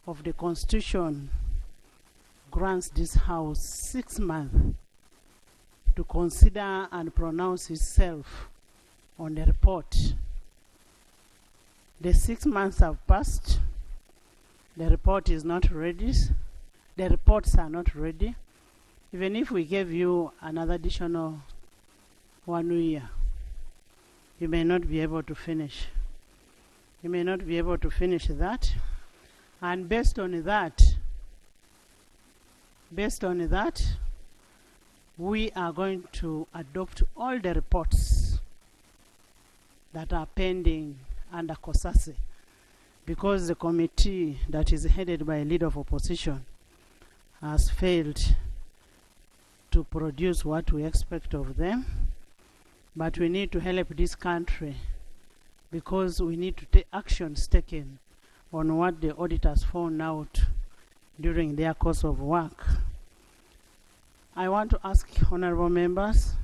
of the Constitution grants this House 6 months to consider and pronounce itself on the report. The 6 months have passed. The report is not ready. The reports are not ready. Even if we gave you another additional 1 year, you may not be able to finish. You may not be able to finish that. And based on that, we are going to adopt all the reports that are pending under COSASE, because the committee that is headed by a leader of opposition has failed to produce what we expect of them. But we need to help this country, because we need to take actions taken on what the auditors found out during their course of work. I want to ask honorable members,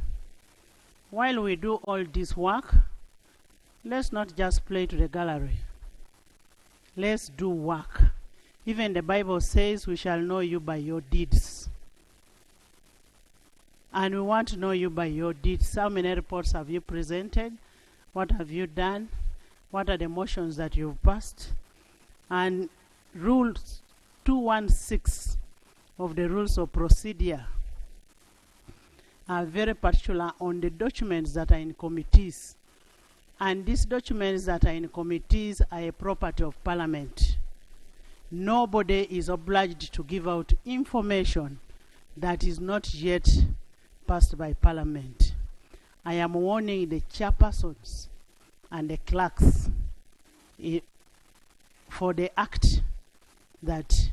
while we do all this work, let's not just play to the gallery. Let's do work. Even the Bible says we shall know you by your deeds. And we want to know you by your deeds. How many reports have you presented? What have you done? What are the motions that you've passed? And Rule 216 of the Rules of Procedure are very particular on the documents that are in committees. And these documents that are in committees are a property of Parliament. Nobody is obliged to give out information that is not yet passed by Parliament. I am warning the chairpersons and the clerks for the act that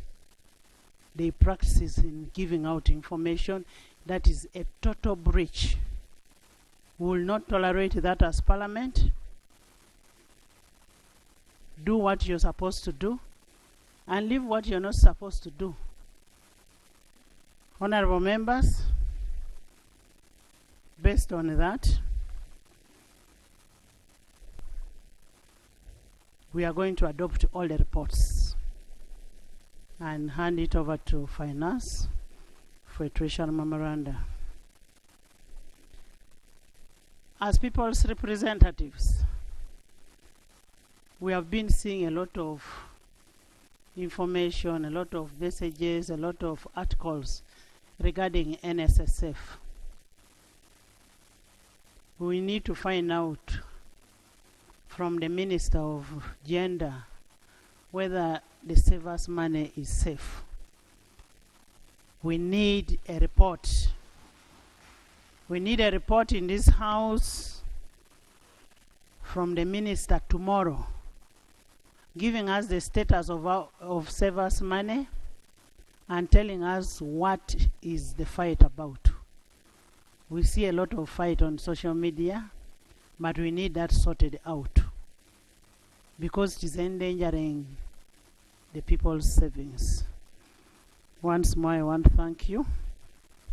they practice in giving out information. That is a total breach. We will not tolerate that as Parliament. Do what you're supposed to do and leave what you're not supposed to do. Honorable members, based on that, we are going to adopt all the reports and hand it over to Finance for a treasury memoranda. As people's representatives, we have been seeing a lot of information, a lot of messages, a lot of articles regarding NSSF. We need to find out from the Minister of Gender whether the savers' money is safe. We need a report. We need a report in this House from the Minister tomorrow, giving us the status of savers' money and telling us what is the fight about. We see a lot of fight on social media, but we need that sorted out, because it is endangering the people's savings. Once more, I want to thank you.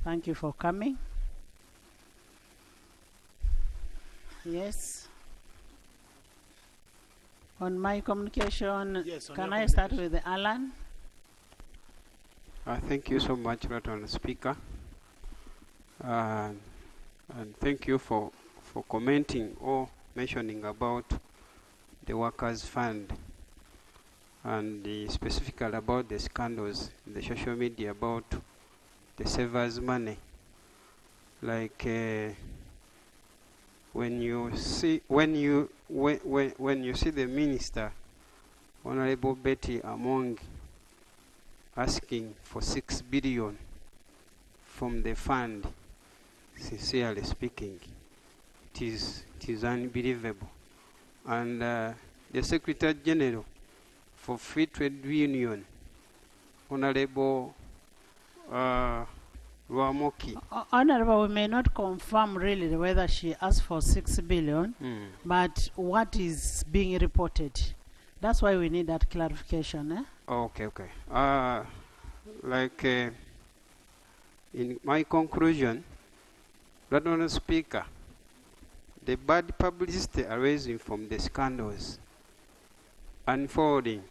Thank you for coming. Yes. On my communication, yes, can I start with Alan? Thank you so much, Honourable Speaker. And thank you for commenting or mentioning about the Workers' Fund and specifically about the scandals in the social media about the savers' money. Like when you see the Minister, Honourable Betty Among, asking for 6 billion from the fund, sincerely speaking, it is unbelievable. And the Secretary General for Free Trade Union, Honourable Rwamoki. Honourable, we may not confirm really whether she asked for 6 billion, but what is being reported. That's why we need that clarification. Okay. In my conclusion, Honourable Speaker, the bad publicity arising from the scandals unfolding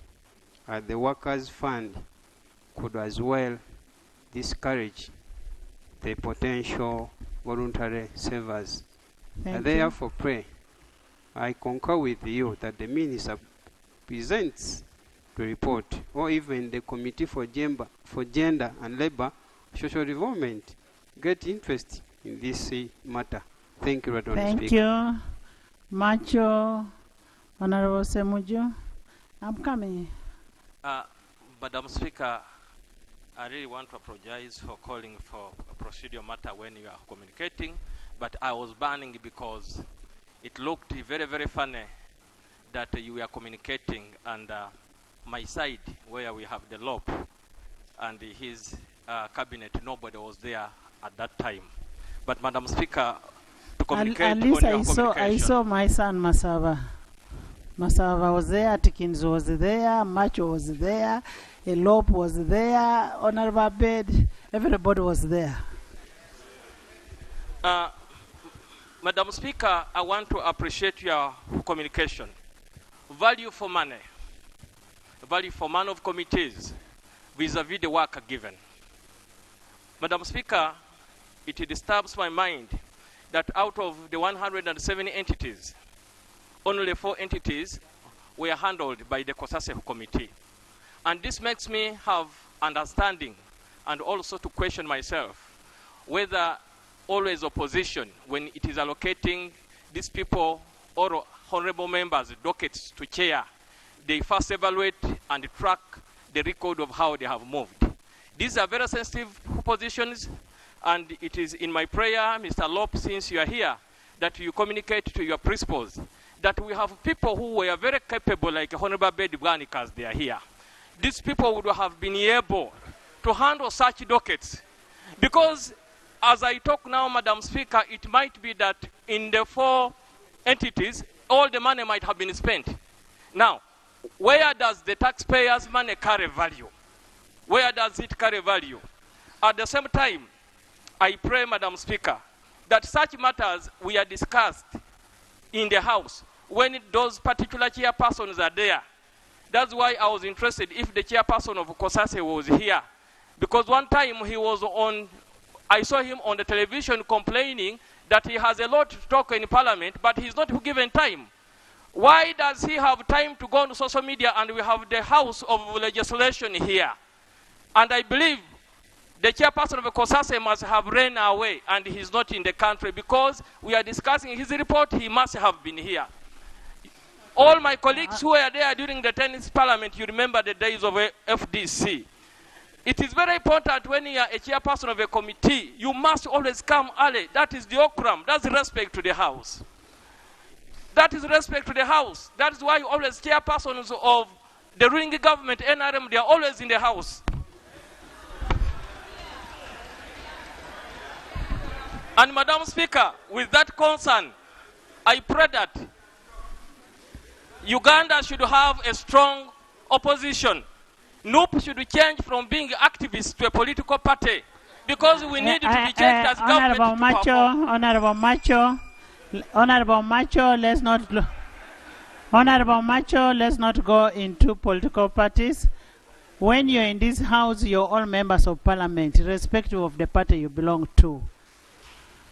the workers' fund could as well discourage the potential voluntary savers. I therefore pray, I concur with you that the minister presents the report, or even the Committee for Gender and Labor Social Development get interest in this matter. Thank you, Madam Speaker. Thank you. Macho, Honorable Semuju. I'm coming. Madam Speaker, I really want to apologize for calling for a procedural matter when you are communicating, but I was banning because it looked very, very funny that you were communicating and my side where we have the LOP and his cabinet, nobody was there at that time. But Madam Speaker, to communicate at least on your I saw my son Masava. Masava was there, Tikins was there, Macho was there, Elop was there, Honorable Abed, everybody was there. Madam Speaker, I want to appreciate your communication. Value for money of committees vis-a-vis the work given. Madam Speaker, it disturbs my mind that out of the 170 entities, only 4 entities were handled by the COSASEF committee. And this makes me have understanding and also to question myself whether always opposition, when it is allocating these people or honorable members dockets to chair, they first evaluate and track the record of how they have moved. These are very sensitive positions, and it is in my prayer, Mr. Lop, since you are here, that you communicate to your principals that we have people who were very capable, like Honorable Bedi Bwanikas, they are here. These people would have been able to handle such dockets. Because as I talk now, Madam Speaker, it might be that in the 4 entities, all the money might have been spent. Now, where does the taxpayers' money carry value? Where does it carry value? At the same time, I pray, Madam Speaker, that such matters we are discussed in the House when those particular chairpersons are there. That's why I was interested if the chairperson of COSASE was here. Because one time he was on, I saw him on the television complaining that he has a lot to talk in Parliament, but he's not given time. Why does he have time to go on social media and we have the House of Legislation here? And I believe the chairperson of the COSASE must have ran away and he's not in the country because we are discussing his report, he must have been here. All my colleagues who were there during the 10th Parliament, you remember the days of FDC. It is very important when you are a chairperson of a committee, you must always come early. That is the okram. That's respect to the House. That is respect to the House. That is why always chairpersons of the ruling government, NRM, they are always in the House. And Madam Speaker, with that concern, I pray that Uganda should have a strong opposition. NUP should change from being activists to a political party because we need to be changed as government to perform. Honorable Macho, let's not go into political parties. When you're in this house, you're all members of Parliament, irrespective of the party you belong to.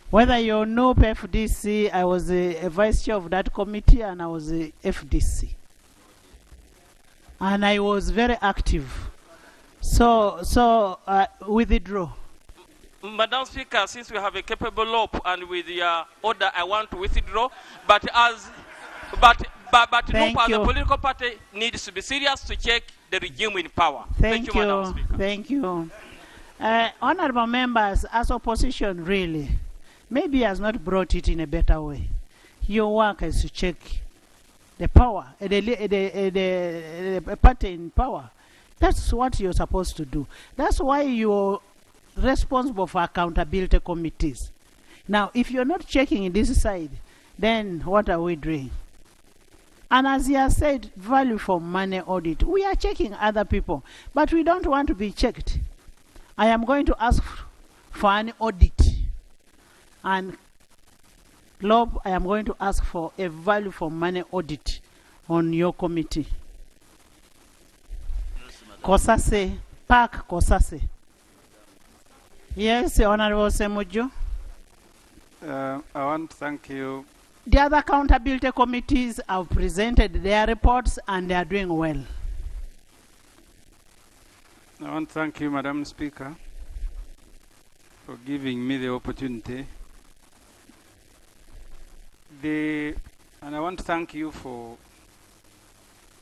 Whether you're NUP, FDC, I was a vice chair of that committee and I was a FDC. And I was very active. So withdraw. Madam Speaker, since we have a capable LOP and with your order, I want to withdraw. But NUP as a political party needs to be serious to check the regime in power. Thank you, Madam Speaker. Thank you. Honorable members, as opposition, really, maybe has not brought it in a better way. Your work is to check the power, the party in power. That's what you're supposed to do. That's why you're responsible for accountability committees. Now, if you're not checking this side, then what are we doing? And as he has said, value for money audit. We are checking other people, but we don't want to be checked. I am going to ask for an audit. And Lob, I am going to ask for a value for money audit on your committee. Kosase, Park Kosase. Yes, Honorable Semuju. I want to thank you. The other accountability committees have presented their reports and they are doing well. I want to thank you, Madam Speaker, for giving me the opportunity. And I want to thank you for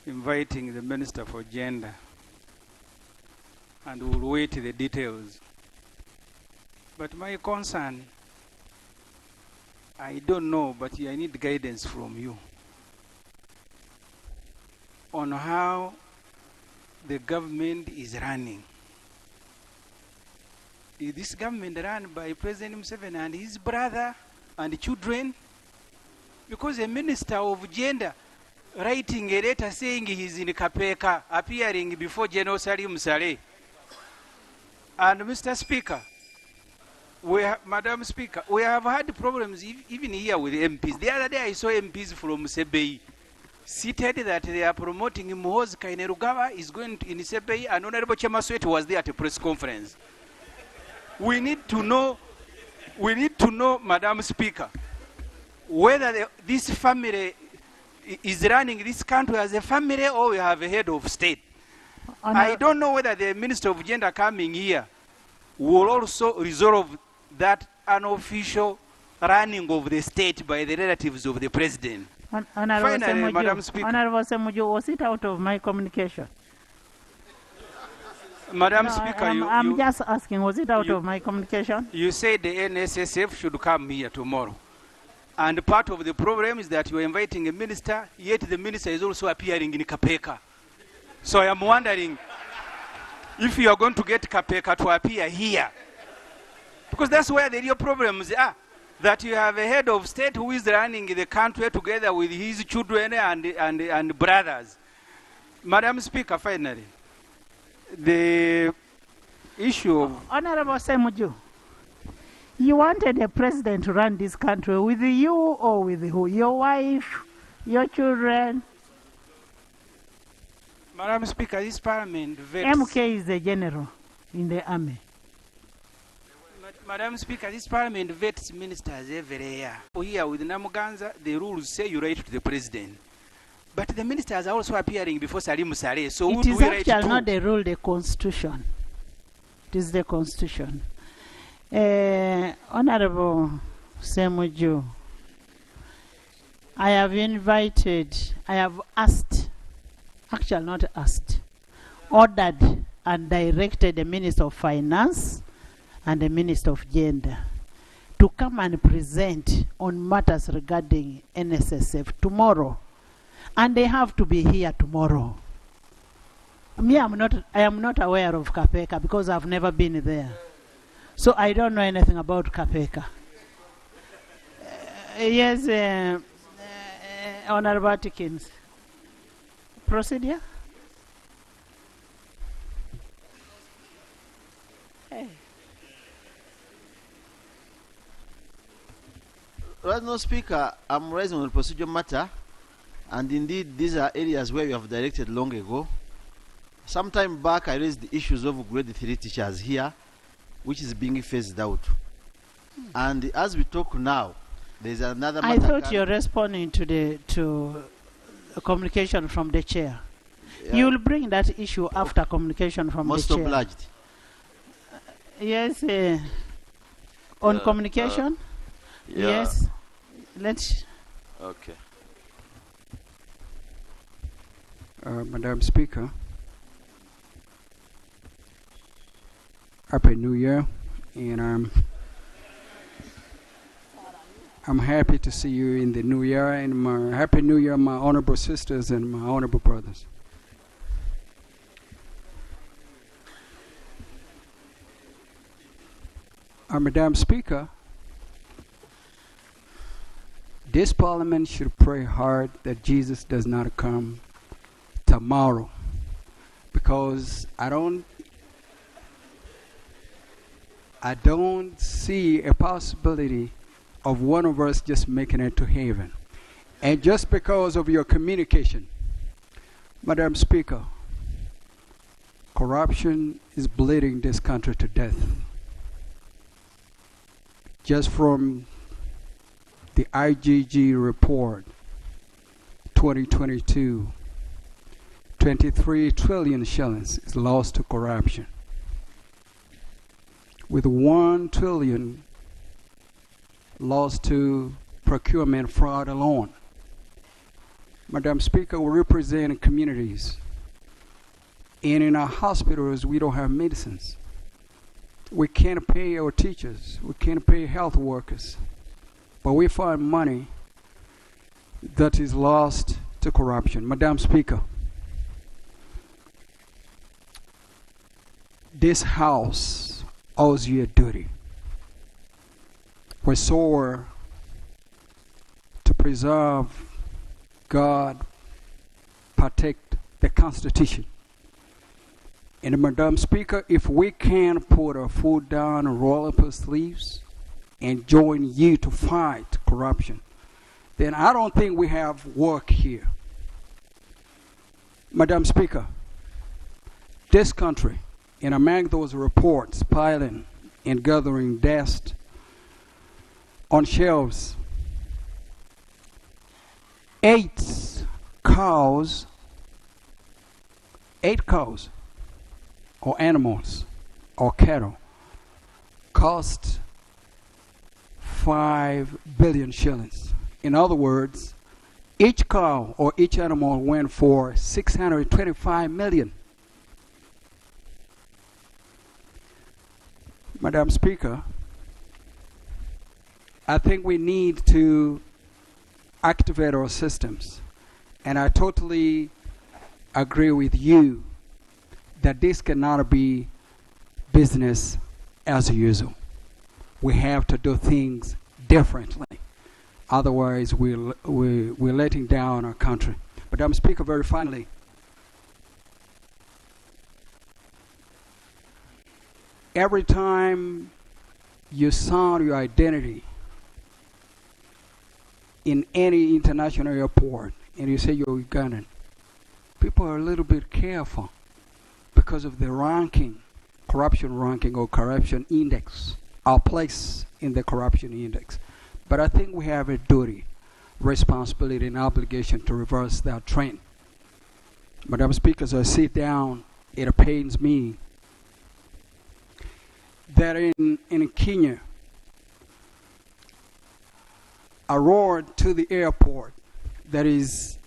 inviting the Minister for Gender. And we'll wait the details. But my concern, I don't know, but I need guidance from you on how the government is running. Is this government run by President Museveni and his brother and children? Because a Minister of Gender writing a letter saying he's in Kapeka, appearing before General Salim Saleh. And Mr. Speaker, Madam Speaker, we have had problems even here with MPs. The other day I saw MPs from Sebei seated that they are promoting Muhoozi Kainerugaba is going in Sebei, and Honorable Chemaswet was there at a press conference. We need to know, Madam Speaker, whether this family is running this country as a family or we have a head of state. I don't know whether the Minister of Gender coming here will also resolve that unofficial running of the state by the relatives of the president. Finally, Madam Speaker. Honorable Semuju, was it out of my communication? Madam Speaker, I'm just asking, was it out of my communication? You said the NSSF should come here tomorrow. And part of the problem is that you are inviting a minister, yet the minister is also appearing in Kapeka. So I am wondering if you are going to get Kapeka to appear here. Because that's where the real problems are. That you have a head of state who is running the country together with his children and brothers. Madam Speaker, finally, the issue of... Honorable Semuju, you wanted a president to run this country with you or with who? Your wife, your children? Madam Speaker, this parliament vets... MK is the general in the army. Madam Speaker, this parliament vets ministers every year. Here with Namuganza, the rules say you write to the president. But the ministers are also appearing before Salim Saleh. So it is actually not the rule, the constitution. It is the constitution. Honorable Semuju, I have asked, actually not asked, ordered and directed the Minister of Finance and the Minister of Gender to come and present on matters regarding NSSF tomorrow. And they have to be here tomorrow. Me, I am not aware of Kapeka because I've never been there. So I don't know anything about Kapeka. Yes, Honorable Atkins. Procedure? Hey. Right now, Speaker, I'm raising on the procedural matter, and indeed these are areas where you have directed long ago. Some time back, I raised the issues of grade 3 teachers here, which is being phased out. And as we talk now, there's another matter. I thought you're responding to the communication from the chair. Yeah. You will bring that issue after communication from the chair. Most obliged. Yes, on communication? Yeah. Yes. Let's... Okay. Madam Speaker, Happy New Year, and I'm happy to see you in the new year, and my Happy New Year, my honorable sisters and my honorable brothers. Madam Speaker, this parliament should pray hard that Jesus does not come tomorrow, because I don't see a possibility of one of us just making it to heaven. And just because of your communication, Madam Speaker, Corruption is bleeding this country to death. Just from the IGG report, 2022, 23 trillion shillings is lost to corruption, with 1 trillion lost to procurement fraud alone. Madam Speaker, we represent communities, and in our hospitals we don't have medicines. We can't pay our teachers, we can't pay health workers, but we find money that is lost to corruption. Madam Speaker, this House owes you a duty. We swore to preserve, guard, protect the Constitution. And Madam Speaker, if we can put our foot down and roll up our sleeves and join you to fight corruption, then I don't think we have work here. Madam Speaker, this country, and among those reports piling and gathering dust on shelves, 8 cows or animals or cattle cost 5 billion shillings. In other words, each cow or each animal went for 625 million. Madam Speaker, I think we need to activate our systems, and I totally agree with you that this cannot be business as usual. We have to do things differently. Otherwise, we're letting down our country. Madam Speaker, very finally, every time you sound your identity in any international airport and you say you're Ugandan, people are a little bit careful because of the ranking, corruption ranking or corruption index, our place in the corruption index. But I think we have a duty, responsibility, and obligation to reverse that trend. Madam Speaker, as I sit down, it pains me that in Kenya, a road to the airport that is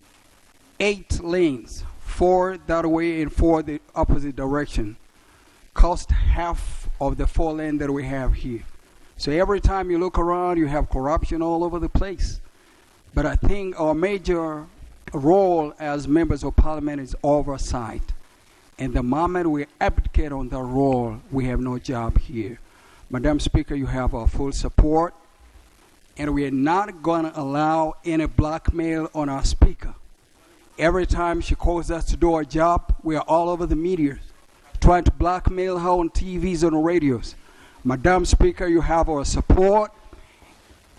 8 lanes, 4 that way and 4 the opposite direction, cost half of the 4 lane that we have here. So every time you look around, you have corruption all over the place. But I think our major role as members of parliament is oversight. And the moment we abdicate on that role, we have no job here. Madam Speaker, you have our full support. And we are not going to allow any blackmail on our Speaker. Every time she calls us to do our job, we are all over the media, trying to blackmail her on TVs and radios. Madam Speaker, you have our support,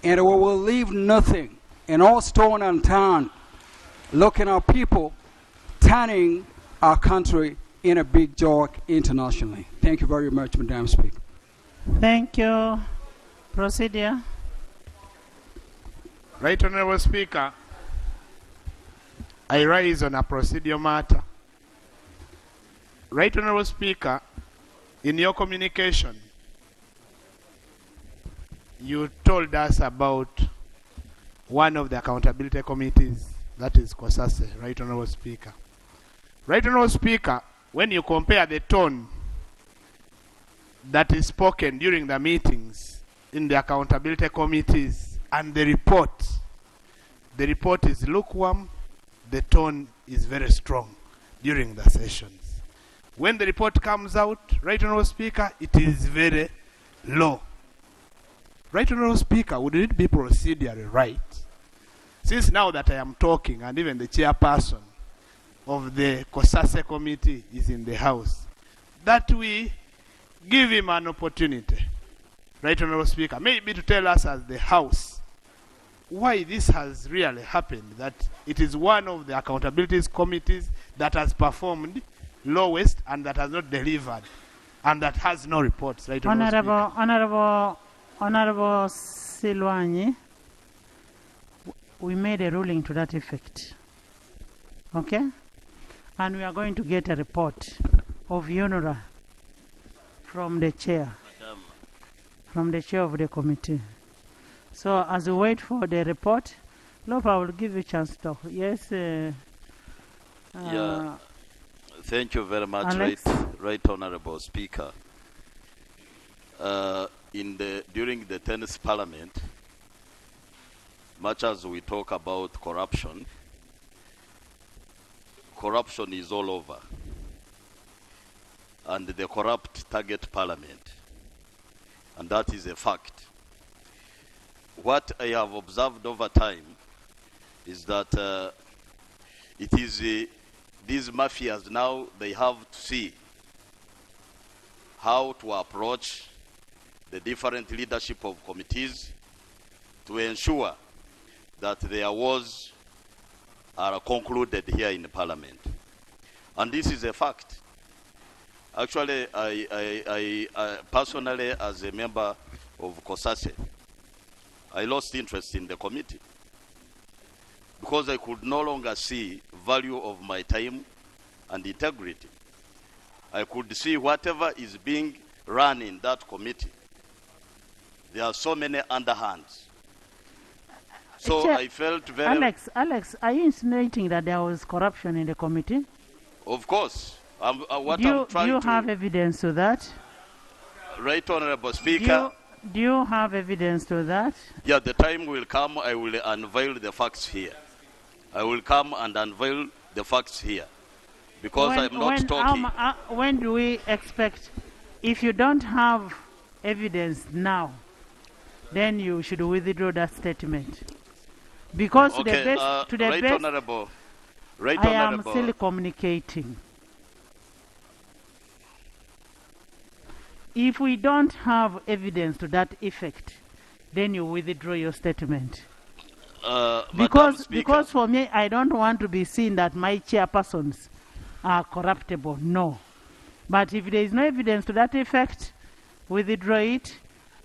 and we will leave nothing and all stone unturned, looking at people turning our country in a big joke internationally. Thank you very much, Madam Speaker. Thank you. Procedural. Right Honourable Speaker, I rise on a procedural matter. Right Honourable Speaker, in your communication, you told us about one of the accountability committees, that is COSASE, Right Honourable Speaker. Right Honourable Speaker, when you compare the tone that is spoken during the meetings in the accountability committees and the report is lukewarm, the tone is very strong during the sessions. When the report comes out, Right Honourable Speaker, it is very low. Right Honourable Speaker, would it be procedurally right, since now that I am talking and even the chairperson of the COSASE committee is in the house, that we give him an opportunity, Right Honourable Speaker, maybe to tell us as the house why this has really happened, that it is one of the accountability committees that has performed lowest and that has not delivered and that has no reports, right? Honorable Silwanyi, we made a ruling to that effect. Okay? And we are going to get a report of UNRA from the chair. From the chair of the committee. So as we wait for the report, Lope, I will give you a chance to talk. Yes. Yeah. Thank you very much, right Honorable Speaker. During the 10th Parliament, much as we talk about corruption, corruption is all over, and the corrupt target Parliament, and that is a fact. What I have observed over time is that it is these mafias now, they have to see how to approach the different leadership of committees to ensure that their wars are concluded here in Parliament. And this is a fact. Actually, I personally, as a member of COSASE, I lost interest in the committee because I could no longer see value of my time and integrity. I could see whatever is being run in that committee. There are so many underhands. So I felt very... Alex, are you insinuating that there was corruption in the committee? Of course. Do you have evidence to that? Right, Honorable Speaker. Do you have evidence to that? Yeah, the time will come, I will unveil the facts here. I will come and unveil the facts here. Because I'm not talking... when do we expect, if you don't have evidence now, then you should withdraw that statement? Because okay, Honorable. Right, I am still communicating. If we don't have evidence to that effect, then you withdraw your statement. Because for me, I don't want to be seen that my chairpersons are corruptible. No. But if there is no evidence to that effect, withdraw it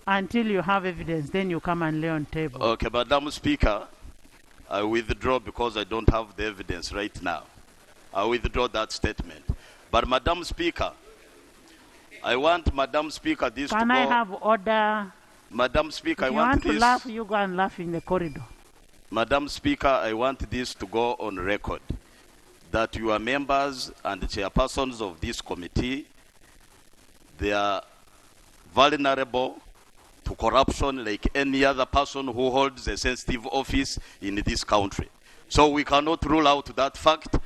until you have evidence. Then you come and lay on table. Okay, Madam Speaker, I withdraw because I don't have the evidence right now. I withdraw that statement. But Madam Speaker, I want Madam Speaker this Can to I go... have order? Madam Speaker, if I want this... you want to laugh, you go and laugh in the corridor. Madam Speaker, I want this to go on record, that your members and the chairpersons of this committee, they are vulnerable to corruption like any other person who holds a sensitive office in this country. So we cannot rule out that fact,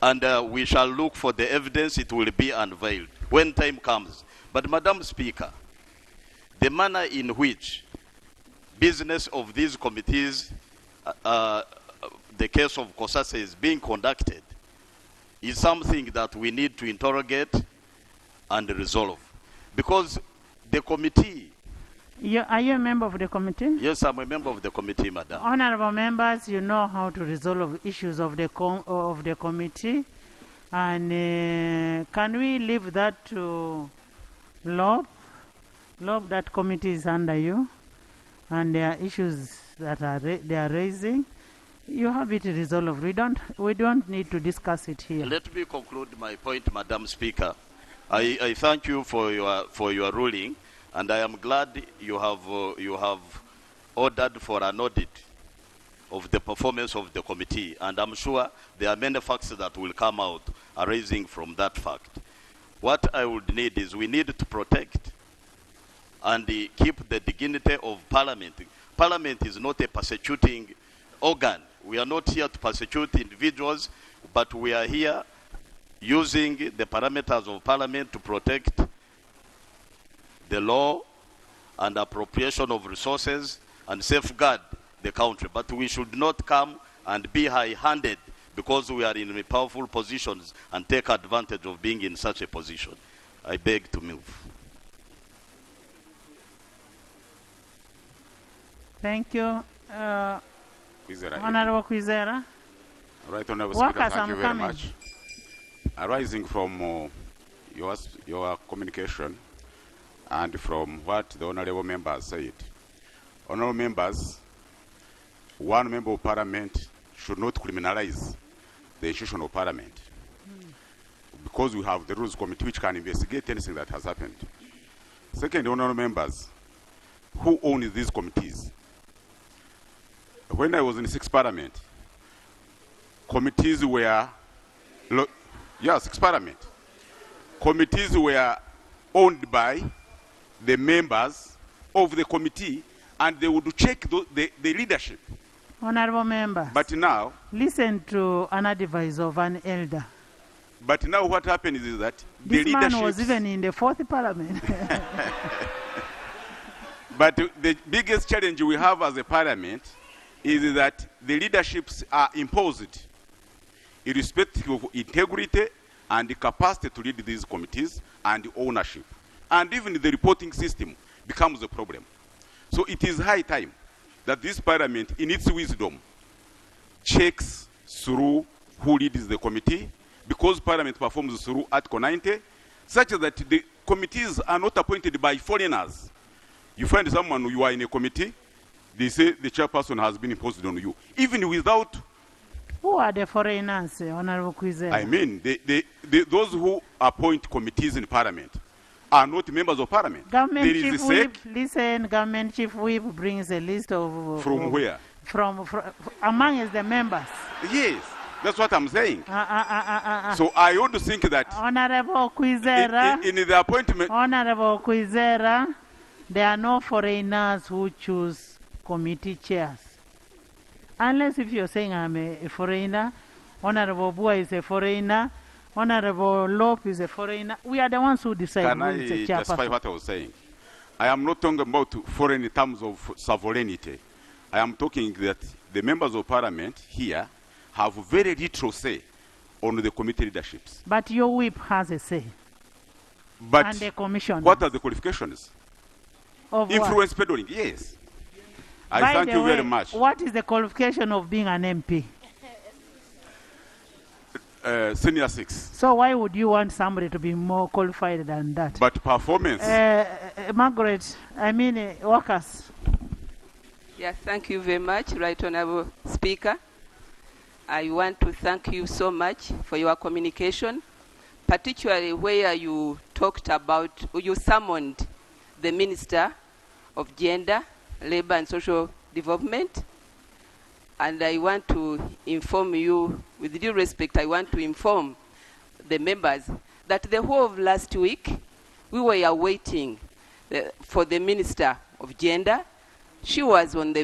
and we shall look for the evidence. It will be unveiled when time comes. But Madam Speaker, the manner in which business of these committees, the case of COSASE is being conducted, is something that we need to interrogate and resolve. Because the committee... Are you a member of the committee? Yes, I'm a member of the committee, Madam. Honorable members, you know how to resolve issues of the committee. And can we leave that to Lope? Lope, that committee is under you. And there are issues that they are raising. You have it resolved. We don't need to discuss it here. Let me conclude my point, Madam Speaker. I thank you for your ruling, and I am glad you have ordered for an audit of the performance of the committee, and I'm sure there are many facts that will come out arising from that fact. What I would need is we need to protect and keep the dignity of Parliament. Parliament is not a persecuting organ. We are not here to persecute individuals, but we are here using the parameters of Parliament to protect the law and appropriation of resources and safeguard the country. But we should not come and be high-handed because we are in powerful positions and take advantage of being in such a position. I beg to move. Thank you. Honorable Kwizera. Right, Honorable Speaker, thank you very much. arising from your communication and from what the honorable members said. Honorable members, one member of parliament should not criminalize the institution of parliament because we have the rules committee which can investigate anything that has happened. Second, honorable members, who owns these committees? When I was in the 6th parliament, committees were, yes, 6th parliament, committees were owned by the members of the committee, and they would check the leadership. Honorable members, But now, listen to an advice of an elder. but now what happens is that This the man leadership. was even in the 4th parliament. But the biggest challenge we have as a parliament is that the leaderships are imposed irrespective of integrity and the capacity to lead these committees and ownership. And even the reporting system becomes a problem. So it is high time that this parliament, in its wisdom, checks through who leads the committee, because parliament performs through Article 90, such that the committees are not appointed by foreigners. You find someone, you are in a committee, they say the chairperson has been imposed on you, even without. Who are the foreigners, Honorable Kwizera? I mean, those who appoint committees in parliament are not members of parliament. Government There is Chief a Whip, sec listen, Government Chief Whip brings a list of... from where? From among the members. Yes, that's what I'm saying. So I want to think that Honorable Kwizera, in the appointment, Honorable Kwizera, there are no foreigners who choose committee chairs. Unless if you're saying I'm a foreigner, Honorable Bua is a foreigner, Honorable Lope is a foreigner. We are the ones who decide can who I is a justify chairperson. what I was saying? I am not talking about foreign in terms of sovereignty. I am talking that the members of parliament here have very little say on the committee leaderships. But your whip has a say. But And the commission. what are the qualifications? Of what? Influence peddling, yes. I By thank the you way, very much. What is the qualification of being an MP? Senior 6. So why would you want somebody to be more qualified than that? But performance. Margaret, workers. Yeah, thank you very much, Right Honorable Speaker. I want to thank you so much for your communication, particularly where you talked about, you summoned the Minister of Gender, Labor and Social Development. And I want to inform you, with due respect, I want to inform the members that the whole of last week, we were waiting for the Minister of Gender. She was on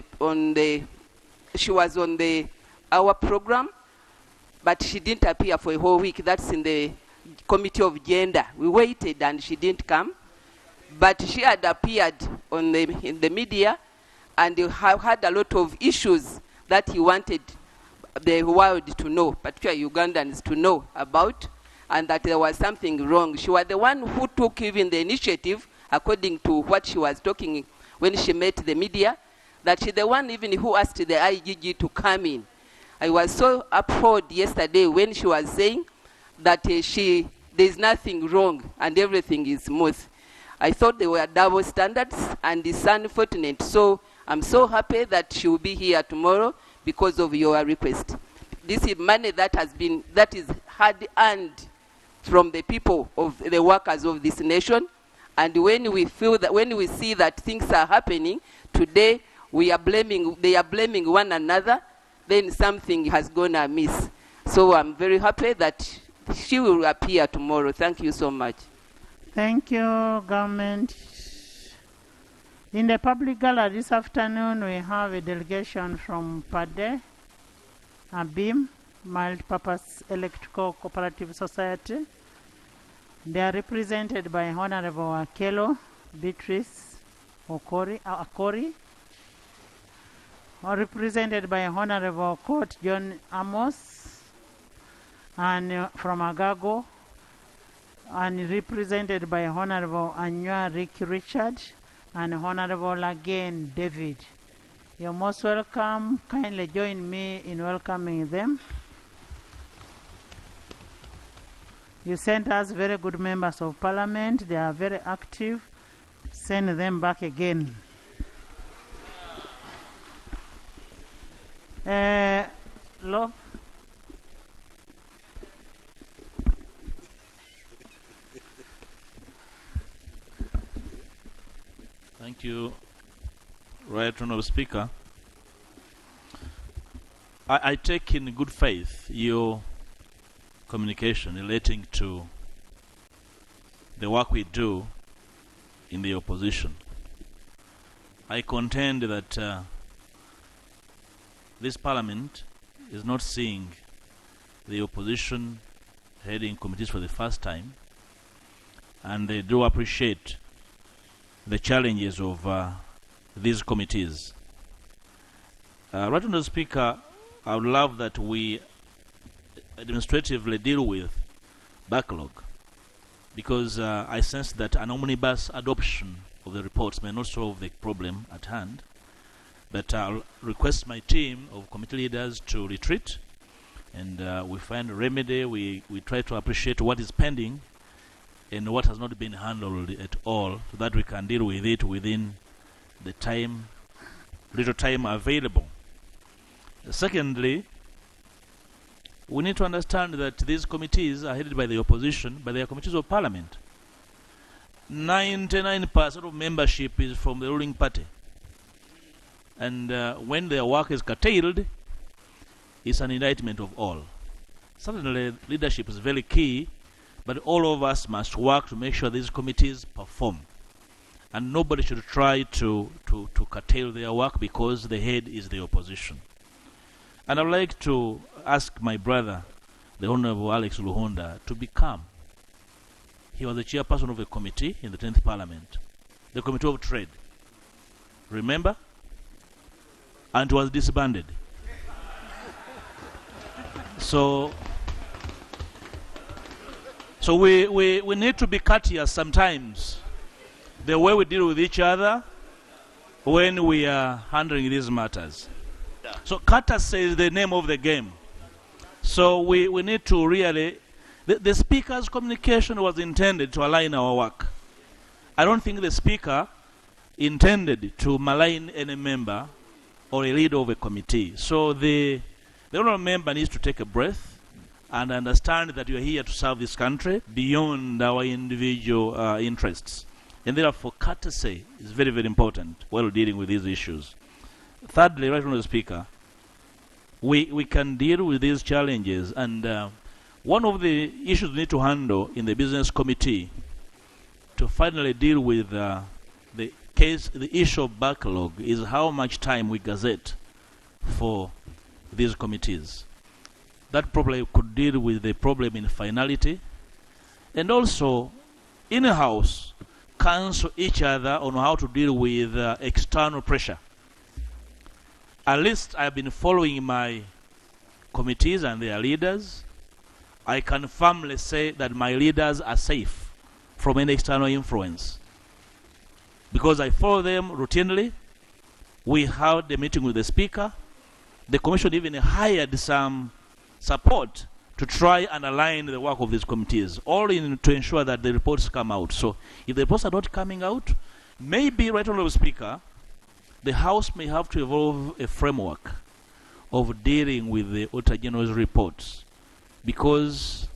our program, but she didn't appear for a whole week. That's in the Committee of Gender. We waited and she didn't come, but she had appeared in the media and had a lot of issues that he wanted the world to know, particularly Ugandans to know about, and that there was something wrong. She was the one who took even the initiative, according to what she was talking when she met the media, that she's the one even who asked the IGG to come in. I was so appalled yesterday when she was saying that there's nothing wrong and everything is smooth. I thought they were double standards, and it's unfortunate. So I'm so happy that she will be here tomorrow because of your request. This is money that is hard earned from the people of the workers of this nation. And when we see that things are happening today, they are blaming one another, then something has gone amiss. So I'm very happy that she will appear tomorrow. Thank you so much. Thank you, government. In the public gala this afternoon, we have a delegation from PADE, ABIM, Multipurpose Electrical Cooperative Society. They are represented by Honorable Akelo Beatrice Akori, or represented by Honorable Court John Amos, and from Agago, and represented by Honorable Anywa Rick Richard, and Honorable again David. You're most welcome. Kindly join me in welcoming them. You sent us very good members of parliament. They are very active. Send them back again. Law. Thank you, Right Honourable Speaker. I take in good faith your communication relating to the work we do in the opposition. I contend that this Parliament is not seeing the opposition heading committees for the first time, and they do appreciate the challenges of these committees. Right Honourable Speaker, I would love that we administratively deal with backlog, because I sense that an omnibus adoption of the reports may not solve the problem at hand. But I'll request my team of committee leaders to retreat, and we find a remedy. We try to appreciate what is pending and what has not been handled at all, so that we can deal with it within the little time available. Secondly, we need to understand that these committees are headed by the opposition, but they are committees of parliament. 99% of membership is from the ruling party. And when their work is curtailed, it's an indictment of all. Certainly, leadership is very key, but all of us must work to make sure these committees perform. And nobody should try to curtail their work because the head is the opposition. And I'd like to ask my brother, the Honorable Alex Luhonda, to be calm. He was the chairperson of a committee in the 10th Parliament, the Committee of Trade. Remember? And was disbanded. So we need to be courteous sometimes, the way we deal with each other when we are handling these matters. So courtesy is the name of the game. So we need to really, the Speaker's communication was intended to align our work. I don't think the Speaker intended to malign any member or a leader of a committee. So the honourable member needs to take a breath and understand that you are here to serve this country beyond our individual interests. And therefore, courtesy is very, very important while dealing with these issues. Thirdly, Right Honourable Speaker, we can deal with these challenges, and one of the issues we need to handle in the business committee to finally deal with the issue of backlog is how much time we gazette for these committees. That probably could deal with the problem in finality, and also in-house counsel each other on how to deal with external pressure. At least I've been following my committees and their leaders. I can firmly say that my leaders are safe from any external influence, because I follow them routinely. We had a meeting with the Speaker. The Commission even hired some support to try and align the work of these committees, all to ensure that the reports come out. So if the reports are not coming out, maybe, Right Honourable Speaker, the House may have to evolve a framework of dealing with the Auditor General's reports, because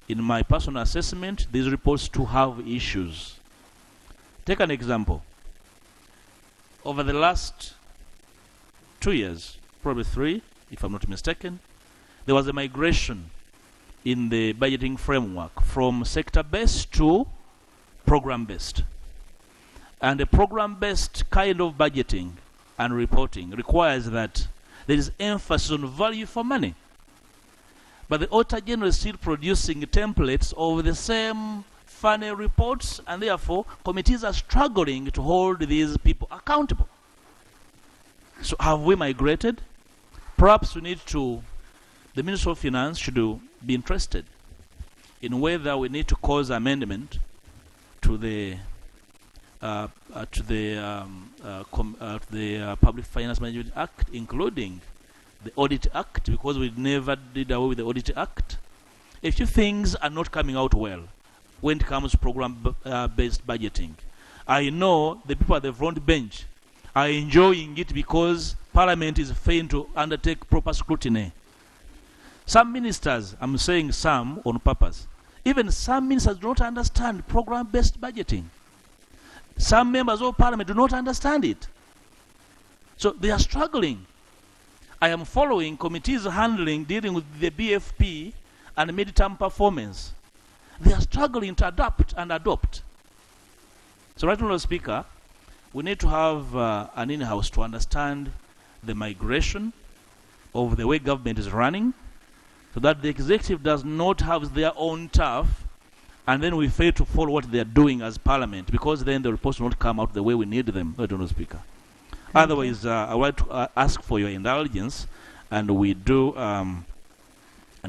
in my personal assessment, these reports too have issues. Take an example. Over the last 2 years, probably 3, if I'm not mistaken, there was a migration in the budgeting framework from sector-based to program-based. And a program-based kind of budgeting and reporting requires that there is emphasis on value for money. But the Auditor General is still producing templates of the same funny reports, and therefore committees are struggling to hold these people accountable. So have we migrated? Perhaps we need to, the Minister of Finance should be interested in whether we need to cause amendment to the Public Finance Management Act, including the Audit Act, because we never did away with the Audit Act, a few things are not coming out well when it comes to program-based budgeting. I know the people at the front bench are enjoying it because Parliament is failing to undertake proper scrutiny. Some ministers, I'm saying some on purpose, even some ministers do not understand program-based budgeting. Some members of Parliament do not understand it. So they are struggling. I am following committees dealing with the BFP and midterm performance. They are struggling to adapt and adopt. So, right, Honourable Speaker, we need to have an in-house to understand the migration of the way government is running, so that the executive does not have their own turf, and then we fail to follow what they are doing as Parliament, because then the reports will not come out the way we need them, Right, Honourable Speaker. Otherwise, I would like to ask for your indulgence, and we do an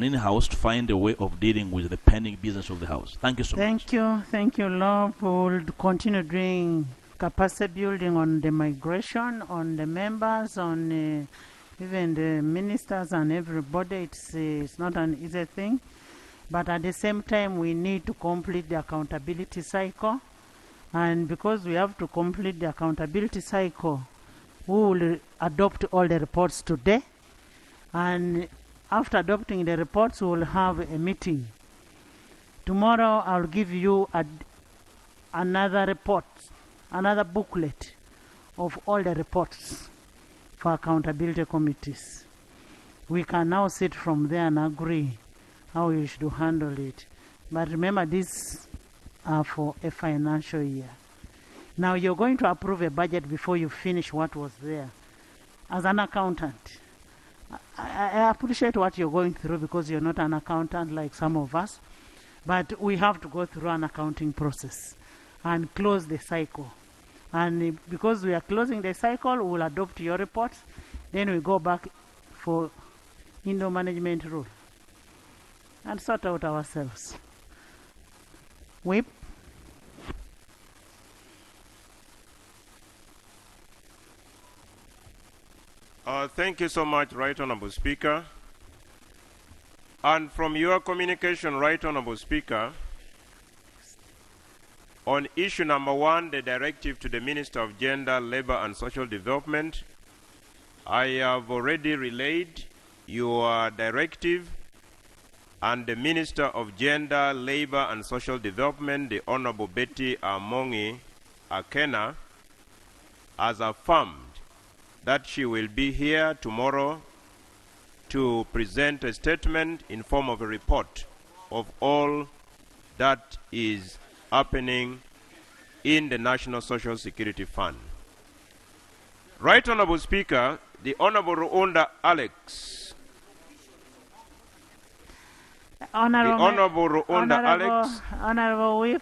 in-house to find a way of dealing with the pending business of the House. Thank you so much. Thank you, Lord. We'll continue doing capacity building on the migration, on the members, on even the ministers and everybody. It's not an easy thing, but at the same time, we need to complete the accountability cycle, and because we have to complete the accountability cycle, we will adopt all the reports today, and after adopting the reports, we will have a meeting. Tomorrow, I'll give you another report, another booklet of all the reports for accountability committees. We can now sit from there and agree how we should handle it. But remember, these are for a financial year. Now, you're going to approve a budget before you finish what was there. As an accountant, I appreciate what you're going through because you're not an accountant like some of us, but we have to go through an accounting process and close the cycle. And because we are closing the cycle, we'll adopt your reports, then we go back for Indo management rule and sort out ourselves. Whip. Thank you so much, Right Honourable Speaker. And from your communication, Right Honourable Speaker, on issue number 1, the directive to the Minister of Gender, Labour and Social Development, I have already relayed your directive, and the Minister of Gender, Labour and Social Development, the Honourable Betty Amongi Akena, has affirmed that she will be here tomorrow to present a statement in form of a report of all that is happening in the National Social Security Fund. Right Honourable Speaker, the Honourable Ruunda Alex. Honourable Whip,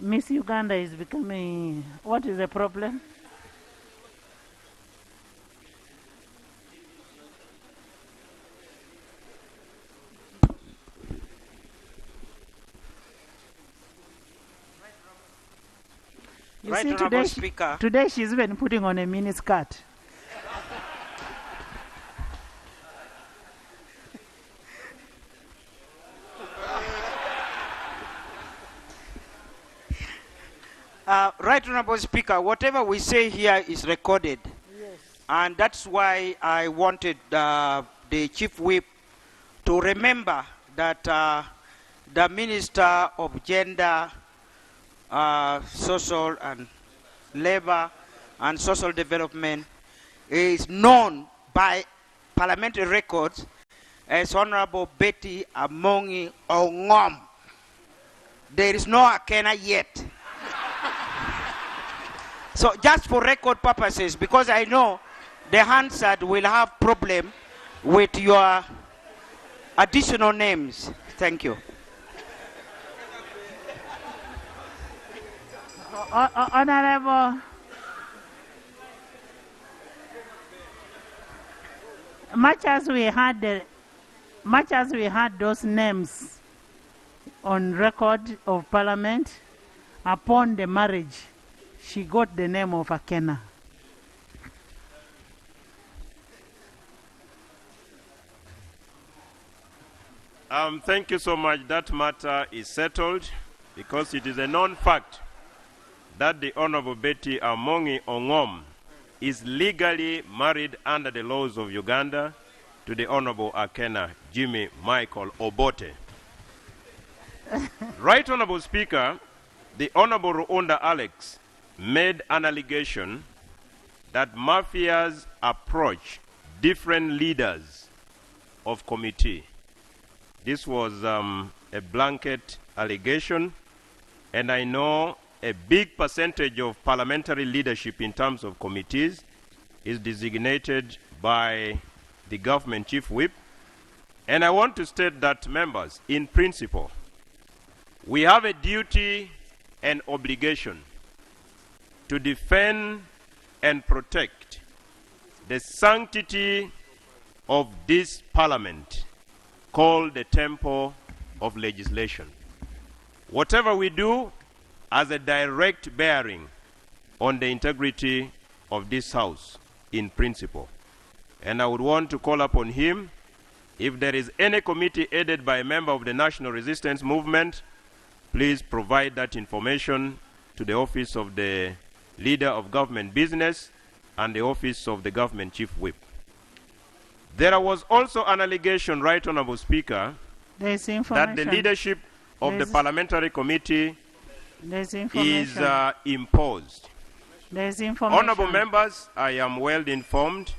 Miss Uganda is becoming, what is the problem? You Right see, Honourable Speaker. Today she's even putting on a mini skirt. Right Honourable Speaker, whatever we say here is recorded. Yes. And that's why I wanted the Chief Whip to remember that the Minister of Gender, Social and Labour and Social Development is known by parliamentary records as Honourable Betty Amongi Ongom. There is no Akena yet. So just for record purposes, because I know the Hansard will have problem with your additional names. Thank you. Honourable, much as we had those names on record of Parliament, upon the marriage, she got the name of Akena. Thank you so much. That matter is settled because it is a known fact that the Honorable Betty Amongi Ongom is legally married under the laws of Uganda to the Honorable Akena Jimmy Michael Obote. Right Honorable Speaker, the Honorable Ruunda Alex made an allegation that mafias approach different leaders of committee. This was a blanket allegation, and I know a big percentage of parliamentary leadership in terms of committees is designated by the government chief whip. And I want to state that, members, in principle, we have a duty and obligation to defend and protect the sanctity of this parliament called the temple of legislation. Whatever we do has a direct bearing on the integrity of this house in principle. And I would want to call upon him, if there is any committee headed by a member of the National Resistance Movement, please provide that information to the Office of the Leader of Government Business and the Office of the Government Chief Whip. There was also an allegation, Right Honorable Speaker, that the leadership of the Parliamentary Committee is imposed. There's information. Honorable members, I am well informed.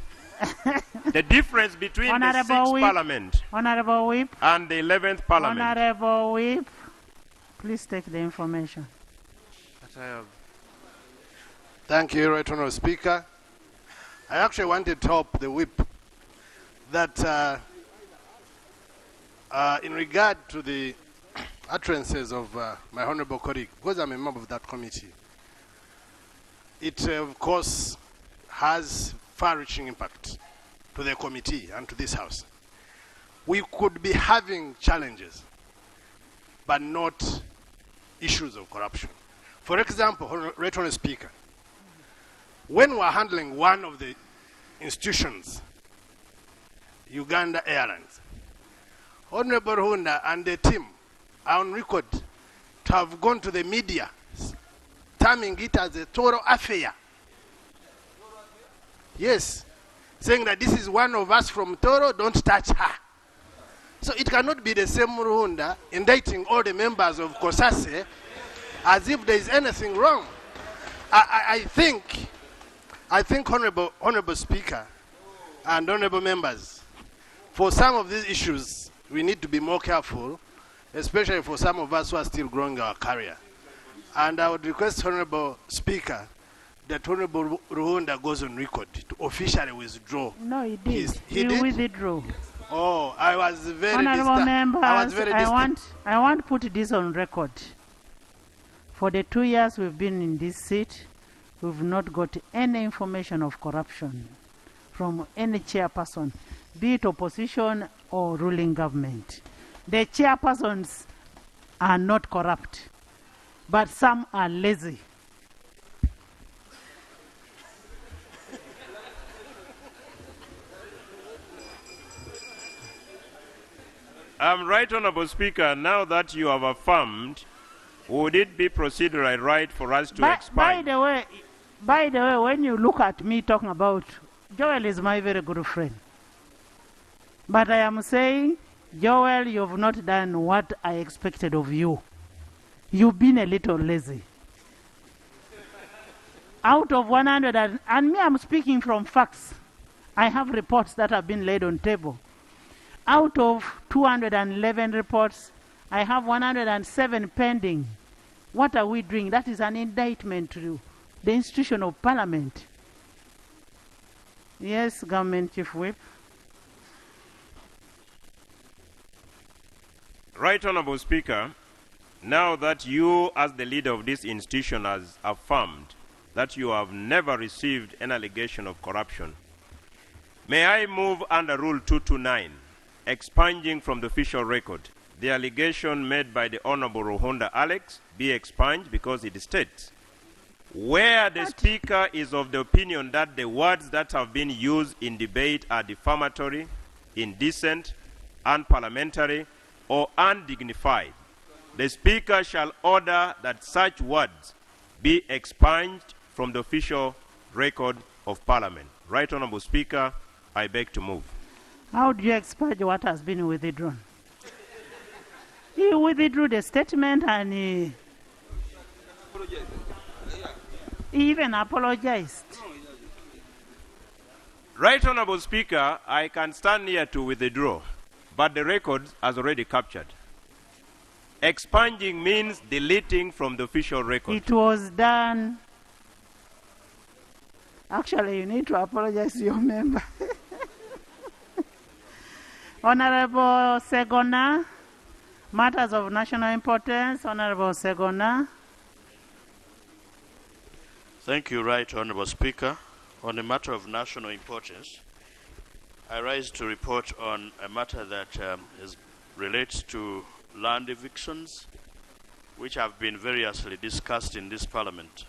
The difference between the 6th Parliament Honorable Whip and the 11th Parliament. Honorable Whip, please take the information. Thank you, Right Honorable Speaker. I actually wanted to help the whip that in regard to the utterances of my honorable colleague, because I'm a member of that committee, it of course has far-reaching impact to the committee and to this house. We could be having challenges, but not issues of corruption. For example, Right Honorable Speaker, when we're handling one of the institutions, Uganda Airlines, Honorable Ruunda and the team are on record to have gone to the media terming it as a Toro affair. Yes, saying that this is one of us from Toro, don't touch her. So it cannot be the same Ruunda indicting all the members of COSASE as if there is anything wrong. I think Honorable Speaker and Honorable members, for some of these issues, we need to be more careful, especially for some of us who are still growing our career. And I would request Honorable Speaker that Honorable Ruunda goes on record to officially withdraw. No, he did. He did? withdrew. Oh, I was very Honorable members, I want to put this on record. For the 2 years we've been in this seat, we've not got any information of corruption from any chairperson, be it opposition or ruling government. The chairpersons are not corrupt, but some are lazy. Right Honorable Speaker, now that you have affirmed, would it be procedurally right for us to expand? By the way, when you look at me talking about, Joel is my very good friend. But I am saying, Joel, you have not done what I expected of you. You've been a little lazy. Out of 100, and me, I'm speaking from facts. I have reports that have been laid on table. Out of 211 reports, I have 107 pending. What are we doing? That is an indictment to the institution of Parliament. Yes, Government Chief Whip. Right Honorable Speaker, now that you as the leader of this institution has affirmed that you have never received an allegation of corruption, may I move under Rule 229, expunging from the official record the allegation made by the Honorable Ruunda Alex be expunged because it states, where the Speaker is of the opinion that the words that have been used in debate are defamatory, indecent, unparliamentary, or undignified, the Speaker shall order that such words be expunged from the official record of Parliament. Right Honourable Speaker, I beg to move. How do you expunge what has been withdrawn? He withdrew the statement and he even apologized. Right Honourable Speaker, I can stand here to withdraw, but the record has already captured. Expunging means deleting from the official record. It was done. Actually, you need to apologize to your member. Honorable Segona, matters of national importance. Honorable Segona. Thank you, Right Honourable Speaker. On a matter of national importance, I rise to report on a matter that relates to land evictions, which have been variously discussed in this Parliament.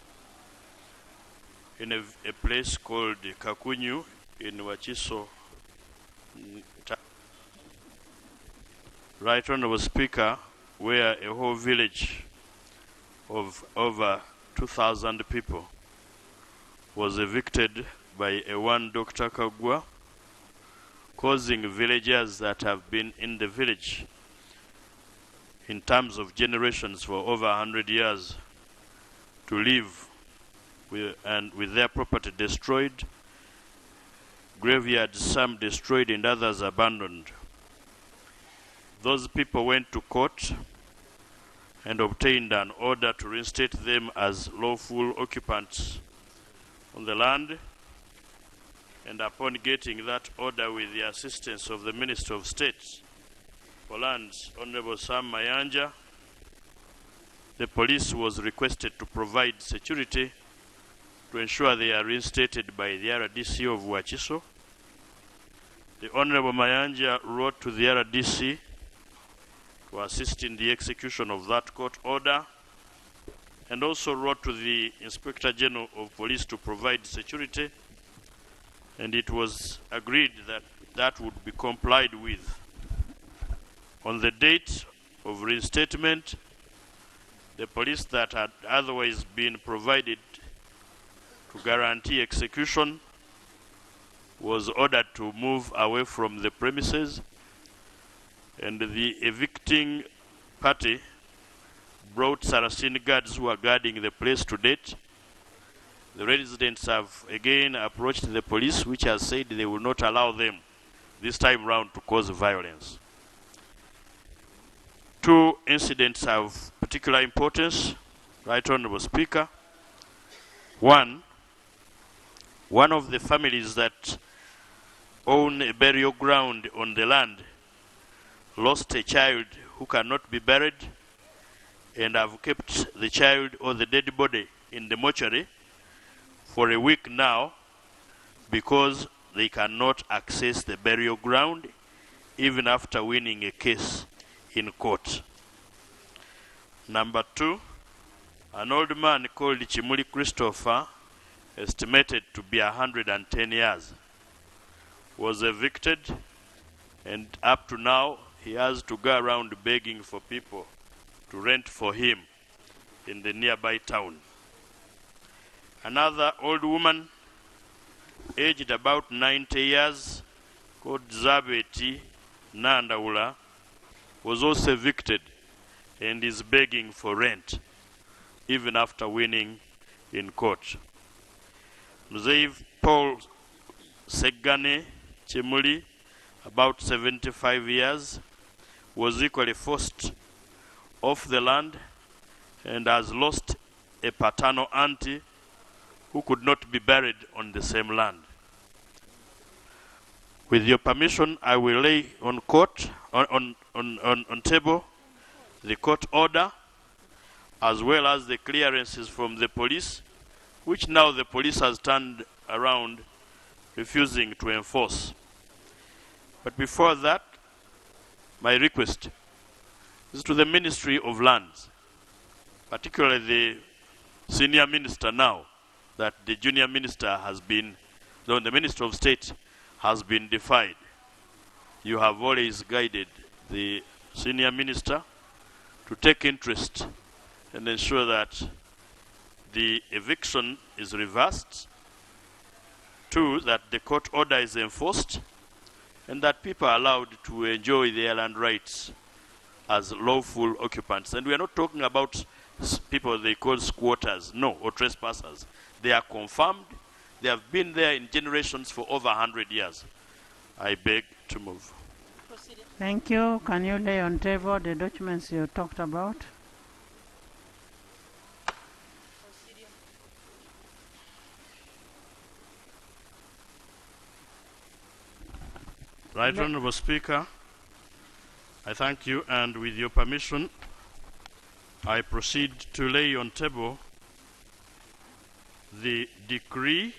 In a place called Kakunyu in Wachiso. Right Honourable Speaker, where a whole village of over 2,000 people was evicted by a one Dr. Kagwa, causing villagers that have been in the village in terms of generations for over 100 years to live with their property destroyed, graveyards some destroyed and others abandoned. Those people went to court and obtained an order to reinstate them as lawful occupants on the land, and upon getting that order with the assistance of the Minister of State for Lands, Honorable Sam Mayanja, the police was requested to provide security to ensure they are reinstated by the RDC of Wachiso. The Honorable Mayanja wrote to the RDC to assist in the execution of that court order, and also wrote to the Inspector General of Police to provide security, and it was agreed that that would be complied with. On the date of reinstatement, the police that had otherwise been provided to guarantee execution was ordered to move away from the premises, and the evicting party brought Saracen guards who are guarding the place to date. The residents have again approached the police, which has said they will not allow them this time round to cause violence. Two incidents have particular importance, Right Honourable Speaker. One of the families that own a burial ground on the land lost a child who cannot be buried, and have kept the child or the dead body in the mortuary for a week now because they cannot access the burial ground even after winning a case in court. Number two, an old man called Chimuli Christopher, estimated to be 110 years, was evicted, and up to now he has to go around begging for people to rent for him in the nearby town. Another old woman, aged about 90 years, called Zabeti Nandawula, was also evicted and is begging for rent, even after winning in court. Mzee Paul Segane Chimuli, about 75 years, was equally forced off the land and has lost a paternal auntie who could not be buried on the same land. With your permission, I will lay on table the court order as well as the clearances from the police, which now the police has turned around refusing to enforce. But before that, my request is to the Ministry of Lands, particularly the senior minister now, that the junior minister has been, though the Minister of State has been defied. You have always guided the senior minister to take interest and ensure that the eviction is reversed, 2, that the court order is enforced, and that people are allowed to enjoy their land rights as lawful occupants. And we are not talking about people they call squatters, no, or trespassers. They are confirmed. They have been there in generations for over 100 years. I beg to move. Thank you. Can you lay on table the documents you talked about? Right Honourable Speaker, I thank you, and with your permission, I proceed to lay on table the decree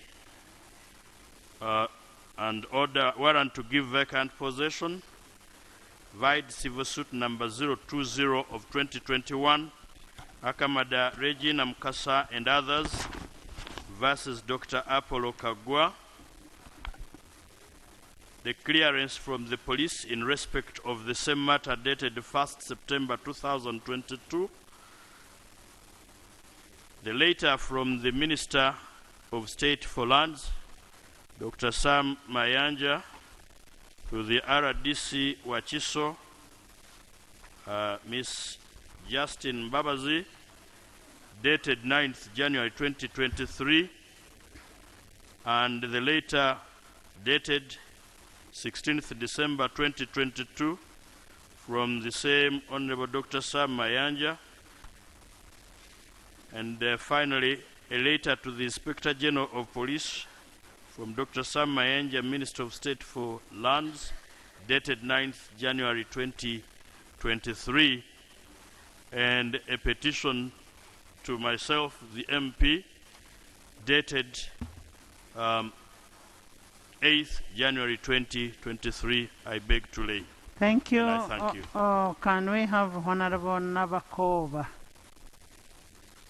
and order warrant to give vacant possession, Vide Civil Suit number 020 of 2021, Akamada Regina Mkasa and others versus Dr. Apollo Kagwa. The clearance from the police in respect of the same matter dated 1st September 2022. The letter from the Minister of State for Lands, Dr. Sam Mayanja, to the RDC Wachiso, Ms. Justin Babazi, dated 9th January 2023, and the letter dated 16th December 2022 from the same Honorable Dr. Sam Mayanja, and finally a letter to the Inspector General of Police from Dr. Sam Mayanja, Minister of State for Lands, dated 9th January 2023, and a petition to myself, the MP, dated 8th January 2023. I beg to lay. Thank you. And I thank you. Can we have Honorable Nabakova,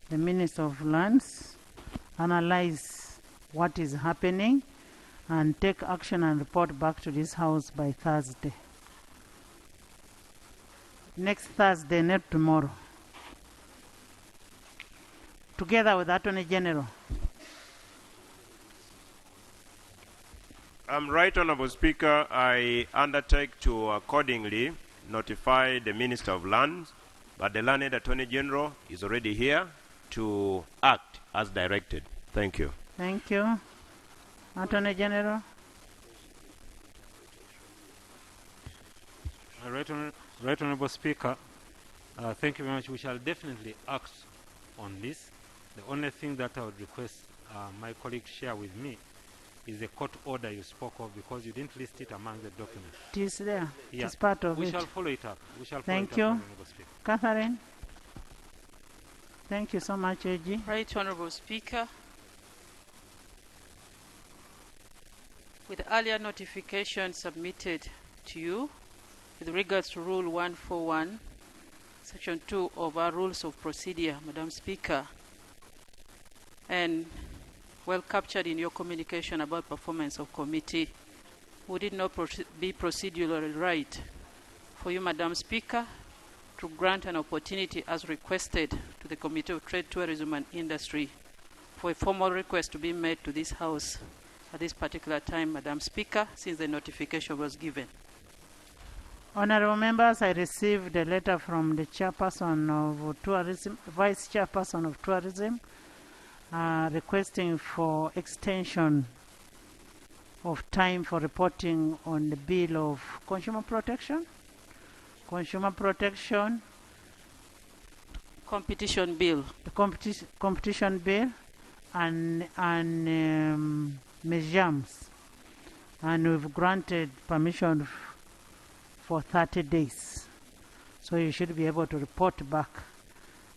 the Minister of Lands, analyze what is happening and take action and report back to this House by Thursday. Next Thursday, not tomorrow. Together with Attorney General. Right Honourable Speaker, I undertake to accordingly notify the Minister of Lands that the learned Attorney General is already here to act as directed. Thank you. Thank you. Attorney General. Right Honourable Speaker, thank you very much. We shall definitely act on this. The only thing that I would request my colleagues share with me is the court order you spoke of, because you didn't list it among the documents. It is there. Yeah. It is part of we it. Shall follow it up. We shall Thank follow it you. up, Honourable Speaker. Catherine. Thank you so much, AG. Right Honourable Speaker, with earlier notification submitted to you with regards to Rule 141, Section 2 of our Rules of Procedure, Madam Speaker, and well captured in your communication about performance of committee, would it not be procedurally right for you, Madam Speaker, to grant an opportunity as requested to the Committee of Trade, Tourism and Industry for a formal request to be made to this House at this particular time, Madam Speaker, since the notification was given? Honourable members, I received a letter from the chairperson of tourism, vice chairperson of tourism, requesting for extension of time for reporting on the bill of consumer protection, competition bill, the competition bill, and measures, and we've granted permission for 30 days. So you should be able to report back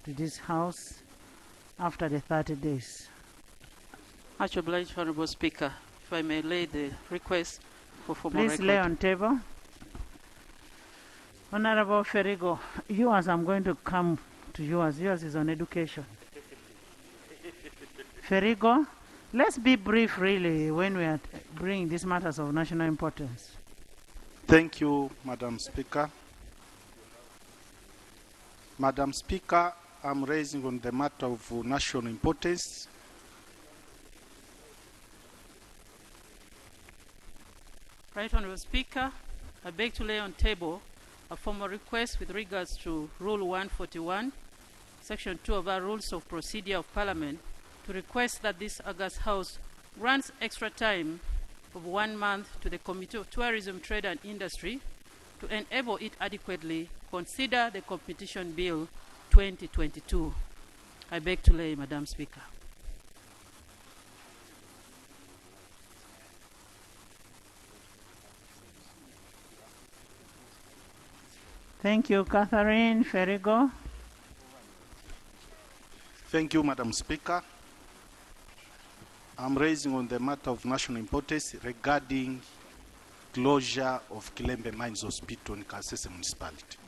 to this House after the 30 days. Much obliged, Honourable Speaker. If I may lay the request for formal Please record. lay on table. Honourable Ferigo, yours, I'm going to come to yours. Yours is on education. Ferigo, let's be brief really when we are bringing these matters of national importance. Thank you, Madam Speaker. Madam Speaker, I'm raising on the matter of national importance. Right Honourable Speaker, I beg to lay on table a formal request with regards to Rule 141, Section 2 of our Rules of Procedure of Parliament, to request that this August House grants extra time of 1 month to the Committee of Tourism, Trade and Industry to enable it adequately consider the Competition Bill 2022. I beg to lay, Madam Speaker. Thank you, Catherine Ferrigo. Thank you, Madam Speaker. I'm raising on the matter of national importance regarding closure of Kilembe Mines Hospital in Kasese Municipality.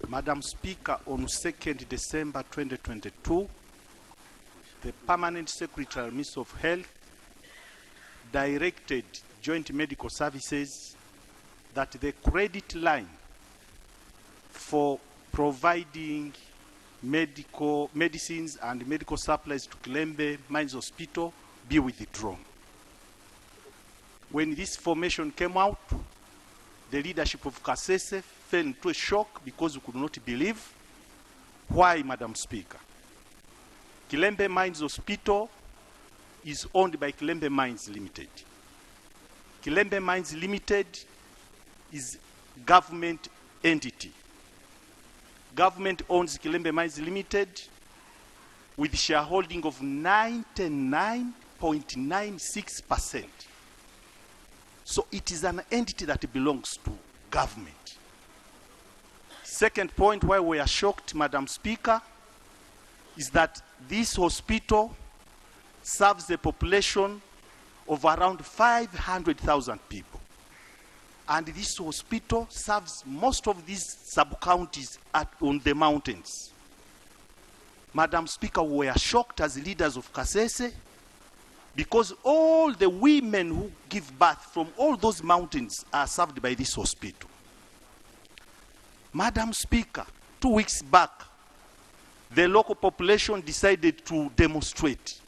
Madam Speaker, on 2nd December 2022, the Permanent Secretary, Minister of Health, directed Joint Medical Services that the credit line for providing medicines and medical supplies to Kilembe Mines Hospital be withdrawn. When this information came out, the leadership of Kasese fell into a shock because we could not believe. Why, Madam Speaker? Kilembe Mines Hospital is owned by Kilembe Mines Limited. Kilembe Mines Limited is government entity. Government owns Kilembe Mines Limited with shareholding of 99.96%. So it is an entity that belongs to government. Second point why we are shocked, Madam Speaker, is that this hospital serves a population of around 500,000 people. And this hospital serves most of these sub-counties on the mountains. Madam Speaker, we are shocked as leaders of Kasese because all the women who give birth from all those mountains are served by this hospital. Madam Speaker, 2 weeks back, the local population decided to demonstrate.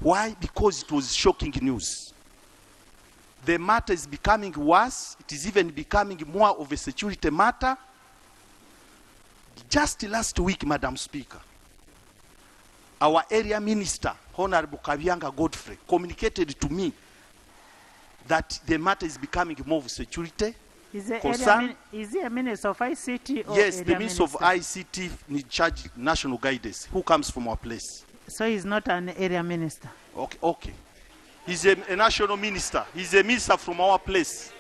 Why? Because it was shocking news. The matter is becoming worse. It is even becoming more of a security matter. Just last week, Madam Speaker, our area minister, Honorable Kabianga Godfrey, communicated to me that the matter is becoming more of security. Is he a minister of ICT or yes, the area minister of ICT in charge national guidance, who comes from our place. So he's not an area minister? Okay, okay. He's a national minister. He's a minister from our place.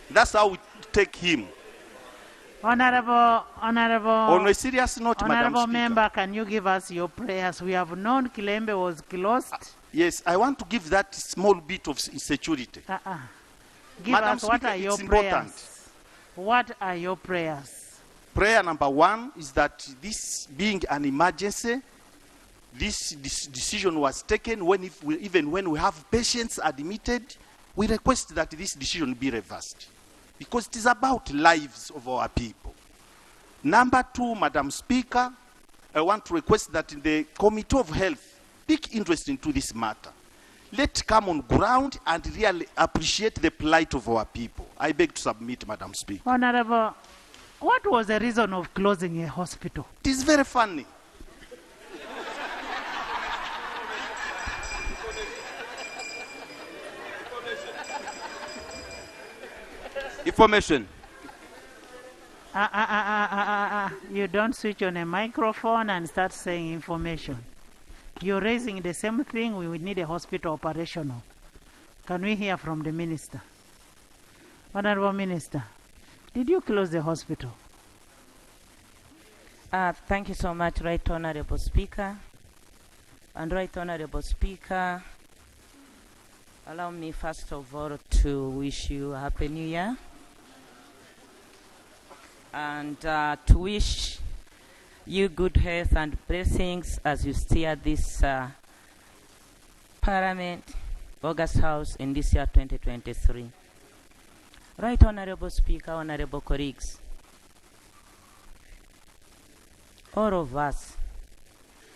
That's how we take him. On a serious note, Madam Speaker. Member, can you give us your prayers? We have known Kilembe was closed. Yes, I want to give that small bit of security. Give Madam us, Speaker, what are your prayers? What are your prayers? Prayer number one is that this being an emergency, this decision was taken even when we have patients admitted. We request that this decision be reversed because it is about lives of our people. Number two, Madam Speaker, I want to request that the Committee of Health take interest into this matter. Let's come on ground and really appreciate the plight of our people. I beg to submit, Madam Speaker. Honorable, what was the reason of closing a hospital? It is very funny. Information. You don't switch on a microphone and start saying information. You're raising the same thing. We would need a hospital operational. Can we hear from the minister? Honorable Minister, did you close the hospital? Thank you so much, Right Honorable Speaker. And Right Honorable Speaker, allow me first of all to wish you a Happy New Year. And to wish you good health and blessings as you steer this Parliament, August House in this year 2023. Right Honorable Speaker, Honorable colleagues, all of us,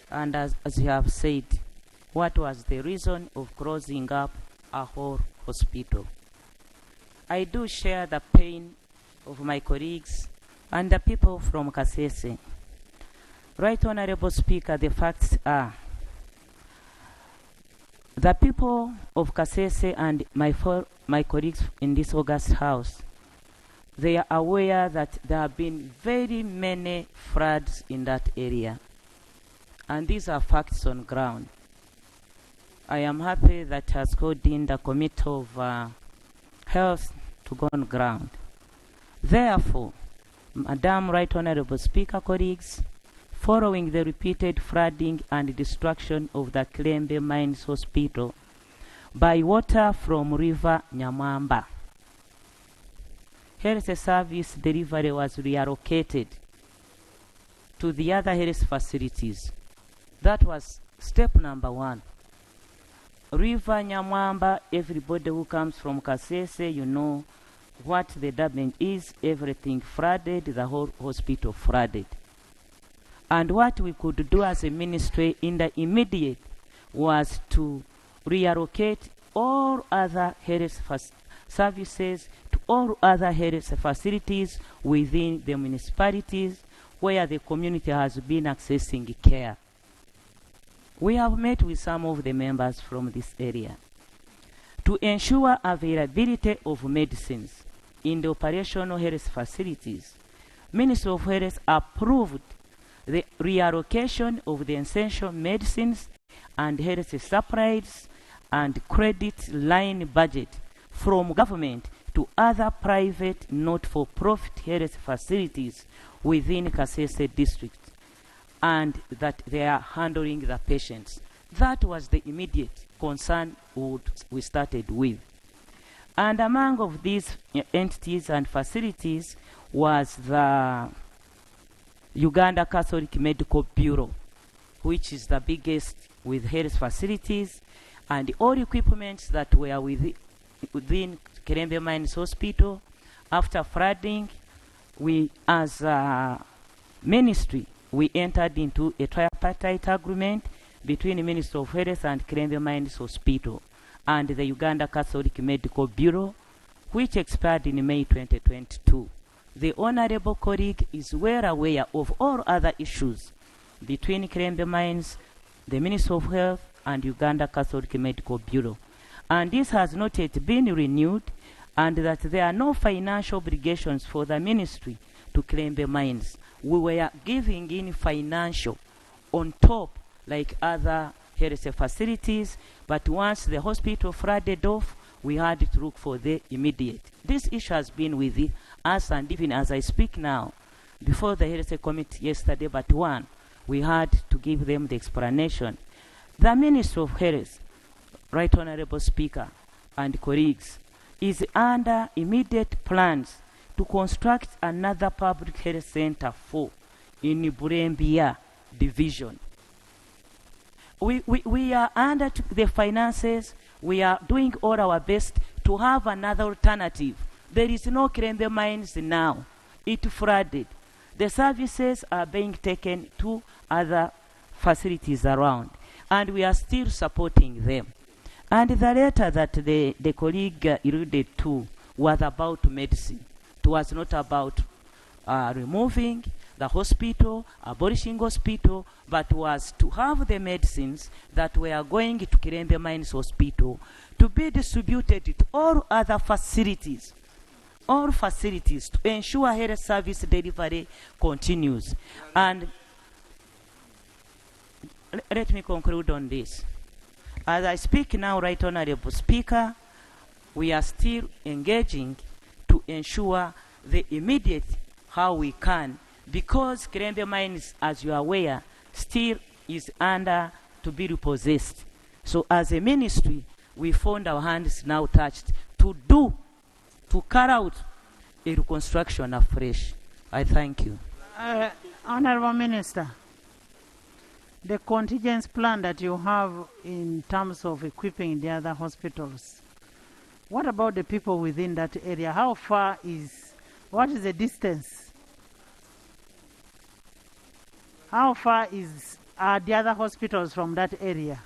and as you have said, what was the reason of closing up a whole hospital? I do share the pain of my colleagues and the people from Kasese. Right Honorable Speaker, the facts are the people of Kasese and my colleagues in this August House, they are aware that there have been very many floods in that area. And these are facts on ground. I am happy that has called in the Committee of Health to go on ground. Therefore, Madam Right Honorable Speaker, colleagues, following the repeated flooding and destruction of the Kilembe Mines Hospital by water from River Nyamwamba, health service delivery was reallocated to the other health facilities. That was step number one. River Nyamwamba, everybody who comes from Kasese, you know what the damage is. Everything flooded, the whole hospital flooded. And what we could do as a ministry in the immediate was to reallocate all other health services to all other health facilities within the municipalities where the community has been accessing care. We have met with some of the members from this area to ensure availability of medicines in the operational health facilities. Ministry of Health approved the reallocation of the essential medicines and health supplies and credit line budget from government to other private not-for-profit health facilities within Kasese district, and that they are handling the patients. That was the immediate concern we started with. And among of these entities and facilities was the Uganda Catholic Medical Bureau, which is the biggest with health facilities and all equipments that were within Kilembe Mines Hospital. After flooding, we as a ministry, we entered into a tripartite agreement between the Ministry of Health and Kilembe Mines Hospital and the Uganda Catholic Medical Bureau, which expired in May 2022. The honorable colleague is well aware of all other issues between Kilembe Mines, the Ministry of Health, and Uganda Catholic Medical Bureau. And this has not yet been renewed, and that there are no financial obligations for the ministry to Kilembe Mines. We were giving in financial on top like other health facilities, but once the hospital flooded off, we had to look for the immediate. This issue has been with us, and even as I speak now, before the health committee yesterday, but one, we had to give them the explanation. The Ministry of Health, Right Honorable Speaker and colleagues, is under immediate plans to construct another public health center in Burembia division. We are under the finances. We are doing all our best to have another alternative. There is no Kilembe Mines now. It flooded. The services are being taken to other facilities around, and we are still supporting them. And the letter that the colleague alluded to was about medicine. It was not about removing the hospital, abolishing hospital, but was to have the medicines that were going to Kilembe Mines Hospital to be distributed to all other facilities, to ensure health service delivery continues. And let me conclude on this. As I speak now, Right Honorable Speaker, we are still engaging to ensure the immediate how we can, because Kilembe Mines, as you are aware, still is under to be repossessed. So as a ministry, we found our hands now touched to carry out a reconstruction afresh. I thank you. Honorable Minister, the contingency plan that you have in terms of equipping the other hospitals, what about the people within that area? How far what is the distance? How far are the other hospitals from that area?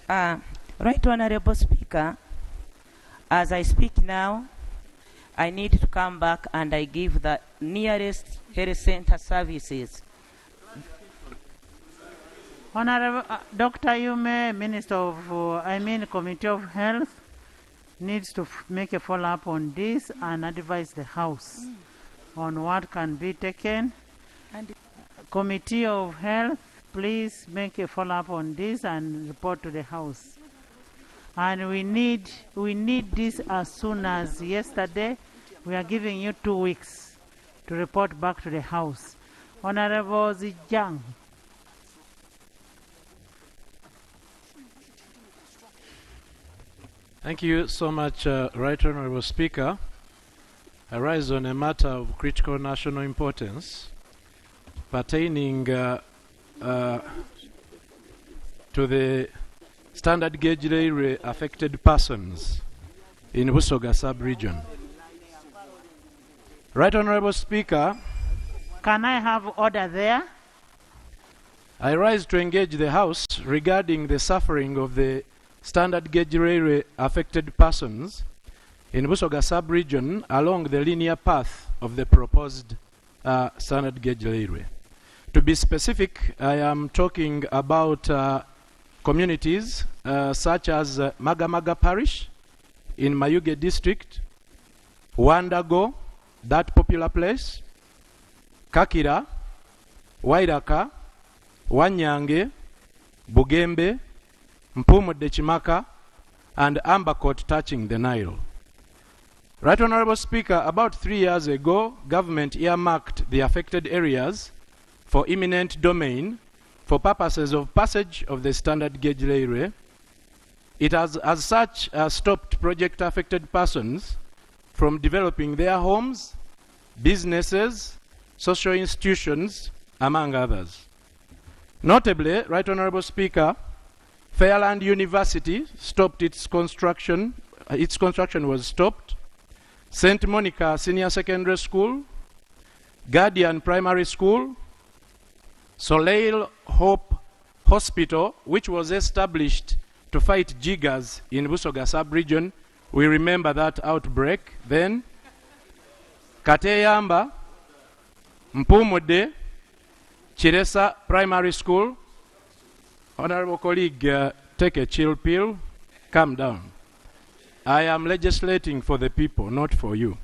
Right Honorable Speaker, as I speak now, I need to come back and I give the nearest health center services. Honorable Dr. Yume, Minister of, Committee of Health, needs to make a follow-up on this and advise the House on what can be taken. Committee of Health, please make a follow-up on this and report to the House. And we need this as soon as yesterday. We are giving you 2 weeks to report back to the House. Honorable Zijang. Thank you so much, Right Honorable Speaker. I rise on a matter of critical national importance pertaining to the standard gauge railway affected persons in Busoga sub-region. Right Honorable Speaker. Can I have order there? I rise to engage the House regarding the suffering of the standard gauge railway affected persons in Busoga sub-region along the linear path of the proposed standard gauge railway. To be specific, I am talking about communities such as Magamaga Parish in Mayuge District, Wandago, that popular place, Kakira, Wairaka, Wanyange, Bugembe, Mpumu de Chimaka, and Ambakot touching the Nile. Right Honorable Speaker, about 3 years ago, government earmarked the affected areas for eminent domain for purposes of passage of the standard gauge railway. It has, as such, stopped project affected persons from developing their homes, businesses, social institutions, among others. Notably, Right Honorable Speaker, Fairland University stopped its construction. Its construction was stopped. St. Monica Senior Secondary School, Guardian Primary School, Soleil Hope Hospital, which was established to fight jiggers in Busoga sub-region. We remember that outbreak then. Kateyamba, Mpumude, Chiresa Primary School. Honorable colleague, take a chill pill, calm down. I am legislating for the people, not for you.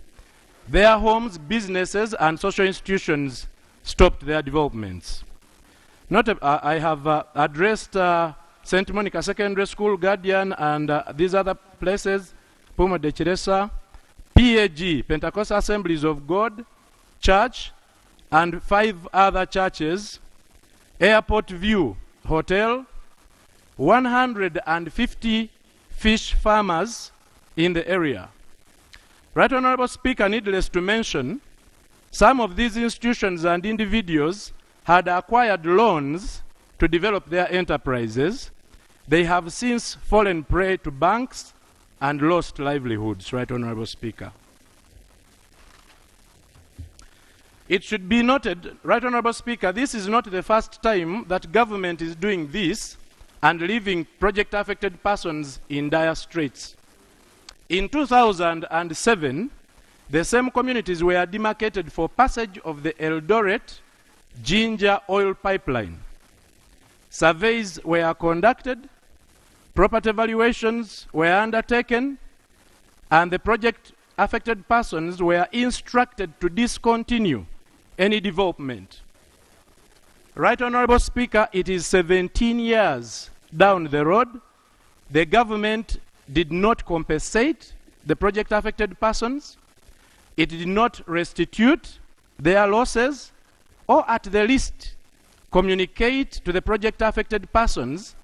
Their homes, businesses, and social institutions stopped their developments. I have addressed St. Monica Secondary School, Guardian, and these other places, Puma de Chiresa, PAG, Pentecostal Assemblies of God Church, and 5 other churches, Airport View Hotel, 150 fish farmers in the area. Right Honorable Speaker, needless to mention, some of these institutions and individuals had acquired loans to develop their enterprises. They have since fallen prey to banks and lost livelihoods, Right Honorable Speaker. It should be noted, Right Honorable Speaker, this is not the first time that government is doing this and leaving project-affected persons in dire straits. In 2007, the same communities were demarcated for passage of the Eldoret Ginger Oil Pipeline. Surveys were conducted, property valuations were undertaken, and the project-affected persons were instructed to discontinue any development. Right Honorable Speaker, it is 17 years down the road. The government did not compensate the project-affected persons. It did not restitute their losses, or at the least communicate to the project-affected persons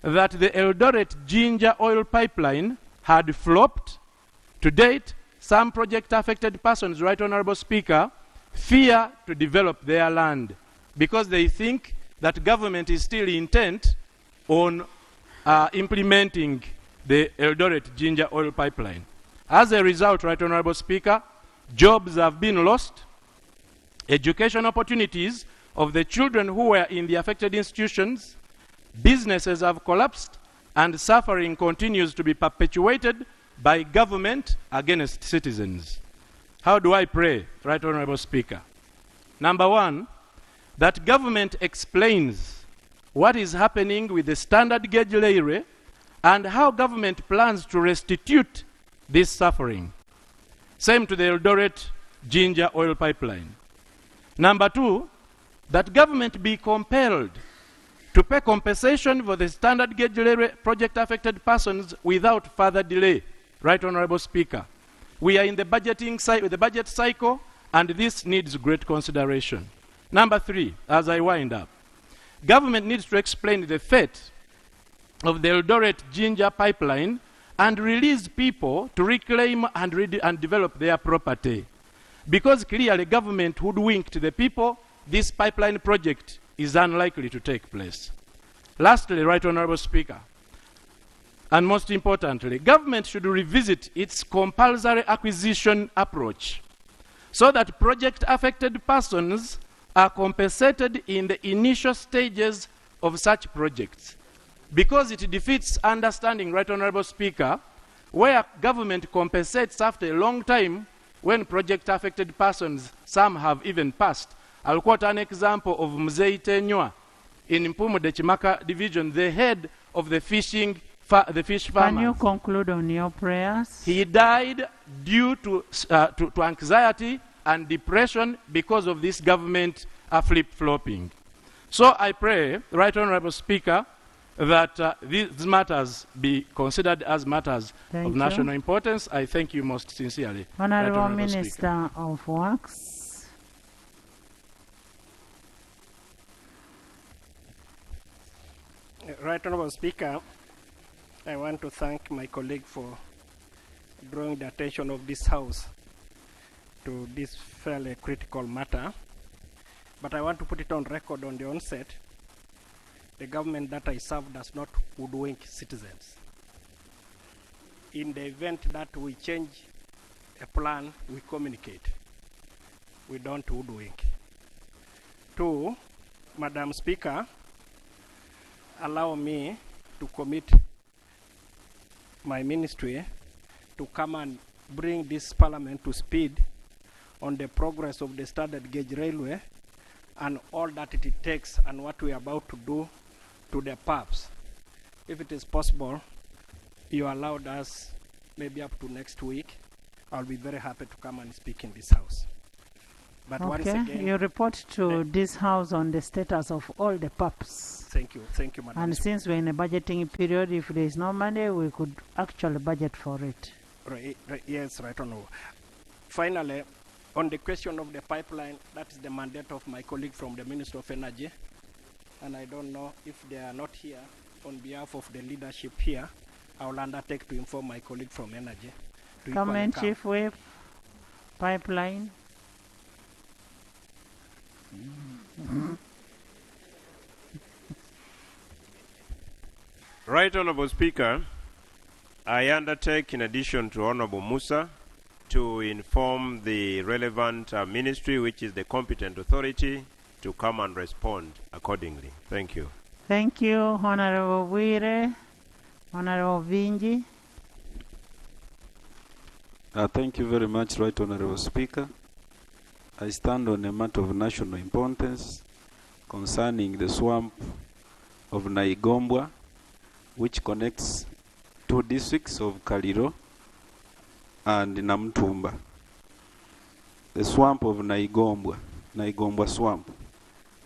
that the Eldoret Ginger Oil Pipeline had flopped. To date, some project-affected persons, Right Honorable Speaker, fear to develop their land because they think that government is still intent on implementing the Eldoret Ginger Oil Pipeline. As a result, Right Honorable Speaker, jobs have been lost, education opportunities of the children who were in the affected institutions, businesses have collapsed, and suffering continues to be perpetuated by government against citizens. How do I pray, Right Honorable Speaker? Number one, that government explains what is happening with the standard gauge railway and how government plans to restitute this suffering. Same to the Eldoret Ginger Oil Pipeline. Number two, that government be compelled to pay compensation for the standard gauge railway project affected persons without further delay. Right Honorable Speaker, we are in the budget cycle, and this needs great consideration. Number three, as I wind up, government needs to explain the fate of the Eldoret Ginger Pipeline and release people to reclaim and develop their property. Because clearly government hoodwinked the people, this pipeline project is unlikely to take place. Lastly, Right Honorable Speaker, and most importantly, government should revisit its compulsory acquisition approach so that project-affected persons are compensated in the initial stages of such projects. Because it defeats understanding, Right Honorable Speaker, where government compensates after a long time when project-affected persons, some have even passed. I'll quote an example of Mzei Tenywa in Mpumu de Chimaka division, the head of the fish farmers. Can you conclude on your prayers? He died due to anxiety and depression because of this government flip-flopping. So I pray, Right Honorable Speaker, that these matters be considered as matters of national importance. I thank you most sincerely. Honorable Right Minister Speaker. of Works. Right Honorable Speaker, I want to thank my colleague for drawing the attention of this House to this fairly critical matter. But I want to put it on record on the onset. The government that I serve does not hoodwink citizens. In the event that we change a plan, we communicate. We don't hoodwink. Two, Madam Speaker, allow me to commit my ministry to come and bring this parliament to speed on the progress of the standard gauge railway and all that it takes and what we are about to do to the pubs. If it is possible, you allowed us maybe up to next week. I'll be very happy to come and speak in this House. But once again, you report to this House on the status of all the pubs. Thank you, Madam. And since we're in a budgeting period, if there is no money, we could actually budget for it. Yes, Right Honorable. Finally, on the question of the pipeline, that is the mandate of my colleague from the Ministry of Energy. And I don't know if they are not here on behalf of the leadership here. I will undertake to inform my colleague from Energy. Comment, Chief Whip, pipeline. Right Honorable Speaker, I undertake, in addition to Honorable Musa, to inform the relevant ministry, which is the competent authority, to come and respond accordingly. Thank you. Thank you, Honorable Wire. Honorable Vinji. Thank you very much, Right Honorable Speaker. I stand on a matter of national importance concerning the swamp of Naigombwa, which connects two districts of Kaliro and Namtumba. The swamp of Naigombwa swamp.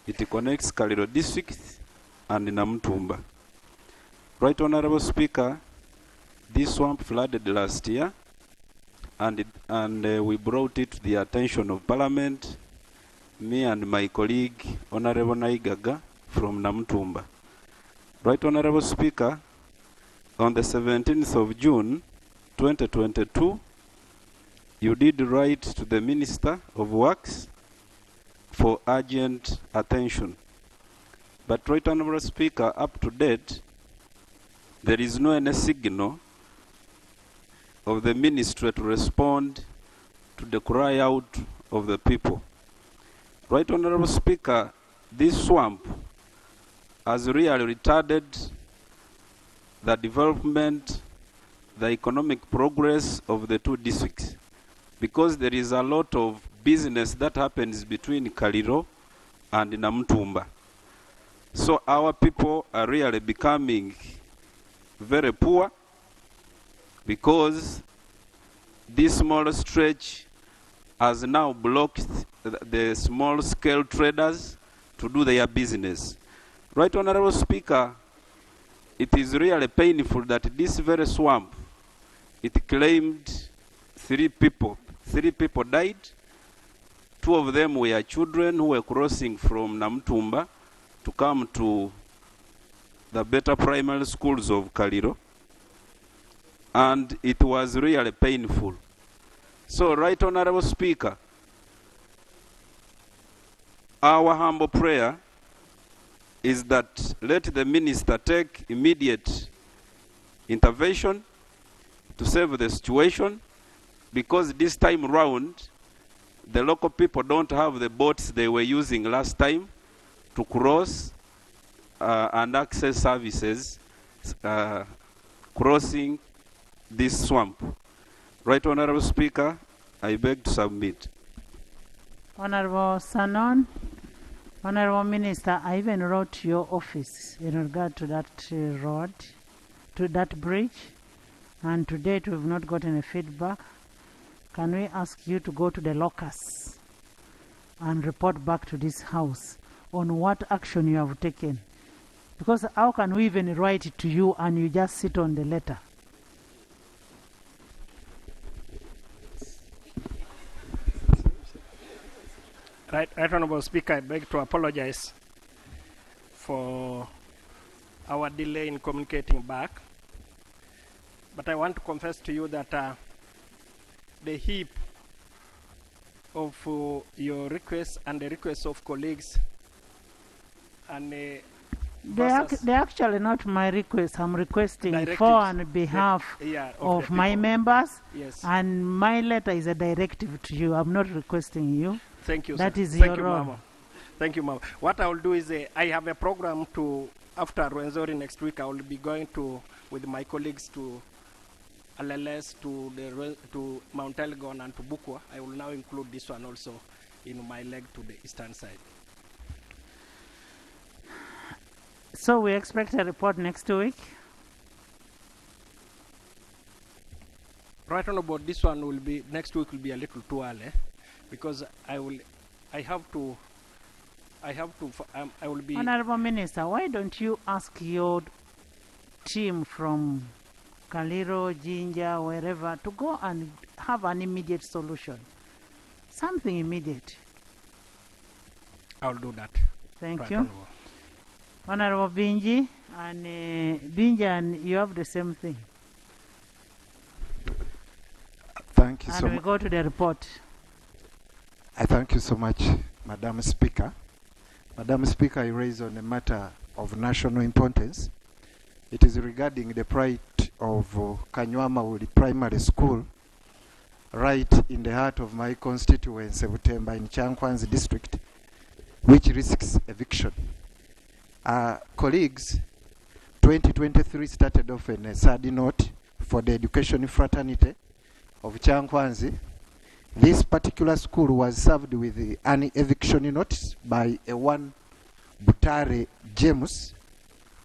It connects Kaliro district and Namtumba. Right Honorable Speaker, this swamp flooded last year, and we brought it to the attention of Parliament, me and my colleague, Honorable Naigaga from Namtumba. Right Honorable Speaker, on the 17th of June, 2022, you did write to the Minister of Works for urgent attention. But Right Honorable Speaker, up to date, there is no any signal of the ministry to respond to the cry out of the people. Right Honorable Speaker, this swamp has really retarded the development, the economic progress of the two districts, because there is a lot of business that happens between Kaliro and Namtumba. So our people are really becoming very poor because this small stretch has now blocked the small scale traders to do their business. Right Honorable Speaker, it is really painful that this very swamp, it claimed 3 people. 3 people died. 2 of them were children who were crossing from Namtumba to come to the better primary schools of Kaliro. And it was really painful. So, Right Honorable Speaker, our humble prayer is that let the minister take immediate intervention to save the situation, because this time round, the local people don't have the boats they were using last time to cross and access services crossing this swamp. Right Honorable Speaker, I beg to submit. Honorable Sanon, Honorable Minister, I even wrote to your office in regard to that road, to that bridge, and to date we've not gotten a feedback. Can we ask you to go to the locus and report back to this House on what action you have taken? Because how can we even write it to you and you just sit on the letter? Right Honorable Speaker, I beg to apologize for our delay in communicating back. But I want to confess to you that the heap of your requests and the requests of colleagues and they're actually not my request. I'm requesting for on behalf of my members. Yes. And my letter is a directive to you. I'm not requesting you. Thank you, That sir. is Thank your you, role. Mama. Thank you, Mama. What I will do is I have a program to, after Rwenzori next week, I will be going to, with my colleagues, to LLS, to Mount Elgon and to Bukwa. I will now include this one also in my leg to the eastern side. So we expect a report next week. Right on about this one will be, next week will be a little too early, because I will be... Honorable Minister, why don't you ask your team from Kaliro, Jinja, wherever, to go and have an immediate solution? Something immediate. I'll do that. Thank Right, you. Honorable Binji, and Binjan, you have the same thing. Thank you and so we much. go to the report. I thank you so much, Madam Speaker. Madam Speaker, I raise on a matter of national importance. It is regarding the plight of Kanywama Wuli Primary School, right in the heart of my constituency, Butemba, in Chankwanzi district, which risks eviction. Colleagues, 2023 started off in a sad note for the education fraternity of Chankwanzi. This particular school was served with an eviction notice by a one Butare James,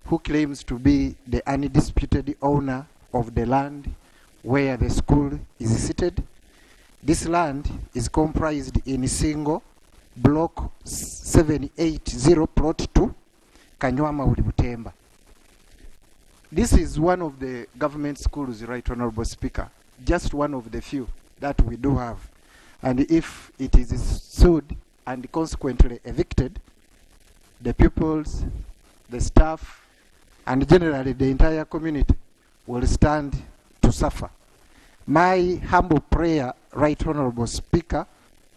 who claims to be the undisputed owner of the land where the school is seated. This land is comprised in single block 780 plot 2, Kanywama Wuli Butemba. This is one of the government schools, Right Honorable Speaker, just one of the few that we do have. And if it is sued and consequently evicted, the pupils, the staff, and generally the entire community will stand to suffer. My humble prayer, Right Honorable Speaker,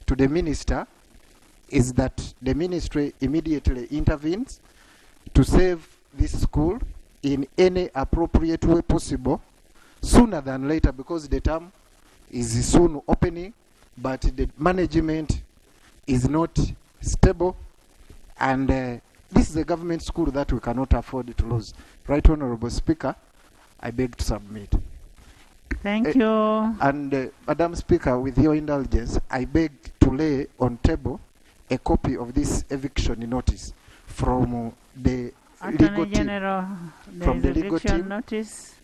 to the Minister is that the Ministry immediately intervenes to save this school in any appropriate way possible, sooner than later, because the term is soon opening, but the management is not stable, and this is a government school that we cannot afford to lose. Right Honorable Speaker, I beg to submit. Thank you. And Madam Speaker, with your indulgence, I beg to lay on table a copy of this eviction notice from the legal team. General, From the legal eviction team. notice.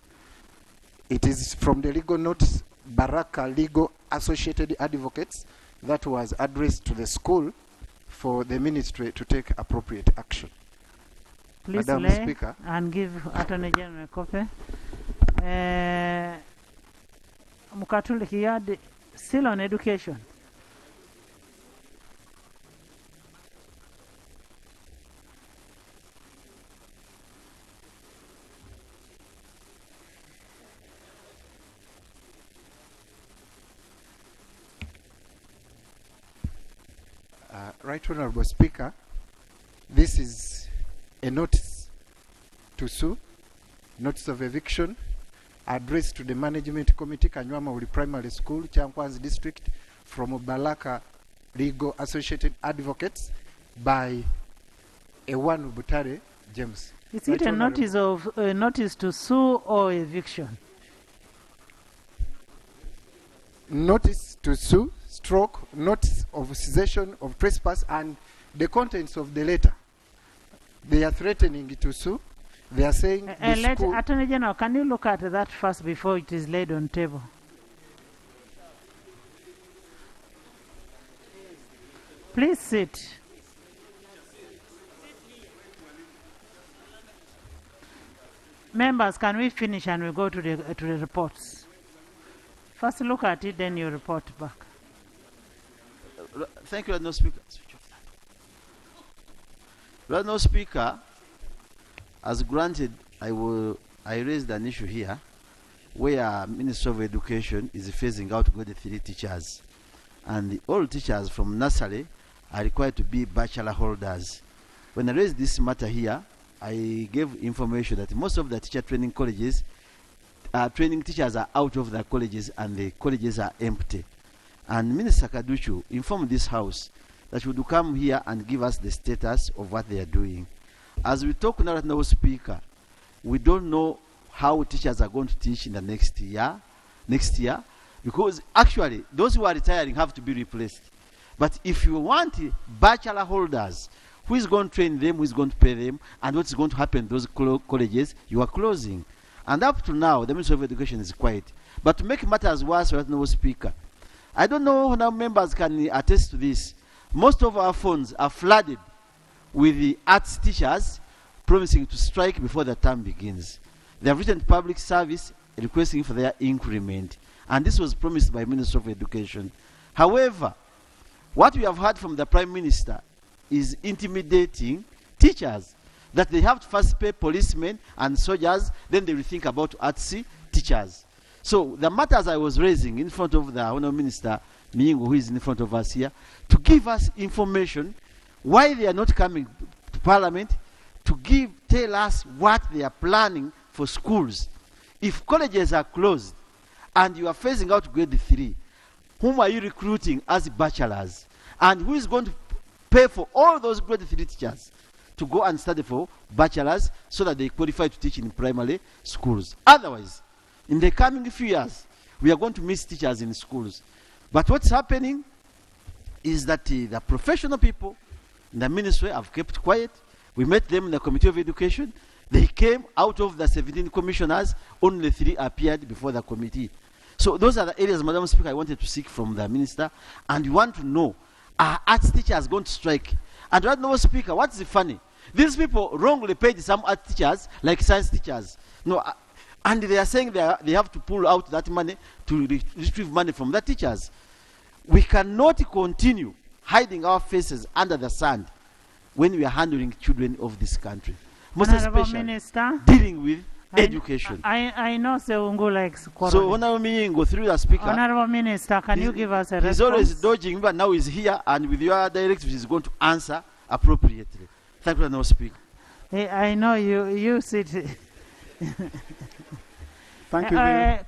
It is from the legal notice, Baraka Legal Associated Advocates, that was addressed to the school for the ministry to take appropriate action. Please Madam lay Speaker. and give Attorney General a copy. Mukatuli, he had still on education. Right Honorable Speaker, this is a notice to sue, notice of eviction, addressed to the Management Committee, Kanywamauli Primary School, Chankwanzi District, from Balaka Legal Associated Advocates by Ewan Butare James. Is it a notice of notice to sue or eviction? Notice to sue, stroke, notice of cessation of trespass, and the contents of the letter. They are threatening to sue. They are saying the school... Attorney General, can you look at that first before it is laid on table? Please sit. Members, can we finish and we go to the reports? First look at it, then you report back. Thank you, Lord Speaker. Lord Speaker, as granted, I raised an issue here where Minister of Education is phasing out grade 3 teachers, and all teachers from nursery are required to be bachelor holders. When I raised this matter here, I gave information that most of the teacher training colleges, training teachers are out of their colleges and the colleges are empty. And Minister Kaduchu informed this House that she would come here and give us the status of what they are doing. As we talk now, Speaker, we don't know how teachers are going to teach in the next year, because actually those who are retiring have to be replaced. But if you want bachelor holders, who is going to train them, who is going to pay them, and what is going to happen to those colleges you are closing? And up to now, the Ministry of Education is quiet. But to make matters worse, right now, Speaker, I don't know how members can attest to this. Most of our phones are flooded with the arts teachers promising to strike before the term begins. They have written to public service requesting for their increment. And this was promised by Minister of Education. However, what we have heard from the Prime Minister is intimidating teachers, that they have to first pay policemen and soldiers, then they will think about arts teachers. So the matters I was raising in front of the Honourable Minister Miingo, who is in front of us here, to give us information why they are not coming to Parliament, to tell us what they are planning for schools. If colleges are closed and you are phasing out grade 3, whom are you recruiting as bachelors? And who is going to pay for all those grade 3 teachers to go and study for bachelors so that they qualify to teach in primary schools? Otherwise, in the coming few years, we are going to miss teachers in schools. But what's happening is that the professional people in the ministry have kept quiet. We met them in the Committee of Education. They came out of the 17 commissioners, only 3 appeared before the committee. So those are the areas, Madam Speaker, I wanted to seek from the minister. And we want to know, are arts teachers going to strike? And right now, Speaker, what's funny? These people wrongly paid some art teachers, like science teachers. No, and they are saying they have to pull out that money to retrieve money from the teachers. We cannot continue hiding our faces under the sand when we are handling children of this country. Most especially Minister, dealing with education. I know Seungu likes quarreling. So Honourable Miingo, through the Speaker. Honourable Minister, can you give us a response? He's always dodging, but now he's here, and with your directive, he's going to answer appropriately. Thank you, Honourable Speaker. I know you sit. Thank you very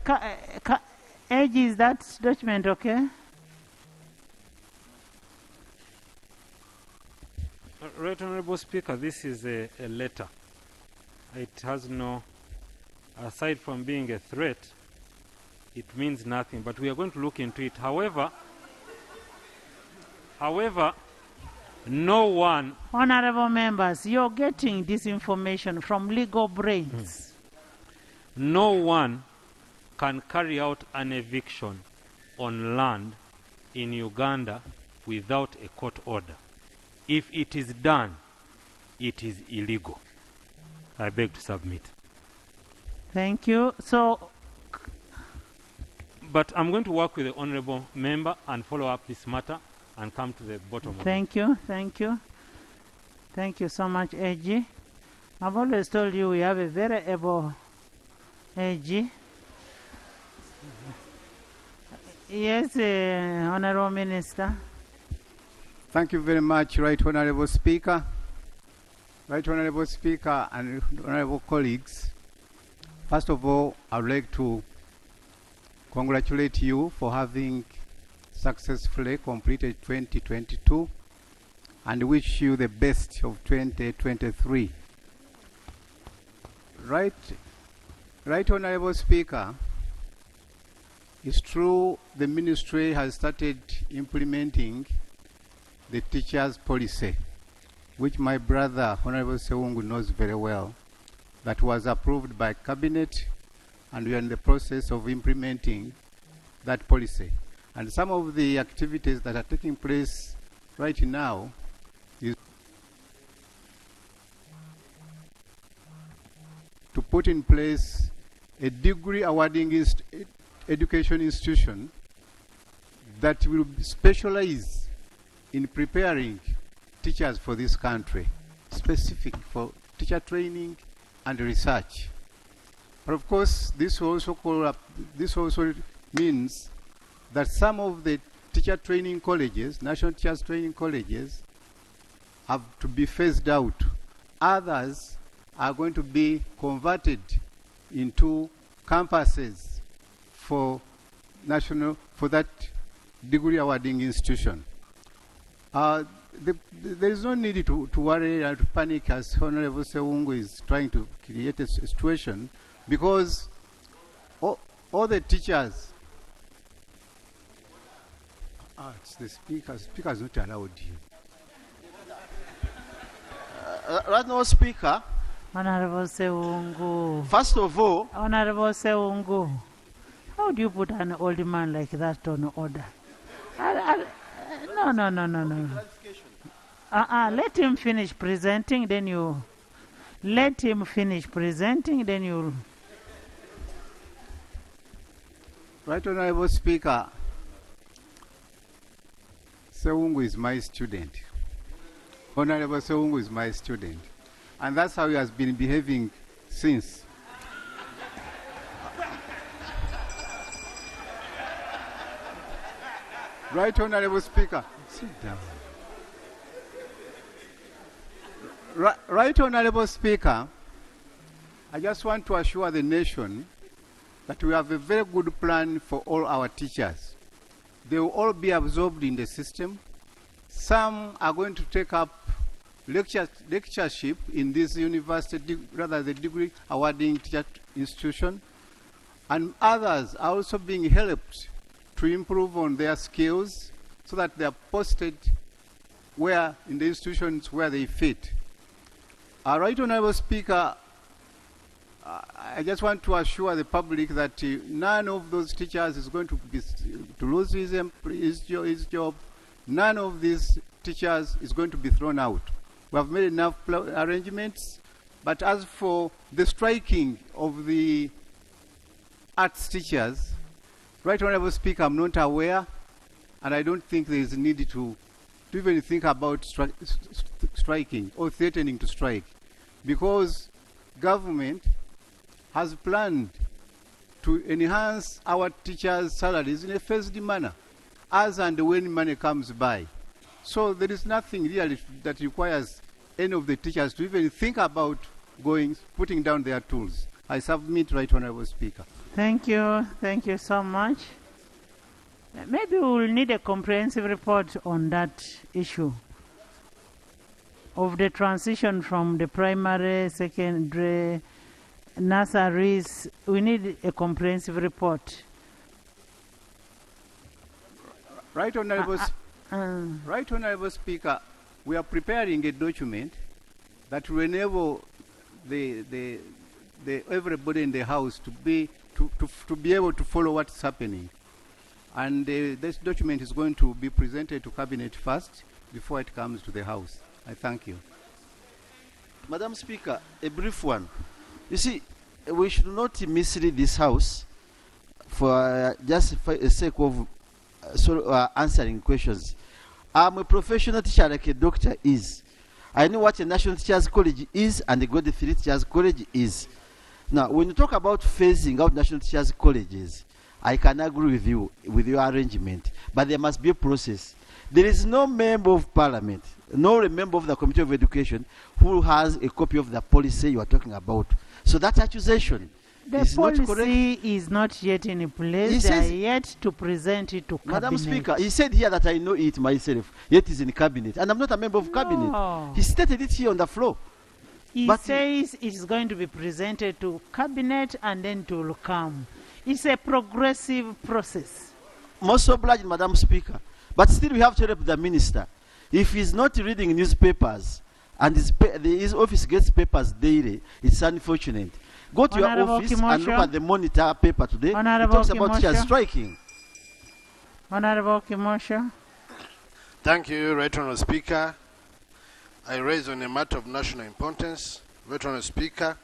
Age, is that document okay? Right Honorable Speaker, this is a letter. It has no, aside from being a threat, it means nothing, but we are going to look into it. However, no one... Honorable members, you're getting this information from legal brains. No one can carry out an eviction on land in Uganda without a court order. If it is done, it is illegal. I beg to submit. Thank you. So, but I'm going to work with the honorable member and follow up this matter and come to the bottom of it. Thank you. Thank you so much, AG. I've always told you we have a very able AG. Yes, Honorable Minister. Thank you very much, Right Honorable Speaker. Right Honorable Speaker and Honorable colleagues. First of all, I would like to congratulate you for having successfully completed 2022 and wish you the best of 2023. Right Honorable Speaker, it's true the ministry has started implementing the teachers' policy, which my brother Honorable Sewungu knows very well, that was approved by Cabinet, and we are in the process of implementing that policy. And some of the activities that are taking place right now is to put in place a degree awarding education institution that will specialize in preparing teachers for this country, specific for teacher training and research. But of course, this also means that some of the teacher training colleges, national teachers training colleges, have to be phased out. Others are going to be converted into campuses for that degree awarding institution. There is no need to worry and to panic as Honorable Sewungu is trying to create a situation, because all the teachers, it's the speaker is not allowed here. Right now, Speaker. Honorable Sewungu. First of all, Honorable Sewungu, how do you put an old man like that on order? No. Let him finish presenting, then you... Let him finish presenting, then you... Right Honorable Speaker, Sewungu is my student. Honorable Sewungu is my student. And that's how he has been behaving since. Right Honorable Speaker, sit down. Right Honorable Speaker, I just want to assure the nation that we have a very good plan for all our teachers. They will all be absorbed in the system. Some are going to take up lectureship in this university, rather the degree awarding teacher institution, and others are also being helped to improve on their skills so that they are posted where in the institutions where they fit. Right Honorable Speaker, I just want to assure the public that none of those teachers is going to lose his job. None of these teachers is going to be thrown out. We have made enough arrangements, but as for the striking of the arts teachers, Right Honorable Speaker, I'm not aware, and I don't think there is a need to even think about striking or threatening to strike, because government has planned to enhance our teachers' salaries in a phased manner, as and when money comes by. So there is nothing really that requires any of the teachers to even think about putting down their tools. I submit, Right Honorable Speaker. Thank you so much. Maybe we'll need a comprehensive report on that issue of the transition from the primary, secondary, nurseries. We need a comprehensive report. Right Honorable Speaker, we are preparing a document that will enable the everybody in the House to be able to follow what's happening. And this document is going to be presented to Cabinet first before it comes to the House. I thank you. Madam Speaker, a brief one. You see, we should not mislead this House for just for the sake of answering questions. I'm a professional teacher like a doctor is. I know what a National Teachers College is and a God Three Teachers College is. Now, when you talk about phasing out National Teachers Colleges, I can agree with you, with your arrangement, but there must be a process. There is no member of Parliament, no member of the Committee of Education who has a copy of the policy you are talking about. So that accusation is not correct. The policy is not yet in place. They are yet to present it to Cabinet. Madam Speaker, he said here that I know it myself, yet it's in Cabinet, and I'm not a member of Cabinet. He stated it here on the floor. He says it's going to be presented to Cabinet and then to come. It's a progressive process. Most obliged, Madam Speaker. But still we have to help the minister. If he's not reading newspapers and his office gets papers daily, it's unfortunate. Go to your office and look at the Monitor paper today. It talks about teachers striking. Honorable Kimosha. Thank you, Right Honourable Speaker. I raise on a matter of national importance. Right Honourable Speaker,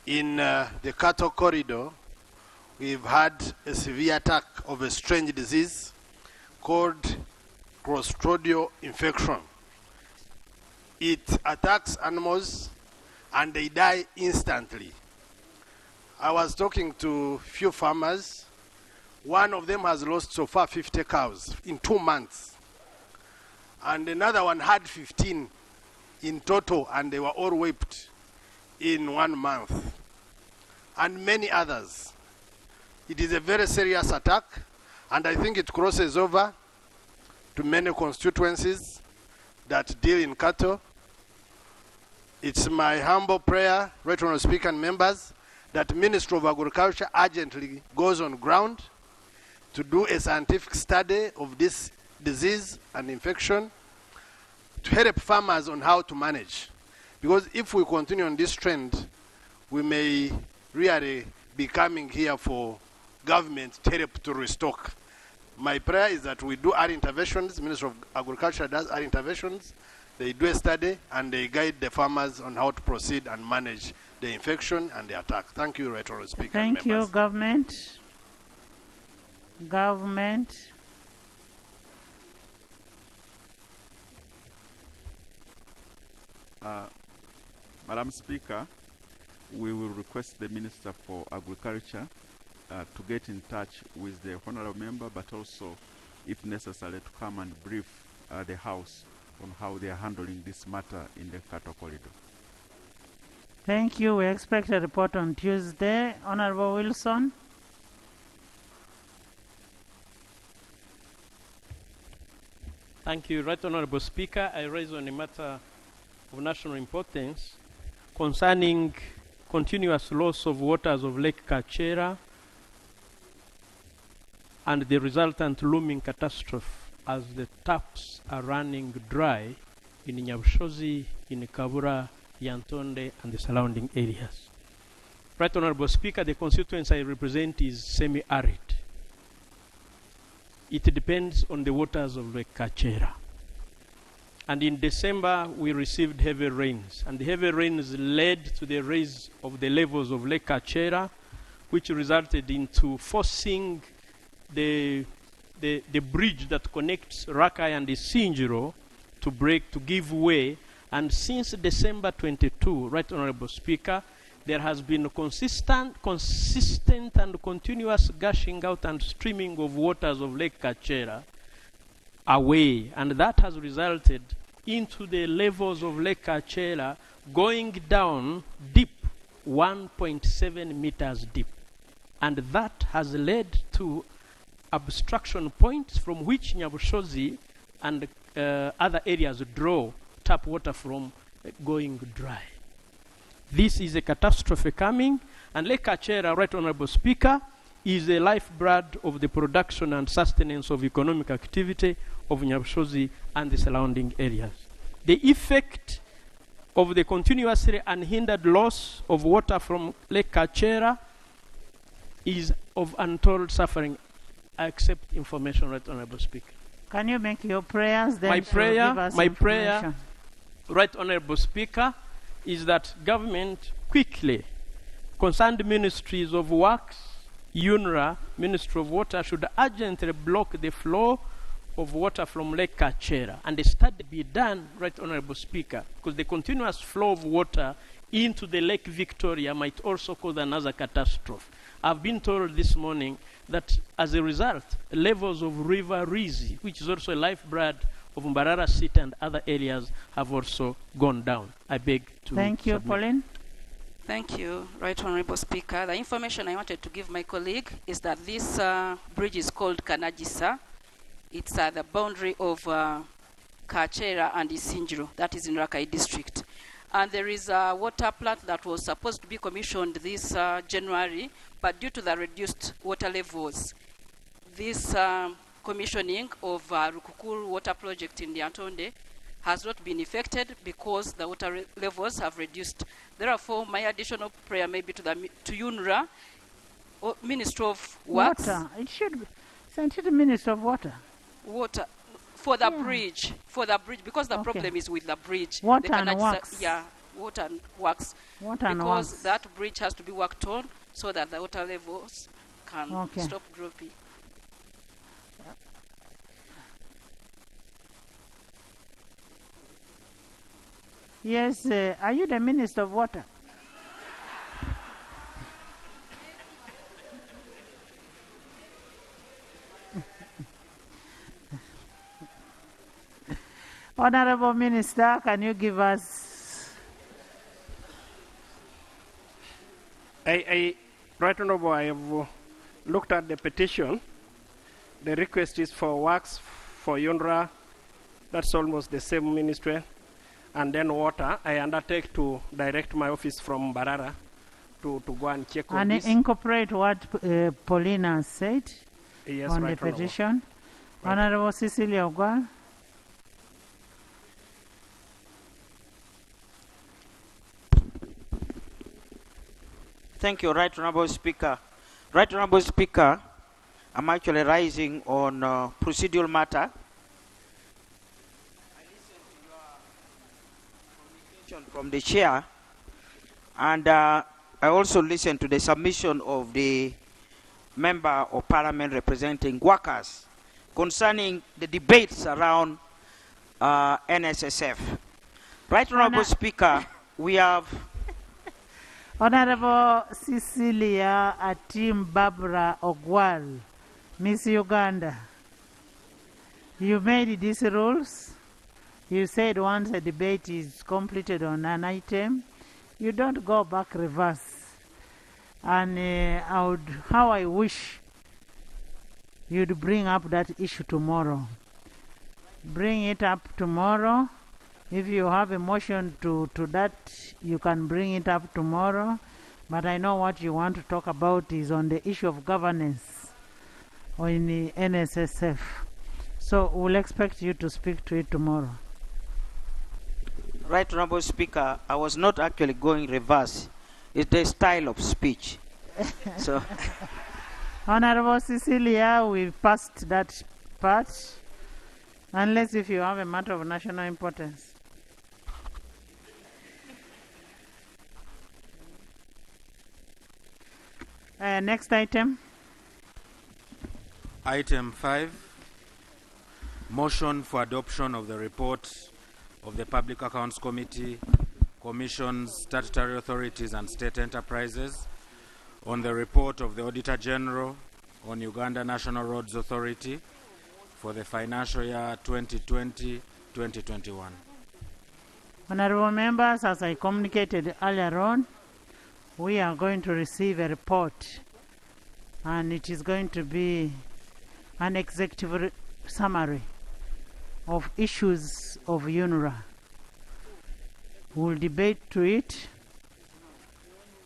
in the cattle corridor, we've had a severe attack of a strange disease called Procedural infection. It attacks animals and they die instantly. I was talking to few farmers. One of them has lost so far 50 cows in 2 months. And another one had 15 in total, and they were all whipped in 1 month. And many others. It is a very serious attack, and I think it crosses over to many constituencies that deal in cattle. It's my humble prayer, Right Honourable Speaker and members, that the Ministry of Agriculture urgently goes on ground to do a scientific study of this disease and infection to help farmers on how to manage. Because if we continue on this trend, we may really be coming here for government to help to restock. My prayer is that we do our interventions. Ministry of Agriculture does our interventions. They do a study and they guide the farmers on how to proceed and manage the infection and the attack. Thank you, Right Honourable Speaker. Thank you, Government. Madam Speaker, we will request the Minister for Agriculture to get in touch with the honourable member, but also, if necessary, to come and brief the House on how they are handling this matter in the cattle corridor. Thank you. We expect a report on Tuesday. Honourable Wilson. Thank you, Right Honourable Speaker. I raise on a matter of national importance concerning continuous loss of waters of Lake Kachera and the resultant looming catastrophe as the taps are running dry in Nyabushozi, in Kabura, Yantonde, and the surrounding areas. Right Honourable Speaker, the constituency I represent is semi-arid. It depends on the waters of Lake Kachera. And in December, we received heavy rains. And the heavy rains led to the rise of the levels of Lake Kachera, which resulted into forcing the bridge that connects Rakai and Isinjiro to break, to give way. And since December 22, Right Honourable Speaker, there has been a consistent and continuous gushing out and streaming of waters of Lake Kachera away, and that has resulted into the levels of Lake Kachera going down deep 1.7 meters deep. And that has led to obstruction points from which Nyabushozi and other areas draw tap water from going dry. This is a catastrophe coming, and Lake Kachera, Right Honorable Speaker, is a lifeblood of the production and sustenance of economic activity of Nyabushozi and the surrounding areas. The effect of the continuously unhindered loss of water from Lake Kachera is of untold suffering. I accept information, Right Honorable Speaker. Can you make your prayers then? My prayer, Right Honorable Speaker, is that government quickly, concerned ministries of works, UNRA, Ministry of Water, should urgently block the flow of water from Lake Kachera, and a study be done, Right Honorable Speaker, because the continuous flow of water into the Lake Victoria might also cause another catastrophe. I've been told this morning that as a result, levels of River Rizi, which is also a lifeblood of Mbarara City and other areas, have also gone down. I beg to Thank you, submit. Pauline. Thank you, Right Honorable Speaker. The information I wanted to give my colleague is that this bridge is called Kanajisa. It's at the boundary of Kachera and Isinjiro, that is in Rakai district. And there is a water plant that was supposed to be commissioned this January, but due to the reduced water levels, this commissioning of Rukukul water project in the Antonde has not been effected because the water levels have reduced. Therefore, my additional prayer may be to UNRA, or Ministry of Works. Water. It should be sent to the Minister of Water. Water. For the bridge, because the problem is with the bridge. Water the and works. Yeah, water and works. Water and because works. that bridge has to be worked on so that the water levels can stop dropping. Yes, are you the Minister of Water? Honorable Minister, can you give us? Right Honorable, I have looked at the petition. The request is for works for UNRA. That's almost the same ministry. And then water. I undertake to direct my office from Barara to go and check on this. And incorporate what Paulina said Yes, on Right the Honorable. petition. Honorable Cecilia Ogwal. Thank you, Right Honorable Speaker. Right Honorable Speaker, I'm actually rising on procedural matter. From the chair, and I also listened to the submission of the member of parliament representing workers concerning the debates around NSSF. Right Honorable Speaker, we have Honorable Cecilia Atim Barbara Ogwal, Miss Uganda. You made these rules. You said once a debate is completed on an item, you don't go back reverse. And how I wish you'd bring up that issue tomorrow. Bring it up tomorrow. If you have a motion to that, you can bring it up tomorrow. But I know what you want to talk about is on the issue of governance or in the NSSF. So we'll expect you to speak to it tomorrow. Right Honorable Speaker, I was not actually going reverse. It's the style of speech. So, Honorable Cecilia, we've passed that part, unless if you have a matter of national importance. Next item. Item 5, motion for adoption of the report of the Public Accounts Committee, Commissions, Statutory Authorities and State Enterprises on the report of the Auditor General on Uganda National Roads Authority for the financial year 2020-2021. Honorable members, as I communicated earlier on, we are going to receive a report, and it is going to be an executive summary of issues of UNRA. We'll debate to it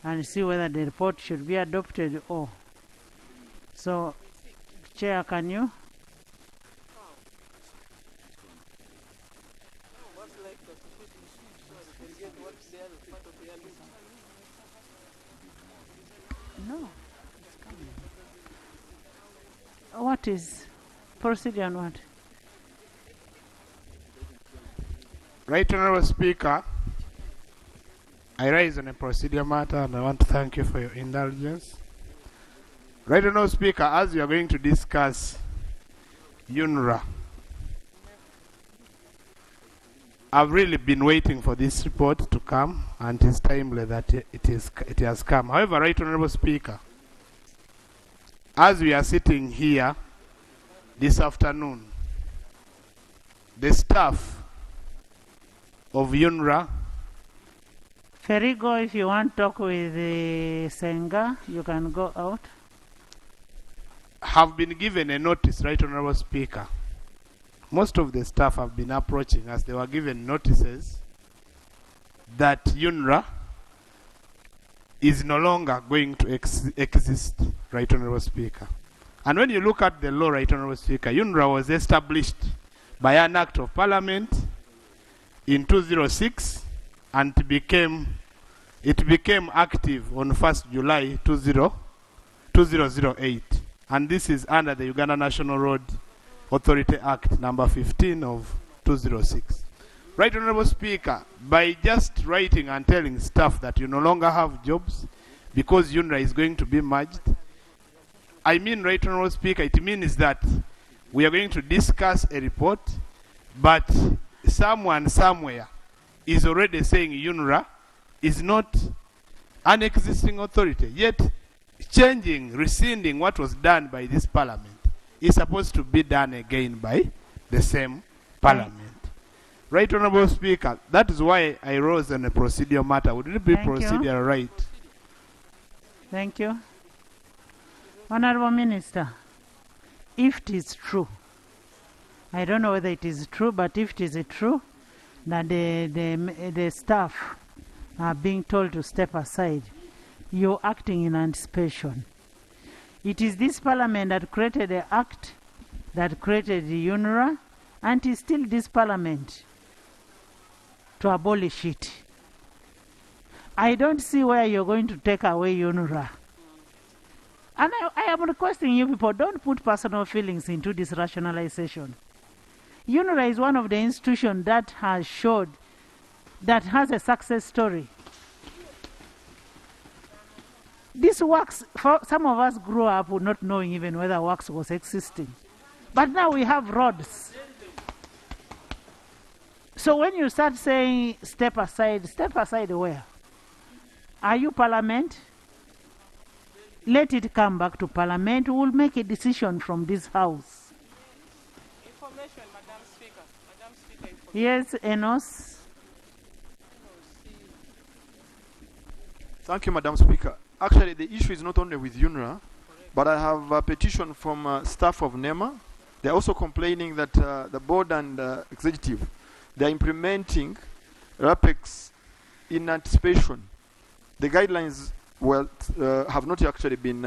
and see whether the report should be adopted or. So, Chair, can you? No, it's coming. What is procedure and what? Right Honourable Speaker, I rise on a procedure matter and I want to thank you for your indulgence. Right Honourable Speaker, as we are going to discuss UNRA, I've really been waiting for this report to come, and it is timely that it has come. However, Right Honourable Speaker, as we are sitting here this afternoon, the staff of UNRA. Ferigo, if you want to talk with Senga, you can go out. Have been given a notice, Right Honourable Speaker. Most of the staff have been approaching us. They were given notices that UNRA is no longer going to exist, Right Honourable Speaker. And when you look at the law, Right Honourable Speaker, UNRA was established by an Act of Parliament in 2006, and it became active on 1st July 2008. And this is under the Uganda National Road Authority Act number 15 of 2006. Right Honourable Speaker, by just writing and telling staff that you no longer have jobs because UNRA is going to be merged, I mean, Right Honourable Speaker, it means that we are going to discuss a report, but someone somewhere is already saying UNRA is not an existing authority, yet rescinding what was done by this parliament is supposed to be done again by the same parliament. Right Honourable Speaker, that is why I rose on a procedural matter. Would it be procedural right? Thank you. Honourable Minister, if it is true, I don't know whether it is true, but if it is true that the staff are being told to step aside, you're acting in anticipation. It is this parliament that created the act that created the UNRA, and it is still this parliament to abolish it. I don't see where you're going to take away UNRA. And I am requesting you people, don't put personal feelings into this rationalization. UNRA is one of the institutions that has showed, that has a success story. This works, for some of us grew up not knowing even whether works was existing. But now we have roads. So when you start saying step aside where? Are you parliament? Let it come back to parliament. We will make a decision from this house. Information, Madam Speaker. Madam Speaker, Yes, Enos. Thank you, Madam Speaker. Actually, the issue is not only with UNRA, but I have a petition from staff of NEMA. They're also complaining that the board and executive, they're implementing RAPEX in anticipation. The guidelines have not actually been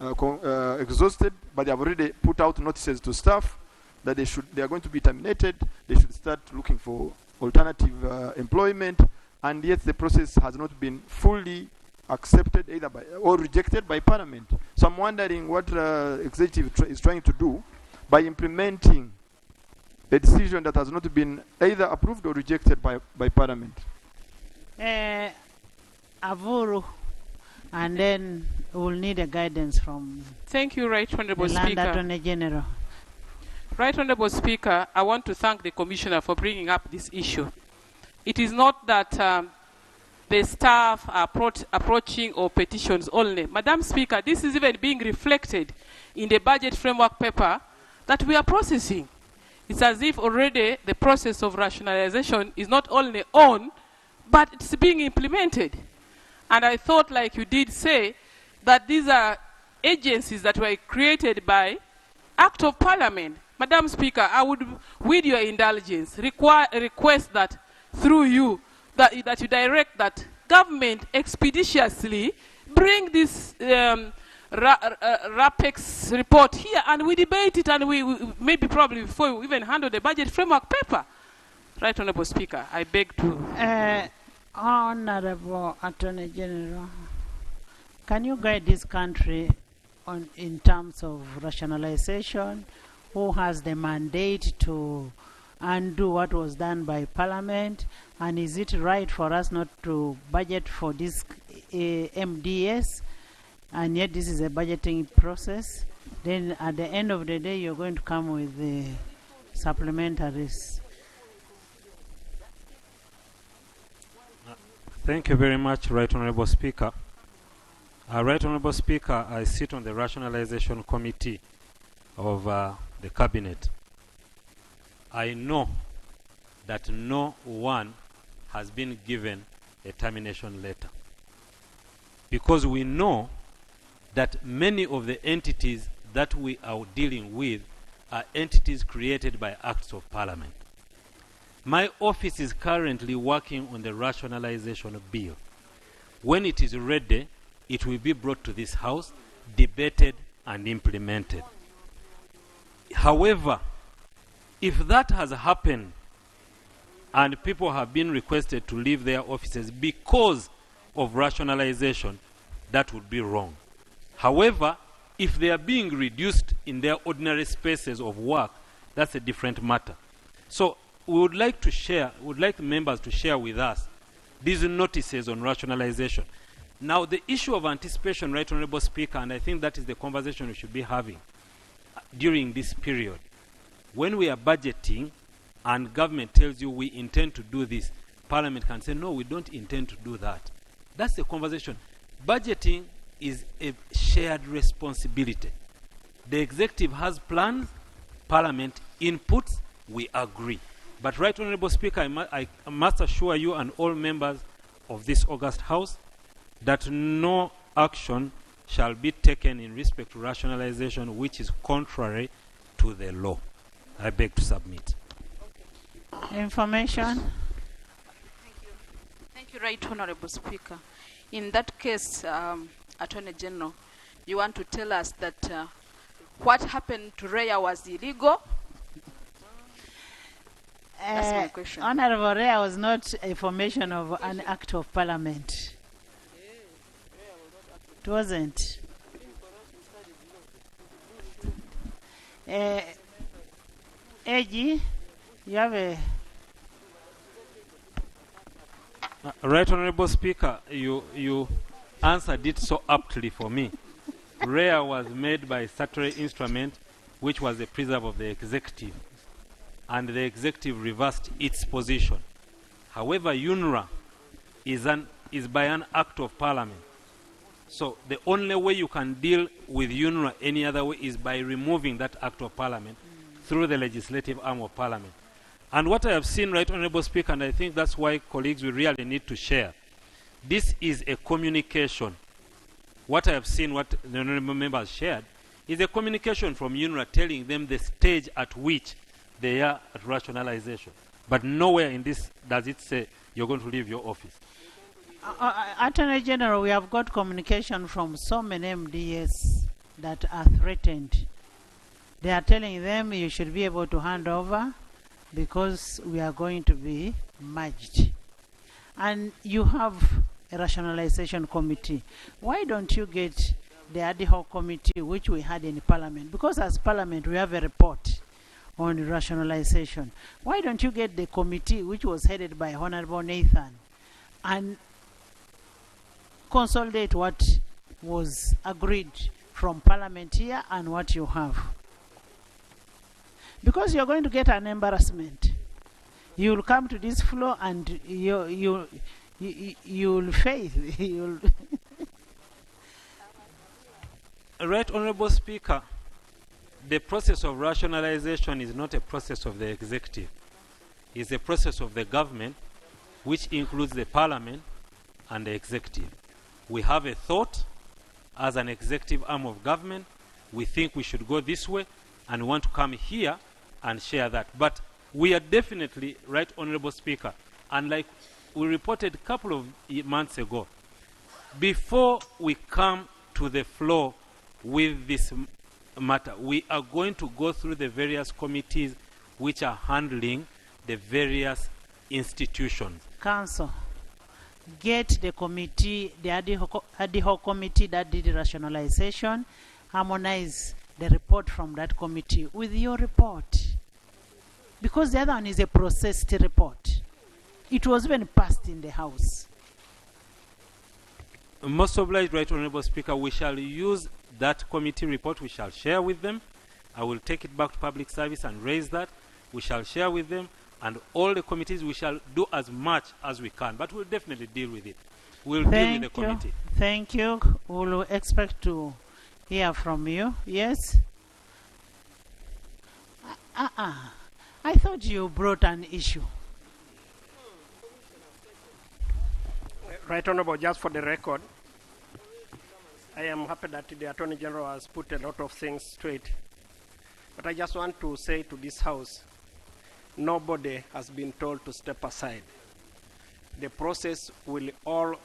exhausted, but they have already put out notices to staff that they are going to be terminated. They should start looking for alternative employment, and yet the process has not been fully accepted either by or rejected by Parliament. So I'm wondering what executive is trying to do by implementing a decision that has not been either approved or rejected by Parliament. Avuru, and then we'll need a guidance from Thank you, Right Honourable the Land Speaker. Attorney General. Right Honourable Speaker, I want to thank the Commissioner for bringing up this issue. It is not that the staff are approaching or petitions only. Madam Speaker, this is even being reflected in the budget framework paper that we are processing. It's as if already the process of rationalization is not only on, but it's being implemented. And I thought, like you did say, that these are agencies that were created by Act of Parliament. Madam Speaker, I would, with your indulgence, request that through you, that you direct that government expeditiously bring this RAPEX report here and we debate it, and we maybe probably before we even handle the budget framework paper. Right Honorable Speaker, I beg to... Honorable Attorney General, can you guide this country on in terms of rationalization? Who has the mandate to undo what was done by Parliament? And is it right for us not to budget for this MDS? And yet this is a budgeting process. Then at the end of the day, you're going to come with the supplementaries. Thank you very much, Right Honorable Speaker. Right Honorable Speaker, I sit on the Rationalization Committee of the Cabinet. I know that no one has been given a termination letter, because we know that many of the entities that we are dealing with are entities created by Acts of Parliament. My office is currently working on the rationalization bill. When it is ready, it will be brought to this House, debated and implemented. However, if that has happened and people have been requested to leave their offices because of rationalization, that would be wrong. However, if they are being reduced in their ordinary spaces of work, that's a different matter. So we would like to share, would like members to share with us these notices on rationalization. Now, the issue of anticipation, Right Honorable Speaker, and I think that is the conversation we should be having during this period. When we are budgeting and government tells you we intend to do this, Parliament can say, no, we don't intend to do that. That's the conversation. Budgeting is a shared responsibility. The executive has plans, Parliament inputs, we agree. But Right Honorable Speaker, I must assure you and all members of this August House that no action shall be taken in respect to rationalization which is contrary to the law. I beg to submit. Information. Thank you, Right Honorable Speaker. In that case, Attorney General, you want to tell us that what happened to Rhea was illegal? That's my question. Honorable Rhea was not a formation of an act of Parliament. It wasn't. AG, you have a... Right Honorable Speaker, you answered it so aptly for me. Rhea was made by statutory instrument, which was the preserve of the executive, and the executive reversed its position. However, UNRA is by an act of Parliament. So the only way you can deal with UNRA any other way is by removing that act of Parliament through the legislative arm of Parliament. And what I have seen, Right Honorable Speaker, and I think that's why colleagues we really need to share, this is a communication. What I have seen, what the honorable members shared, is a communication from UNRA telling them the stage at which they are at rationalization. But nowhere in this does it say you're going to leave your office. Attorney General, we have got communication from so many MDS that are threatened. They are telling them you should be able to hand over because we are going to be merged. And you have a rationalization committee. Why don't you get the ad hoc committee which we had in Parliament? Because as Parliament we have a report on rationalization. Why don't you get the committee which was headed by Honorable Nathan and consolidate what was agreed from Parliament here and what you have? Because you're going to get an embarrassment. You'll come to this floor and you'll fail. Right Honorable Speaker, the process of rationalization is not a process of the executive. It's a process of the government, which includes the Parliament and the executive. We have a thought as an executive arm of government. We think we should go this way and want to come here and share that. But we are definitely, Right Honorable Speaker, and like we reported a couple of months ago, before we come to the floor with this matter, we are going to go through the various committees which are handling the various institutions. Council, get the committee, the ad hoc committee that did rationalization, harmonize the report from that committee with your report. Because the other one is a processed report. It was even passed in the House. Most obliged, Right Honorable Speaker, we shall use that committee report, we shall share with them. I will take it back to public service and raise that. We shall share with them, and all the committees, we shall do as much as we can, but we'll definitely deal with it. We'll deal with the committee. Thank you. We'll expect to hear from you. Yes? I thought you brought an issue. Right Honorable, just for the record, I am happy that the Attorney General has put a lot of things straight. But I just want to say to this House, nobody has been told to step aside. The process will all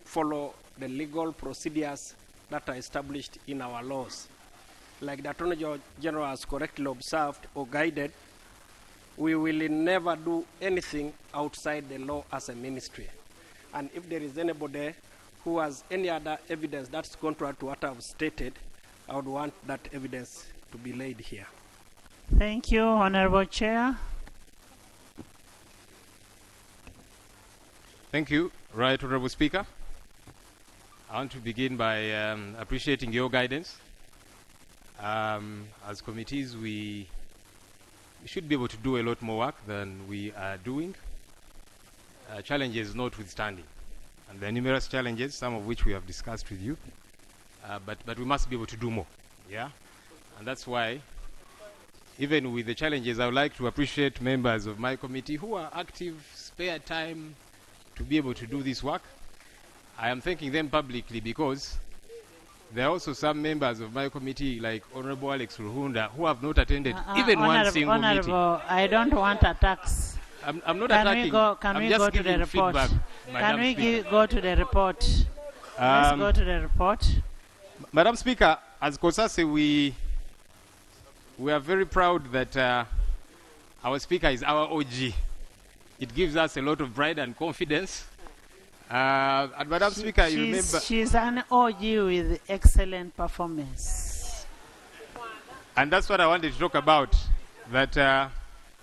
follow the legal procedures that are established in our laws. Like the Attorney General has correctly observed or guided, we will never do anything outside the law as a ministry. And if there is anybody who has any other evidence that's contrary to what I've stated, I would want that evidence to be laid here. Thank you, Honorable Chair. Thank you, Right Honorable Speaker. I want to begin by appreciating your guidance. As committees, we should be able to do a lot more work than we are doing. Challenges notwithstanding. And there are numerous challenges, some of which we have discussed with you. But we must be able to do more. Yeah? And that's why, even with the challenges, I would like to appreciate members of my committee who are active, spare time to be able to do this work. I am thanking them publicly because there are also some members of my committee, like Honorable Alex Ruhunda, who have not attended even one single meeting. I don't want attacks. I'm not attacking. Can we just go to the giving report? feedback, Can we Speaker. go to the report? Let's go to the report. Madam Speaker, as COSASE, we are very proud that our Speaker is our OG. It gives us a lot of pride and confidence. And Madam Speaker, you remember... She's an OG with excellent performance. And that's what I wanted to talk about. That,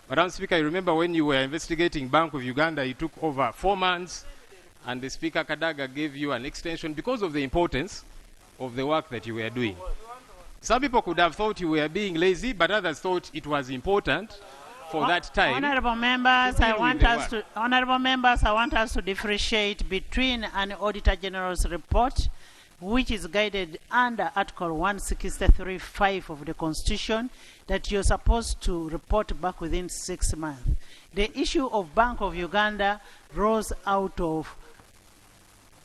Madam Speaker, you remember when you were investigating Bank of Uganda, it took over 4 months, and the Speaker Kadaga gave you an extension because of the importance of the work that you were doing. Some people could have thought you were being lazy, but others thought it was important for that time. Honorable members, I want us to differentiate between an Auditor General's report, which is guided under Article 163(5) of the Constitution, that you're supposed to report back within 6 months. The issue of Bank of Uganda rose out of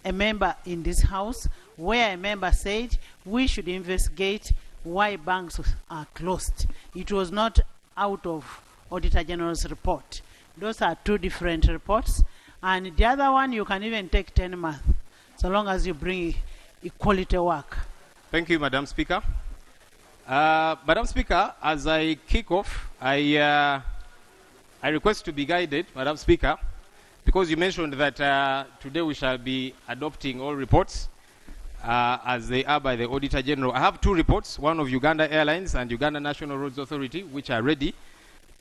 a member in this House, where a member said we should investigate why banks are closed. It was not out of Auditor General's report. Those are two different reports. And the other one, you can even take 10 months, so long as you bring equality work. Thank you, Madam Speaker. Madam Speaker, as I kick off, I request to be guided, Madam Speaker, because you mentioned that today we shall be adopting all reports as they are by the Auditor General. I have 2 reports, one of Uganda Airlines and Uganda National Roads Authority, which are ready.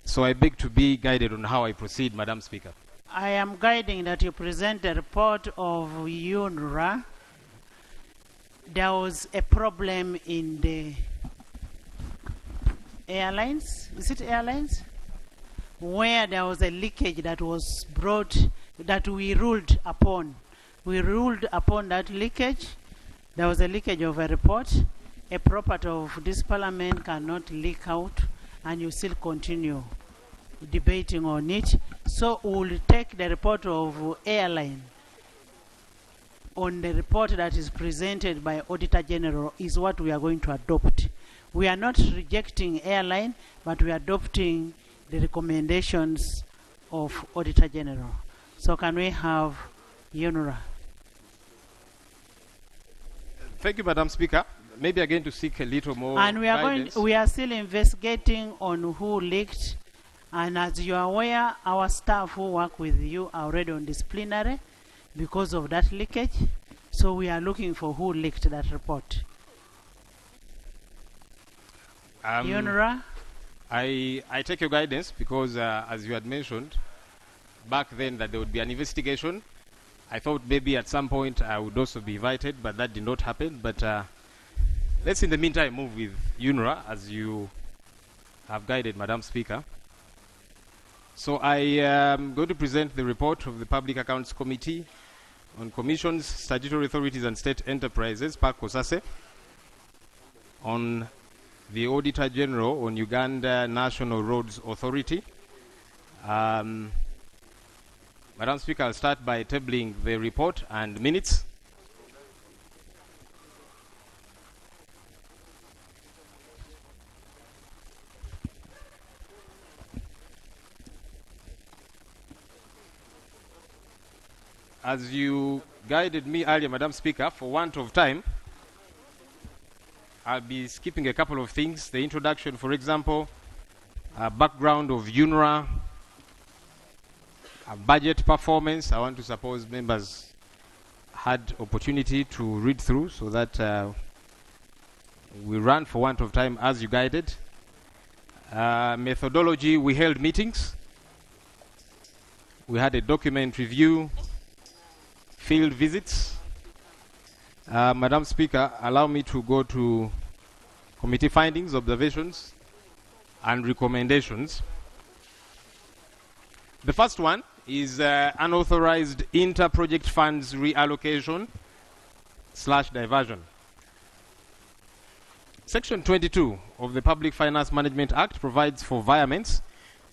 So I beg to be guided on how I proceed, Madam Speaker. I am guiding that you present the report of UNRA. There was a problem in the airlines. Is it airlines? Where there was a leakage that was brought, that we ruled upon. We ruled upon that leakage. There was a leakage of a report. A property of this parliament cannot leak out, and you still continue debating on it. So we'll take the report of airline. on the report that is presented by Auditor General is what we are going to adopt. We are not rejecting airline, but we are adopting the recommendations of Auditor General. So can we have UNRA? Thank you, Madam Speaker. Maybe again to seek a little more And we are guidance. we are still investigating on who leaked. And as you are aware, our staff who work with you are already on disciplinary because of that leakage. So we are looking for who leaked that report. UNRA? I take your guidance because, as you had mentioned, back then that there would be an investigation. I thought maybe at some point I would also be invited, but that did not happen. But let's in the meantime move with UNRA as you have guided, Madam Speaker. So I am going to present the report of the Public Accounts Committee on Commissions, Statutory Authorities and State Enterprises, PAC COSASE, on the Auditor General on Uganda National Roads Authority. Madam Speaker, I'll start by tabling the report and minutes. As you guided me earlier, Madam Speaker, for want of time, I'll be skipping a couple of things. The introduction, for example, background of UNRA, budget performance. I want to suppose members had opportunity to read through so that we ran for want of time as you guided. Methodology, we held meetings. We had a document review, field visits. Madam Speaker, allow me to go to committee findings, observations, and recommendations. The first one is unauthorized inter-project funds reallocation / diversion. Section 22 of the Public Finance Management Act provides for virements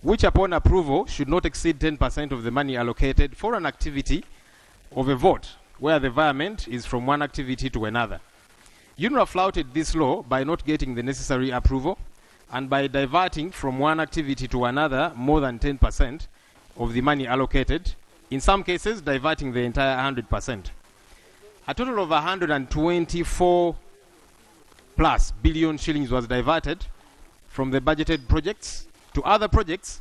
which upon approval should not exceed 10% of the money allocated for an activity of a vote where the virement is from one activity to another. UNRA flouted this law by not getting the necessary approval and by diverting from one activity to another more than 10% of the money allocated, in some cases diverting the entire 100%. A total of 124 plus billion shillings was diverted from the budgeted projects to other projects,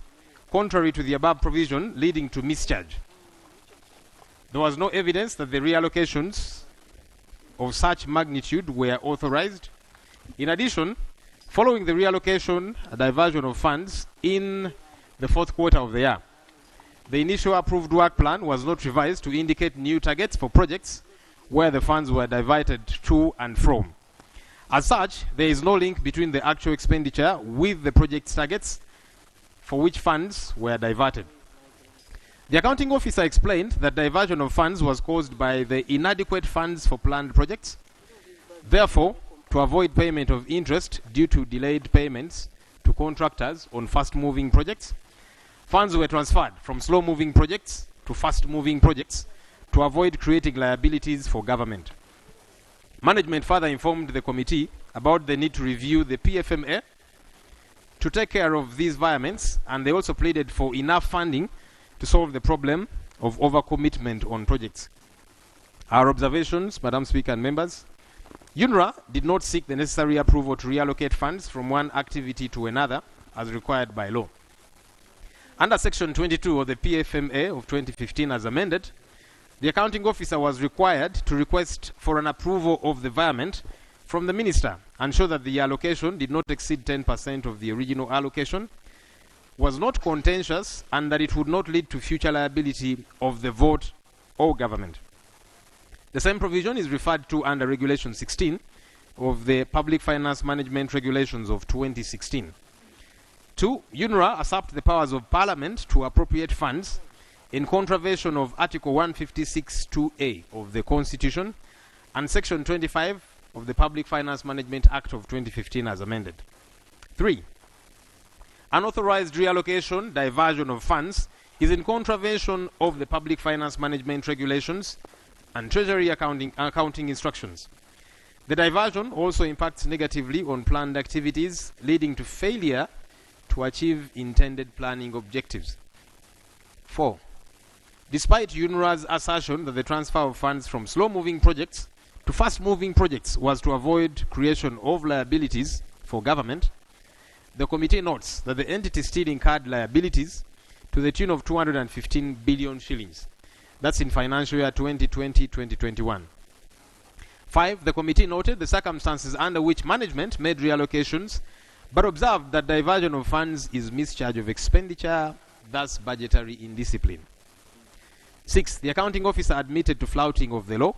contrary to the above provision, leading to mischarge. There was no evidence that the reallocations of such magnitude were authorized. In addition, following the reallocation, a diversion of funds in the fourth quarter of the year, the initial approved work plan was not revised to indicate new targets for projects where the funds were diverted to and from. As such, there is no link between the actual expenditure with the project's targets for which funds were diverted. The accounting officer explained that diversion of funds was caused by the inadequate funds for planned projects. Therefore, to avoid payment of interest due to delayed payments to contractors on fast-moving projects, funds were transferred from slow-moving projects to fast-moving projects to avoid creating liabilities for government. Management further informed the committee about the need to review the PFMA to take care of these virements, and they also pleaded for enough funding to solve the problem of overcommitment on projects. Our observations, Madam Speaker and members: UNRA did not seek the necessary approval to reallocate funds from one activity to another as required by law. Under Section 22 of the PFMA of 2015 as amended, the accounting officer was required to request for an approval of the virement from the minister and show that the allocation did not exceed 10% of the original allocation, was not contentious, and that it would not lead to future liability of the vote or government. The same provision is referred to under Regulation 16 of the Public Finance Management Regulations of 2016. 2. UNRA usurped the powers of Parliament to appropriate funds in contravention of Article 156(2)(a) of the Constitution and Section 25 of the Public Finance Management Act of 2015 as amended. 3. Unauthorized reallocation, diversion of funds is in contravention of the Public Finance Management Regulations and Treasury accounting instructions. The diversion also impacts negatively on planned activities, leading to failure to achieve intended planning objectives. 4. Despite UNRA's assertion that the transfer of funds from slow-moving projects to fast-moving projects was to avoid creation of liabilities for government, the committee notes that the entity still incurred liabilities to the tune of 215 billion shillings. That's in financial year 2020-2021. 5. The committee noted the circumstances under which management made reallocations, but observed that diversion of funds is mischarge of expenditure, thus budgetary indiscipline. 6. The accounting officer admitted to flouting of the law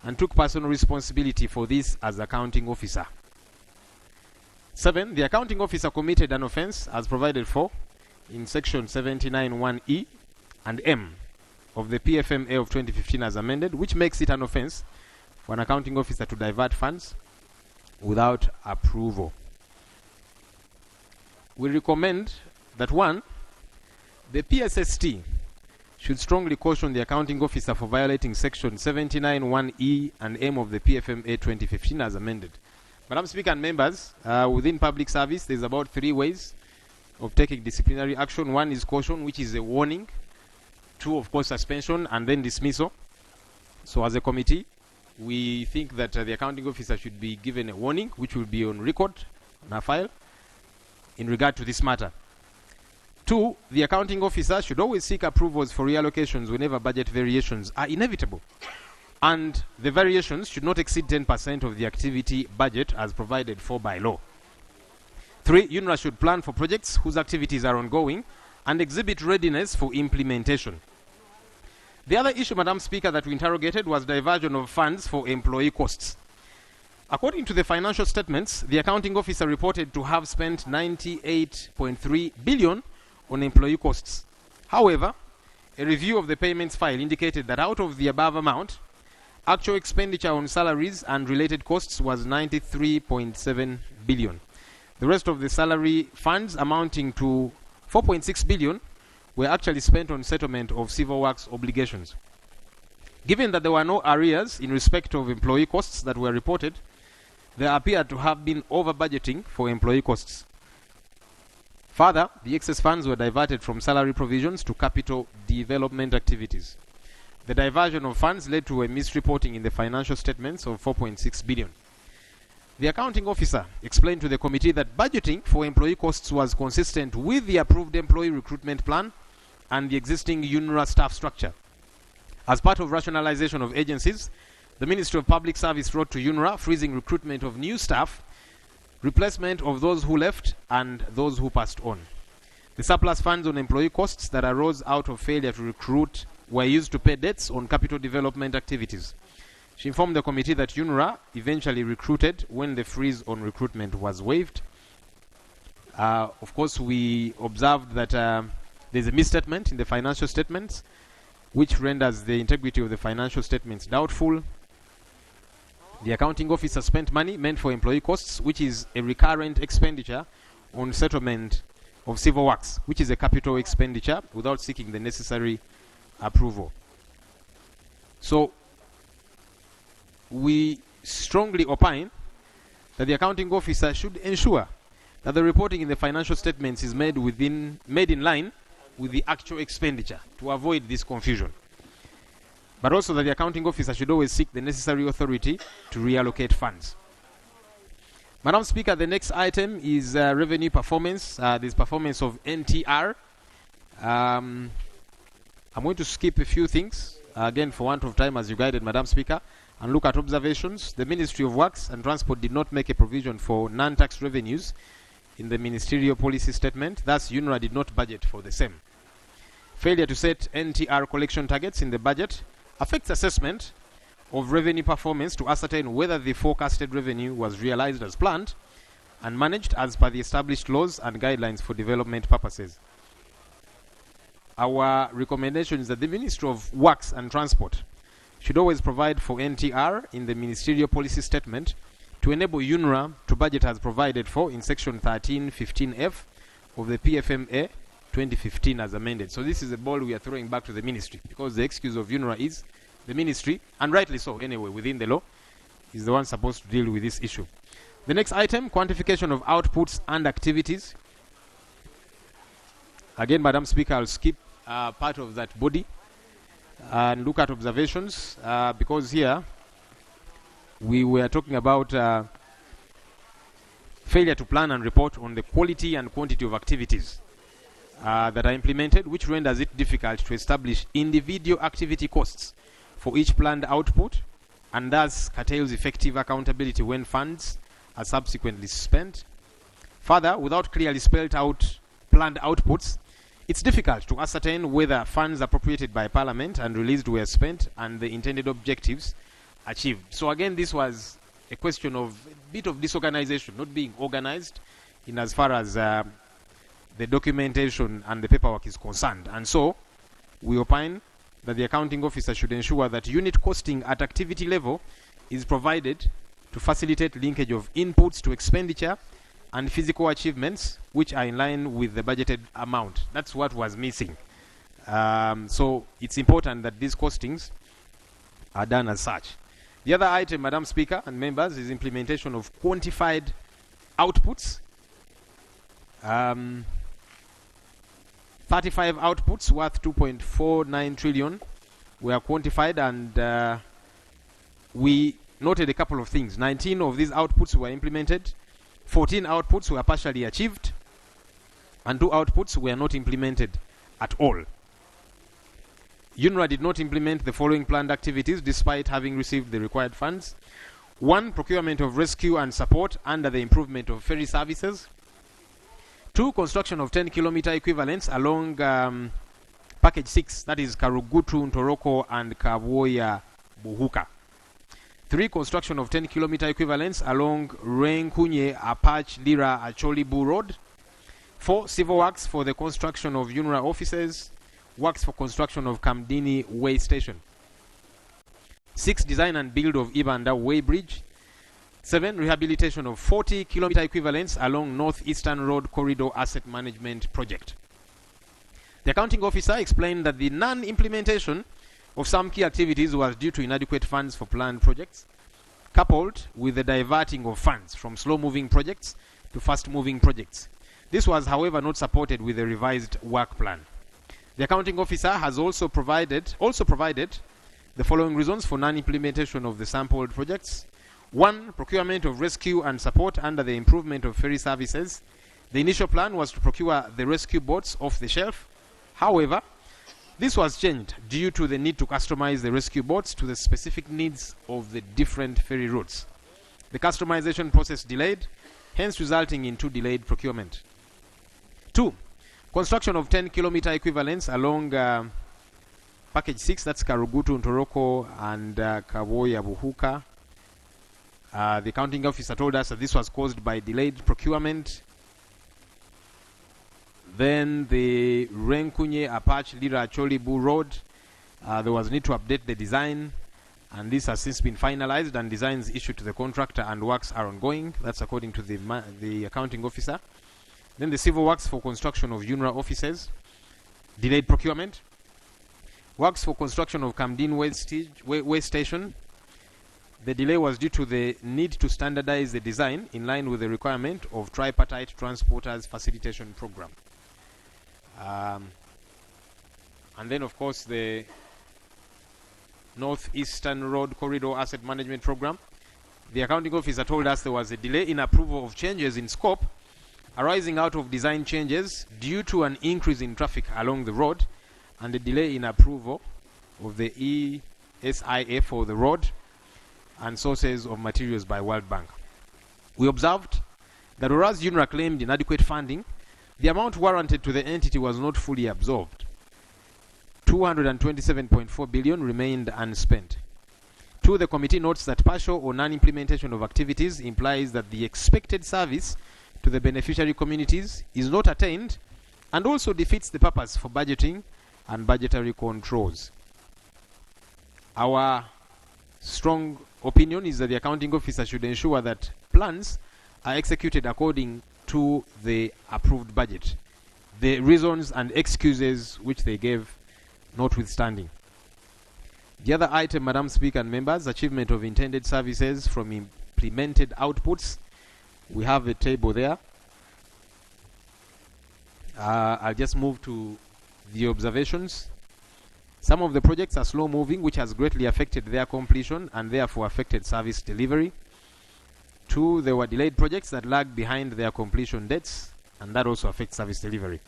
and took personal responsibility for this as accounting officer. 7. The accounting officer committed an offence as provided for in section 79(1)(e) and M of the PFMA of 2015 as amended, which makes it an offence for an accounting officer to divert funds without approval. We recommend that 1. The PSST should strongly caution the accounting officer for violating section 79(1)(e) and M of the PFMA 2015 as amended. Madam Speaker and members, within public service, there's about 3 ways of taking disciplinary action. 1 is caution, which is a warning. 2, of course, suspension, and then dismissal. So as a committee, we think that the accounting officer should be given a warning, which will be on record, on our file, in regard to this matter. 2, the accounting officer should always seek approvals for reallocations whenever budget variations are inevitable, and the variations should not exceed 10% of the activity budget as provided for by law. 3, UNRA should plan for projects whose activities are ongoing and exhibit readiness for implementation. The other issue, Madam Speaker, that we interrogated was diversion of funds for employee costs. According to the financial statements, the accounting officer reported to have spent 98.3 billion on employee costs. However, a review of the payments file indicated that out of the above amount, actual expenditure on salaries and related costs was 93.7 billion. The rest of the salary funds, amounting to 4.6 billion, were actually spent on settlement of civil works obligations. Given that there were no arrears in respect of employee costs that were reported, there appeared to have been over budgeting for employee costs. Further, the excess funds were diverted from salary provisions to capital development activities. The diversion of funds led to a misreporting in the financial statements of 4.6 billion. The accounting officer explained to the committee that budgeting for employee costs was consistent with the approved employee recruitment plan and the existing UNRA staff structure. As part of rationalization of agencies, the Ministry of Public Service wrote to UNRA freezing recruitment of new staff, replacement of those who left, and those who passed on. The surplus funds on employee costs that arose out of failure to recruit were used to pay debts on capital development activities. She informed the committee that UNRA eventually recruited when the freeze on recruitment was waived. Of course, we observed that there's a misstatement in the financial statements, which renders the integrity of the financial statements doubtful. The accounting officer spent money meant for employee costs, which is a recurrent expenditure on settlement of civil works, which is a capital expenditure, without seeking the necessary approval. So we strongly opine that the accounting officer should ensure that the reporting in the financial statements is made in line with the actual expenditure to avoid this confusion. But also that the accounting officer should always seek the necessary authority to reallocate funds. Madam Speaker, the next item is revenue performance. This performance of NTR. I'm going to skip a few things, again for want of time as you guided, Madam Speaker, and look at observations. The Ministry of Works and Transport did not make a provision for non-tax revenues in the ministerial policy statement. Thus, UNRA did not budget for the same. Failure to set NTR collection targets in the budget affects assessment of revenue performance to ascertain whether the forecasted revenue was realized as planned and managed as per the established laws and guidelines for development purposes. Our recommendation is that the Ministry of Works and Transport should always provide for NTR in the ministerial policy statement to enable UNRA to budget as provided for in section 1315F of the PFMA 2015 as amended. So this is a ball we are throwing back to the ministry, because the excuse of UNRA is the ministry, and rightly so anyway, within the law, is the one supposed to deal with this issue. The next item, quantification of outputs and activities. Again, Madam Speaker, I'll skip part of that body and look at observations, because here we were talking about failure to plan and report on the quality and quantity of activities that are implemented, which renders it difficult to establish individual activity costs for each planned output, and thus curtails effective accountability when funds are subsequently spent. Further, without clearly spelled out planned outputs, it's difficult to ascertain whether funds appropriated by Parliament and released were spent and the intended objectives achieved. So again, this was a question of a bit of disorganization, not being organized in as far as the documentation and the paperwork is concerned. And so we opine that the accounting officer should ensure that unit costing at activity level is provided to facilitate linkage of inputs to expenditure and physical achievements which are in line with the budgeted amount. That's what was missing. So it's important that these costings are done as such. The other item, Madam Speaker and members, is implementation of quantified outputs. 35 outputs worth 2.49 trillion were quantified, and we noted a couple of things. 19 of these outputs were implemented, 14 outputs were partially achieved, and 2 outputs were not implemented at all. UNRA did not implement the following planned activities despite having received the required funds. 1. Procurement of rescue and support under the improvement of ferry services. 2. Construction of 10-kilometer equivalents along package 6, that is Karugutu, Ntoroko, and Kawoya Buhuka. 3. Construction of 10-kilometer equivalents along Renkunye, Apach, Lira, Acholibu Road. 4. Civil works for the construction of UNRA offices. Works for construction of Kamdini Way Station. 6. Design and build of Ibanda Way Bridge. 7. Rehabilitation of 40-kilometer equivalents along Northeastern Road Corridor Asset Management Project. The accounting officer explained that the non-implementation of some key activities was due to inadequate funds for planned projects, coupled with the diverting of funds from slow-moving projects to fast-moving projects. This was, however, not supported with a revised work plan. The accounting officer has also provided the following reasons for non-implementation of the sampled projects. 1. Procurement of rescue and support under the improvement of ferry services. The initial plan was to procure the rescue boats off the shelf. However, this was changed due to the need to customize the rescue boats to the specific needs of the different ferry routes. The customization process delayed, hence resulting in 2 delayed procurement. 2. Construction of 10-kilometer equivalents along package 6, that's Karugutu, Ntoroko, and Kawoya Buhuka. The accounting officer told us that this was caused by delayed procurement. Then the Renkunye, Apach, Lira, Cholibu Road, there was need to update the design, and this has since been finalized and designs issued to the contractor and works are ongoing. That's according to the accounting officer. Then the civil works for construction of UNRA offices, delayed procurement. Works for construction of Kamdin Way Station. The delay was due to the need to standardize the design in line with the requirement of tripartite transporters facilitation program. And then, of course, the Northeastern Road Corridor Asset Management Program. The accounting officer told us there was a delay in approval of changes in scope arising out of design changes due to an increase in traffic along the road and a delay in approval of the ESIA for the road and sources of materials by World Bank. We observed that whereas UNRA claimed inadequate funding, the amount warranted to the entity was not fully absorbed. 227.4 billion remained unspent. 2. The committee notes that partial or non-implementation of activities implies that the expected service to the beneficiary communities is not attained and also defeats the purpose for budgeting and budgetary controls. Our strong opinion is that the accounting officer should ensure that plans are executed according to the approved budget. The reasons and excuses which they gave notwithstanding. The other item, Madam Speaker and members, achievement of intended services from implemented outputs. We have a table there. I'll just move to the observations. Some of the projects are slow moving, which has greatly affected their completion and therefore affected service delivery. 2, there were delayed projects that lagged behind their completion dates, and that also affects service delivery.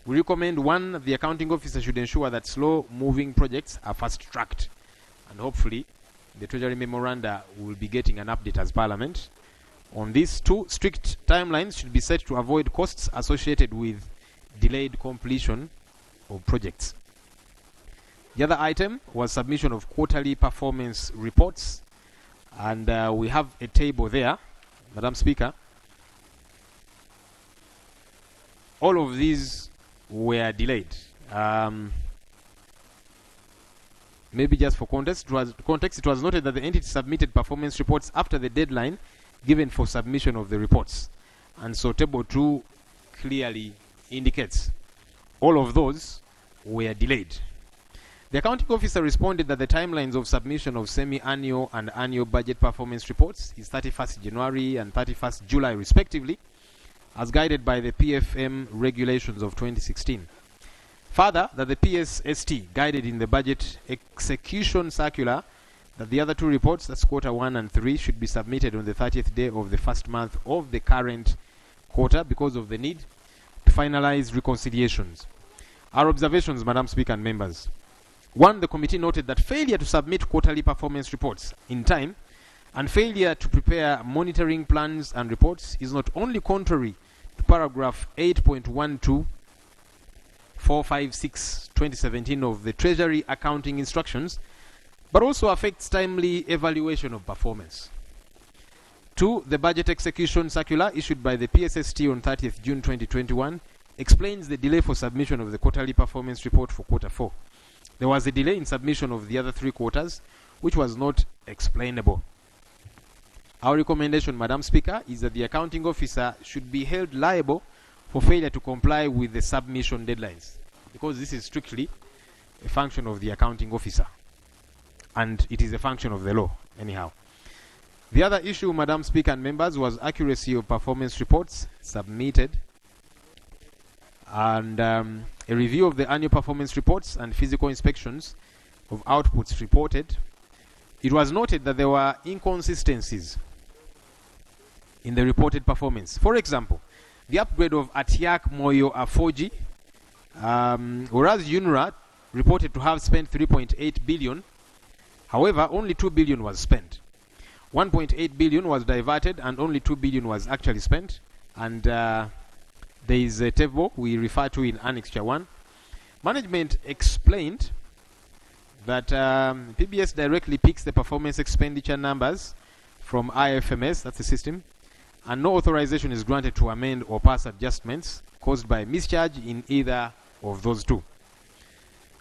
We recommend 1, the accounting officer should ensure that slow moving projects are fast tracked, and hopefully the Treasury memoranda will be getting an update as Parliament on this. 2, strict timelines should be set to avoid costs associated with delayed completion of projects. The other item was submission of quarterly performance reports, and we have a table there, Madam Speaker. All of these were delayed. Maybe just for context, it was noted that the entity submitted performance reports after the deadline given for submission of the reports. And so table 2 clearly indicates all of those were delayed. The accounting officer responded that the timelines of submission of semi-annual and annual budget performance reports is 31st January and 31st July respectively, as guided by the PFM regulations of 2016. Further, that the PSST guided in the budget execution circular that the other 2 reports, that's quarter 1 and 3, should be submitted on the 30th day of the first month of the current quarter because of the need to finalize reconciliations. Our observations, Madam Speaker and members. 1, the committee noted that failure to submit quarterly performance reports in time and failure to prepare monitoring plans and reports is not only contrary to paragraph 8.12 456 2017 of the Treasury Accounting Instructions, but also affects timely evaluation of performance. 2, the budget execution circular issued by the PSST on 30th June 2021 explains the delay for submission of the quarterly performance report for quarter 4. There was a delay in submission of the other 3 quarters, which was not explainable. Our recommendation, Madam Speaker, is that the accounting officer should be held liable for failure to comply with the submission deadlines, because this is strictly a function of the accounting officer, and it is a function of the law, anyhow. The other issue, Madam Speaker and members, was accuracy of performance reports submitted, and a review of the annual performance reports and physical inspections of outputs reported. It was noted that there were inconsistencies in the reported performance. For example, the upgrade of Atiak Moyo Afoji, whereas UNRA reported to have spent 3.8 billion, however, only 2 billion was spent. 1.8 billion was diverted and only 2 billion was actually spent. And there is a table we refer to in Annexure 1. Management explained that PBS directly picks the performance expenditure numbers from IFMS, that's the system, and no authorization is granted to amend or pass adjustments caused by mischarge in either of those 2.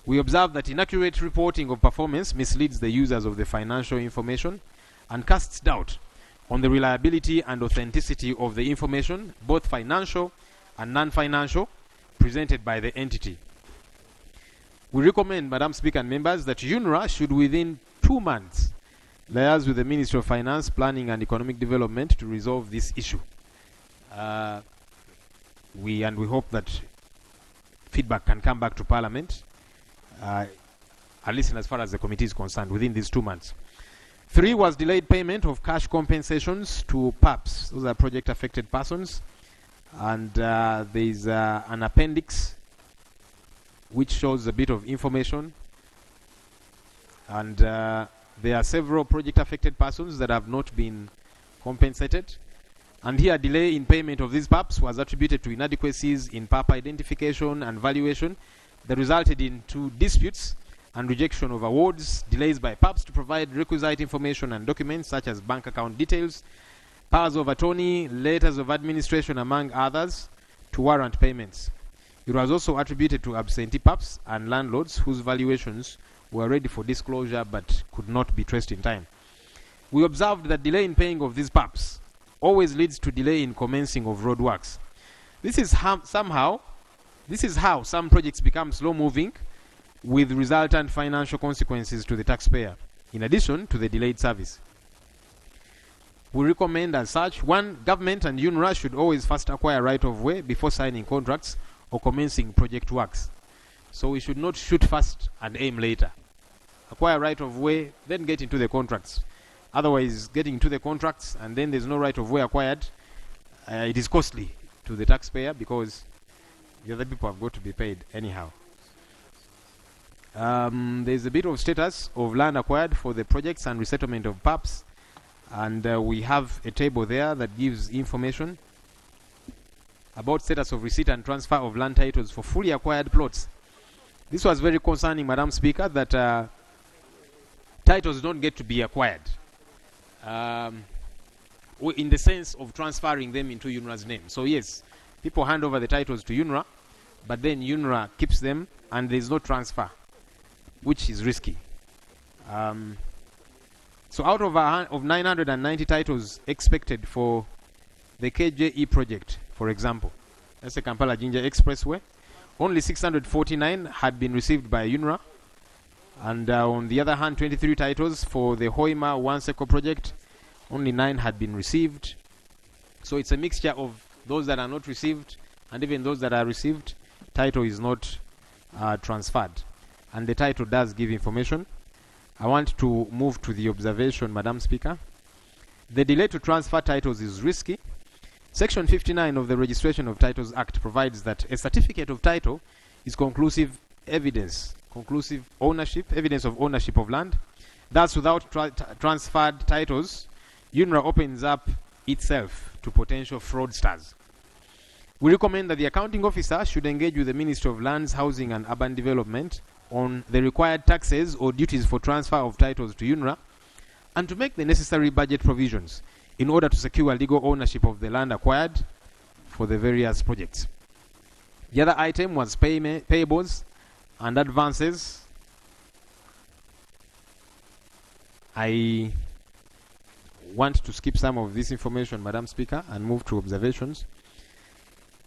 We observe that inaccurate reporting of performance misleads the users of the financial information and casts doubt on the reliability and authenticity of the information, both financial and non-financial, presented by the entity. We recommend, Madam Speaker and members, that UNRA should within 2 months liaise with the Ministry of Finance, Planning and Economic Development to resolve this issue. We hope that feedback can come back to Parliament, at least as far as the committee is concerned, within these 2 months. 3 was delayed payment of cash compensations to PAPs, those are project affected persons, and there is an appendix which shows a bit of information, and there are several project affected persons that have not been compensated, and here delay in payment of these PAPs was attributed to inadequacies in PAP identification and valuation that resulted in 2 disputes and rejection of awards, delays by PAPs to provide requisite information and documents such as bank account details, powers of attorney, letters of administration, among others, to warrant payments. It was also attributed to absentee PAPs and landlords whose valuations were ready for disclosure but could not be traced in time. We observed that delay in paying of these PAPs always leads to delay in commencing of road works. This is how some projects become slow moving with resultant financial consequences to the taxpayer, in addition to the delayed service. We recommend as such, 1, government and UNRA should always first acquire right-of-way before signing contracts or commencing project works. So we should not shoot first and aim later. Acquire right-of-way, then get into the contracts. Otherwise, getting into the contracts and then there's no right-of-way acquired, it is costly to the taxpayer because the other people have got to be paid anyhow. There's a bit of status of land acquired for the projects and resettlement of PAPs, and we have a table there that gives information about status of receipt and transfer of land titles for fully acquired plots. This was very concerning, Madam Speaker, that titles don't get to be acquired in the sense of transferring them into UNRA's name. So yes, people hand over the titles to UNRA, but then UNRA keeps them and there's no transfer, which is risky. So out of 990 titles expected for the KJE project, for example, that's the Kampala Jinja Expressway, only 649 had been received by UNRA. And on the other hand, 23 titles for the Hoima Wanseko project, only 9 had been received. So it's a mixture of those that are not received and even those that are received. Title is not transferred. And the title does give information. I want to move to the observation, Madam Speaker. The delay to transfer titles is risky. Section 59 of the Registration of Titles Act provides that a certificate of title is conclusive evidence, conclusive ownership, evidence of ownership of land. Thus, without transferred titles, UNRA opens up itself to potential fraudsters. We recommend that the accounting officer should engage with the Ministry of Lands, Housing and Urban Development on the required taxes or duties for transfer of titles to UNRA and to make the necessary budget provisions in order to secure legal ownership of the land acquired for the various projects. The other item was payables and advances. I want to skip some of this information, Madam Speaker, and move to observations.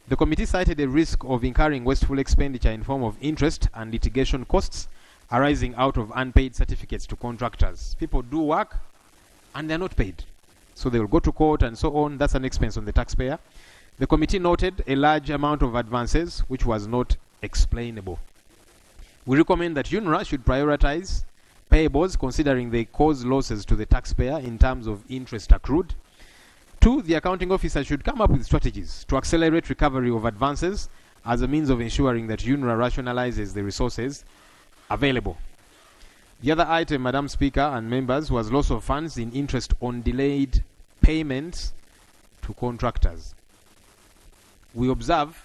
The committee cited a risk of incurring wasteful expenditure in form of interest and litigation costs arising out of unpaid certificates to contractors. People do work and they're not paid. So they will go to court and so on. That's an expense on the taxpayer. The committee noted a large amount of advances which was not explainable. We recommend that UNRA should prioritize payables considering they cause losses to the taxpayer in terms of interest accrued. 2, the accounting officer should come up with strategies to accelerate recovery of advances as a means of ensuring that UNRA rationalizes the resources available. The other item, Madam Speaker and members, was loss of funds in interest on delayed payments to contractors. We observe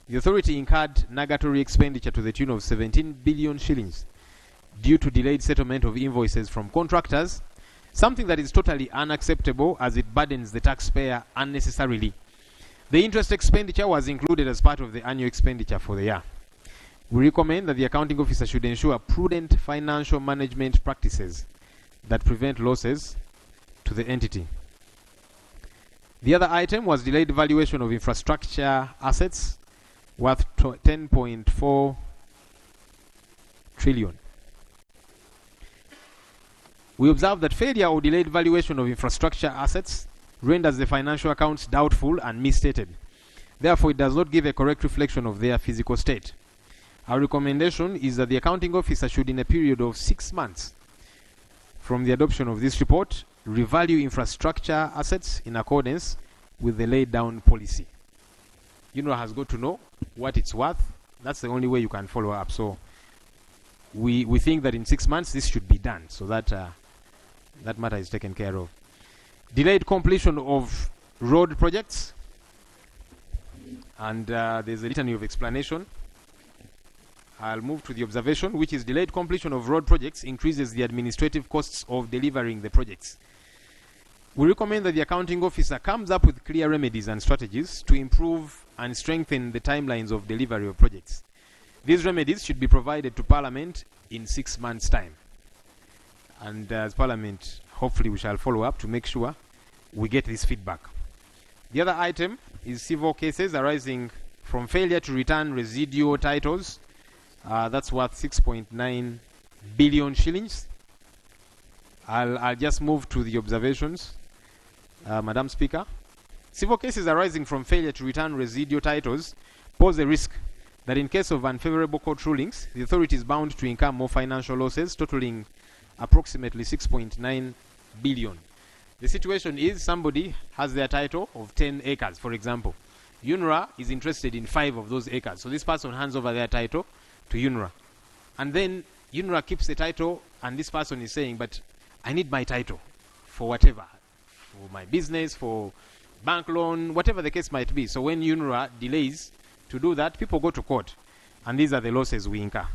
the authority incurred nugatory expenditure to the tune of 17 billion shillings due to delayed settlement of invoices from contractors, something that is totally unacceptable as it burdens the taxpayer unnecessarily. The interest expenditure was included as part of the annual expenditure for the year. We recommend that the accounting officer should ensure prudent financial management practices that prevent losses to the entity. The other item was delayed valuation of infrastructure assets worth 10.4 trillion. We observe that failure or delayed valuation of infrastructure assets renders the financial accounts doubtful and misstated. Therefore, it does not give a correct reflection of their physical state. Our recommendation is that the accounting officer should, in a period of 6 months from the adoption of this report, revalue infrastructure assets in accordance with the laid down policy. UNRA has got to know what it's worth. That's the only way you can follow up. So we think that in 6 months this should be done so that that matter is taken care of. Delayed completion of road projects, and there's a litany of explanation. I'll move to the observation, which is delayed completion of road projects increases the administrative costs of delivering the projects. We recommend that the accounting officer comes up with clear remedies and strategies to improve and strengthen the timelines of delivery of projects. These remedies should be provided to Parliament in 6 months' time. And as Parliament, hopefully we shall follow up to make sure we get this feedback. The other item is civil cases arising from failure to return residual titles That's worth 6.9 billion shillings. I'll just move to the observations, Madam Speaker. Civil cases arising from failure to return residual titles pose a risk that in case of unfavorable court rulings, the authority is bound to incur more financial losses totaling approximately 6.9 billion. The situation is somebody has their title of 10 acres, for example. UNRA is interested in 5 of those acres. So this person hands over their title to UNRA. And then UNRA keeps the title, and this person is saying, but I need my title for whatever, for my business, for bank loan, whatever the case might be. So when UNRA delays to do that, people go to court, and these are the losses we incur.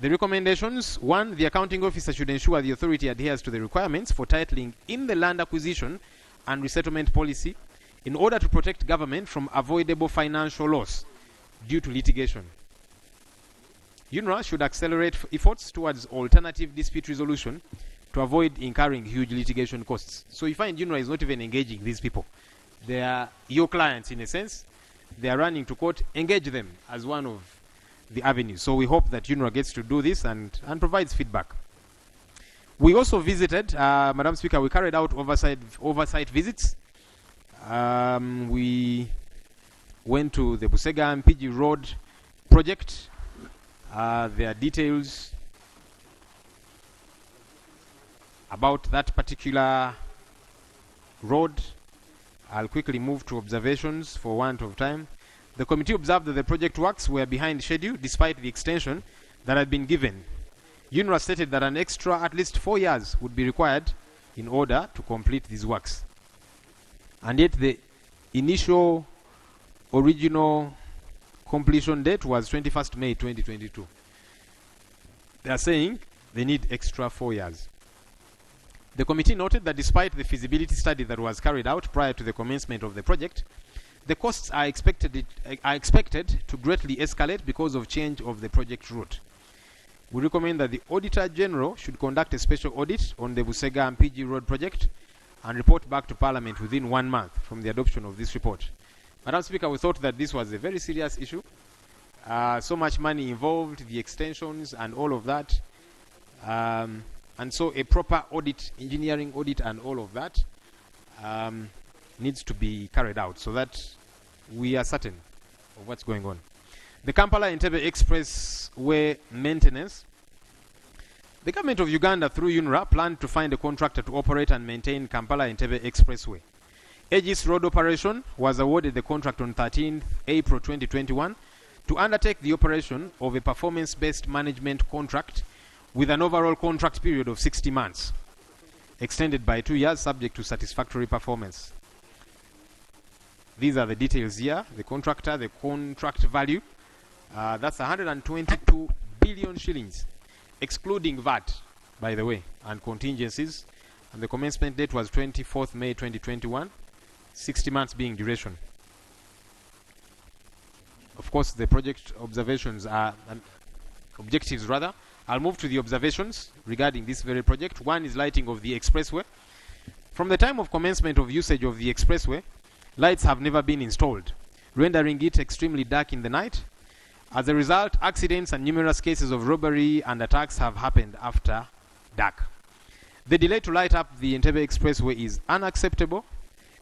The recommendations: 1, the accounting officer should ensure the authority adheres to the requirements for titling in the land acquisition and resettlement policy in order to protect government from avoidable financial loss due to litigation. UNRA should accelerate efforts towards alternative dispute resolution to avoid incurring huge litigation costs. So you find UNRA is not even engaging these people. They are your clients in a sense. They are running to court. Engage them as one of the avenues. So we hope that UNRA gets to do this and provides feedback. We also visited, Madam Speaker, we carried out oversight visits. We went to the Busega MPG Road project. There are details about that particular road. I'll quickly move to observations for want of time. The committee observed that the project works were behind schedule despite the extension that had been given. UNRA stated that an extra at least 4 years would be required in order to complete these works. And yet the initial original completion date was 21st May 2022. They are saying they need extra 4 years. The committee noted that despite the feasibility study that was carried out prior to the commencement of the project, the costs are expected to greatly escalate because of change of the project route. We recommend that the Auditor General should conduct a special audit on the Busega MPG Road project and report back to Parliament within 1 month from the adoption of this report. Madam Speaker, we thought that this was a very serious issue. So much money involved, the extensions and all of that. And so a proper audit, engineering audit and all of that needs to be carried out so that we are certain of what's going on. The Kampala-Entebbe Expressway maintenance. The government of Uganda through UNRA planned to find a contractor to operate and maintain Kampala-Entebbe Expressway. Aegis Road Operation was awarded the contract on 13th April 2021 to undertake the operation of a performance-based management contract with an overall contract period of 60 months, extended by 2 years subject to satisfactory performance. These are the details here. The contractor, the contract value, that's 122 billion shillings, excluding VAT, by the way, and contingencies. And the commencement date was 24th May 2021, 60 months being duration. Of course, the project observations are, objectives rather. I'll move to the observations regarding this very project. 1 is lighting of the expressway. From the time of commencement of usage of the expressway, lights have never been installed, rendering it extremely dark in the night. As a result, accidents and numerous cases of robbery and attacks have happened after dark. The delay to light up the Entebbe Expressway is unacceptable.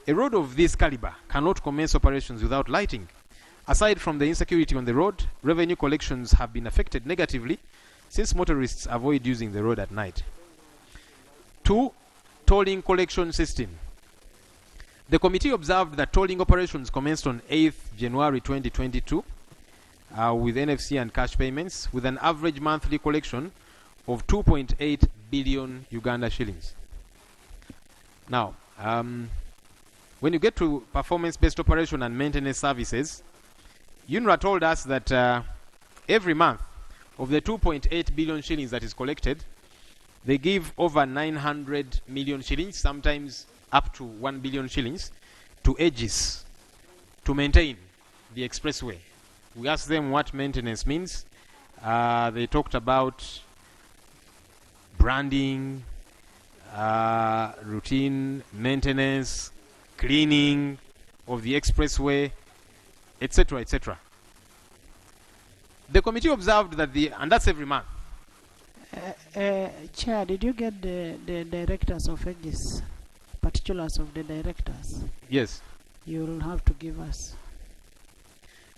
A road of this caliber cannot commence operations without lighting. Aside from the insecurity on the road, revenue collections have been affected negatively since motorists avoid using the road at night. 2, tolling collection system. The committee observed that tolling operations commenced on 8th January 2022 with NFC and cash payments with an average monthly collection of 2.8 billion Uganda shillings. Now, when you get to performance-based operation and maintenance services, UNRA told us that every month of the 2.8 billion shillings that is collected, they give over 900 million shillings, sometimes up to 1 billion shillings, to Aegis to maintain the expressway. We asked them what maintenance means. They talked about branding, routine maintenance, cleaning of the expressway, etc., etc. The committee observed that and that's every month. Chair, did you get the directors of Aegis, particulars of the directors? Yes. You will have to give us.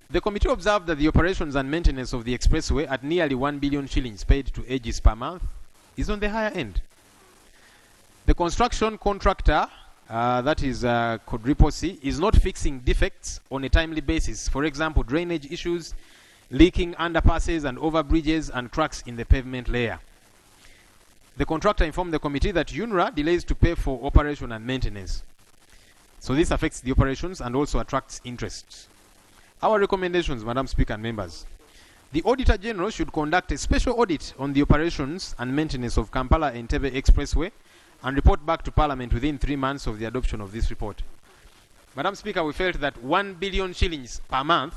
The committee observed that the operations and maintenance of the expressway at nearly 1 billion shillings paid to Aegis per month is on the higher end. The construction contractor, that is Quadriposi, is not fixing defects on a timely basis. For example, drainage issues, leaking underpasses and overbridges and cracks in the pavement layer. The contractor informed the committee that UNRA delays to pay for operation and maintenance. So this affects the operations and also attracts interest. Our recommendations, Madam Speaker and members. The Auditor General should conduct a special audit on the operations and maintenance of Kampala-Entebbe Expressway and report back to Parliament within 3 months of the adoption of this report. Madam Speaker, we felt that 1 billion shillings per month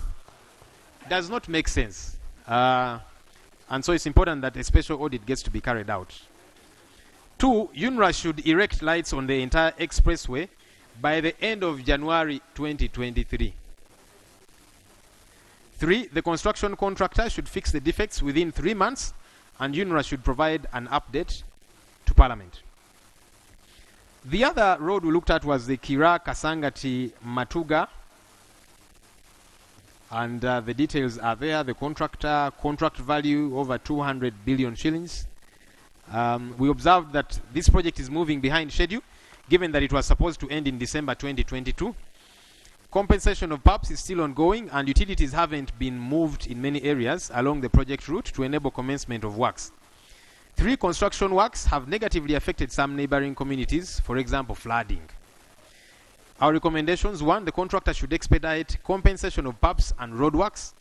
does not make sense. And so it's important that a special audit gets to be carried out. 2, UNRA should erect lights on the entire expressway by the end of January 2023. 3, the construction contractor should fix the defects within 3 months and UNRA should provide an update to Parliament. The other road we looked at was the Kira Kasangati Matuga, and the details are there. The contract value over 200 billion shillings. We observed that this project is moving behind schedule, given that it was supposed to end in December 2022. Compensation of PAPs is still ongoing, and utilities haven't been moved in many areas along the project route to enable commencement of works. 3 construction works have negatively affected some neighboring communities, for example, flooding. Our recommendations: 1, the contractor should expedite compensation of PAPs and roadworks.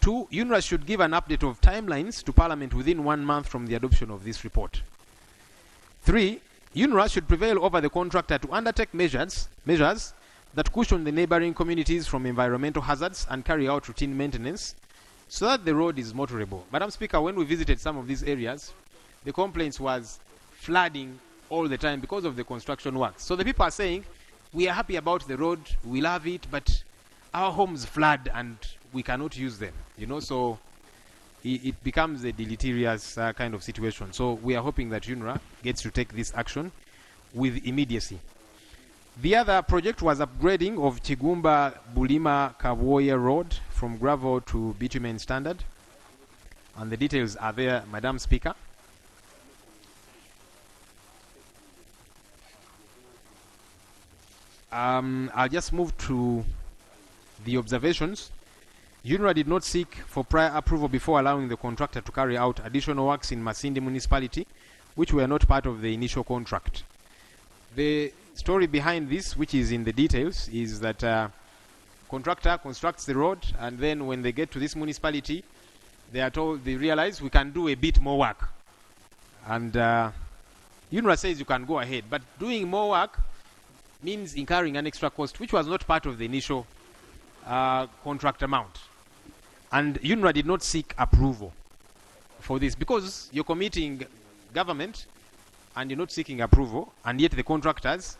2, UNRA should give an update of timelines to Parliament within 1 month from the adoption of this report. 3, UNRA should prevail over the contractor to undertake measures that cushion the neighboring communities from environmental hazards and carry out routine maintenance so that the road is motorable. Madam Speaker, when we visited some of these areas, the complaints was flooding all the time because of the construction work. So the people are saying, we are happy about the road, we love it, but our homes flood and we cannot use them. So it becomes a deleterious kind of situation. So we are hoping that UNRA gets to take this action with immediacy. The other project was upgrading of Chigumba Bulima Kawoya Road from gravel to bitumen standard. And the details are there, Madam Speaker. I'll just move to the observations. UNRA did not seek for prior approval before allowing the contractor to carry out additional works in Masindi municipality, which were not part of the initial contract. The story behind this, which is in the details, is that contractor constructs the road, and then when they get to this municipality, they realize we can do a bit more work. And UNRA says you can go ahead, but doing more work means incurring an extra cost, which was not part of the initial contract amount. And UNRA did not seek approval for this because you're committing government and you're not seeking approval, and yet the contractors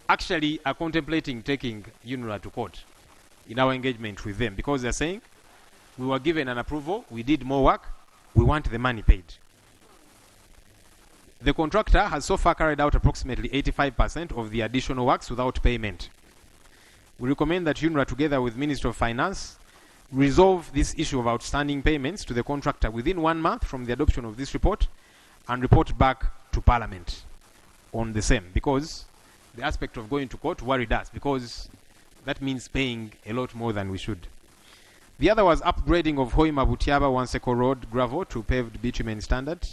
actually are contemplating taking UNRA to court in our engagement with them because they're saying, we were given an approval, we did more work, we want the money paid. The contractor has so far carried out approximately 85% of the additional works without payment. We recommend that UNRA, together with Ministry of Finance, resolve this issue of outstanding payments to the contractor within 1 month from the adoption of this report and report back to Parliament on the same, because the aspect of going to court worried us because that means paying a lot more than we should. The other was upgrading of Hoima Butiaba Wanseko Road gravel to paved bitumen standard,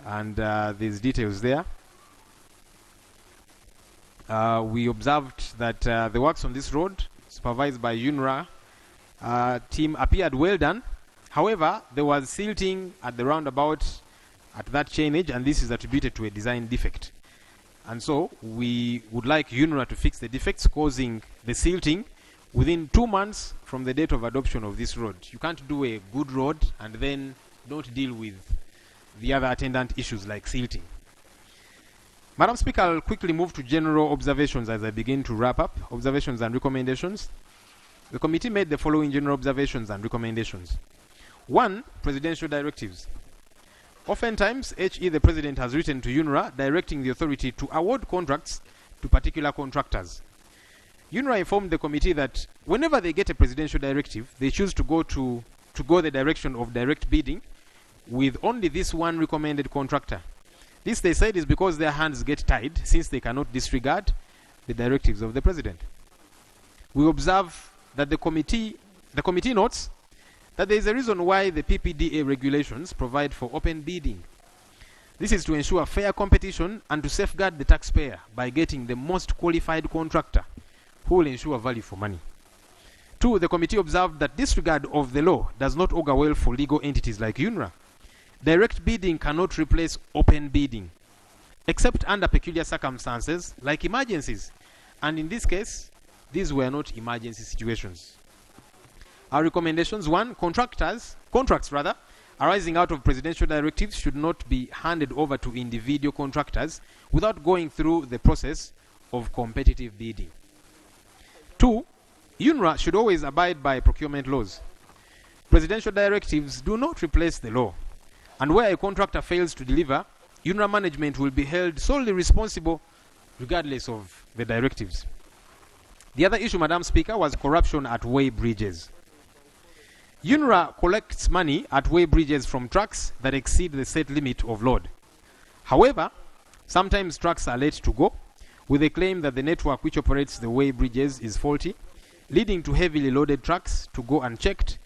and there's details there. We observed that the works on this road, supervised by UNRA team, appeared well done. However, there was silting at the roundabout at that chainage, and this is attributed to a design defect. And so we would like UNRA to fix the defects causing the silting within 2 months from the date of adoption of this road. You can't do a good road and then don't deal with the other attendant issues like silting. Madam Speaker, I'll quickly move to general observations as I begin to wrap up. Observations and recommendations. The committee made the following general observations and recommendations. One, presidential directives. Oftentimes, HE, the President, has written to UNRA directing the authority to award contracts to particular contractors. UNRA informed the committee that whenever they get a presidential directive, they choose to go the direction of direct bidding with only this one recommended contractor. This, they said, is because their hands get tied since they cannot disregard the directives of the President. We observe that the committee notes that there is a reason why the PPDA regulations provide for open bidding. This is to ensure fair competition and to safeguard the taxpayer by getting the most qualified contractor who will ensure value for money. Two, the committee observed that disregard of the law does not augur well for legal entities like UNRA. Direct bidding cannot replace open bidding, except under peculiar circumstances like emergencies. And in this case, these were not emergency situations. Our recommendations: one, contracts arising out of presidential directives should not be handed over to individual contractors without going through the process of competitive bidding. Two, UNRA should always abide by procurement laws. Presidential directives do not replace the law, and where a contractor fails to deliver, UNRA management will be held solely responsible regardless of the directives. The other issue, Madam Speaker, was corruption at way bridges. UNRA collects money at way bridges from trucks that exceed the set limit of load. However, sometimes trucks are late to go, with a claim that the network which operates the way bridges is faulty, leading to heavily loaded trucks to go unchecked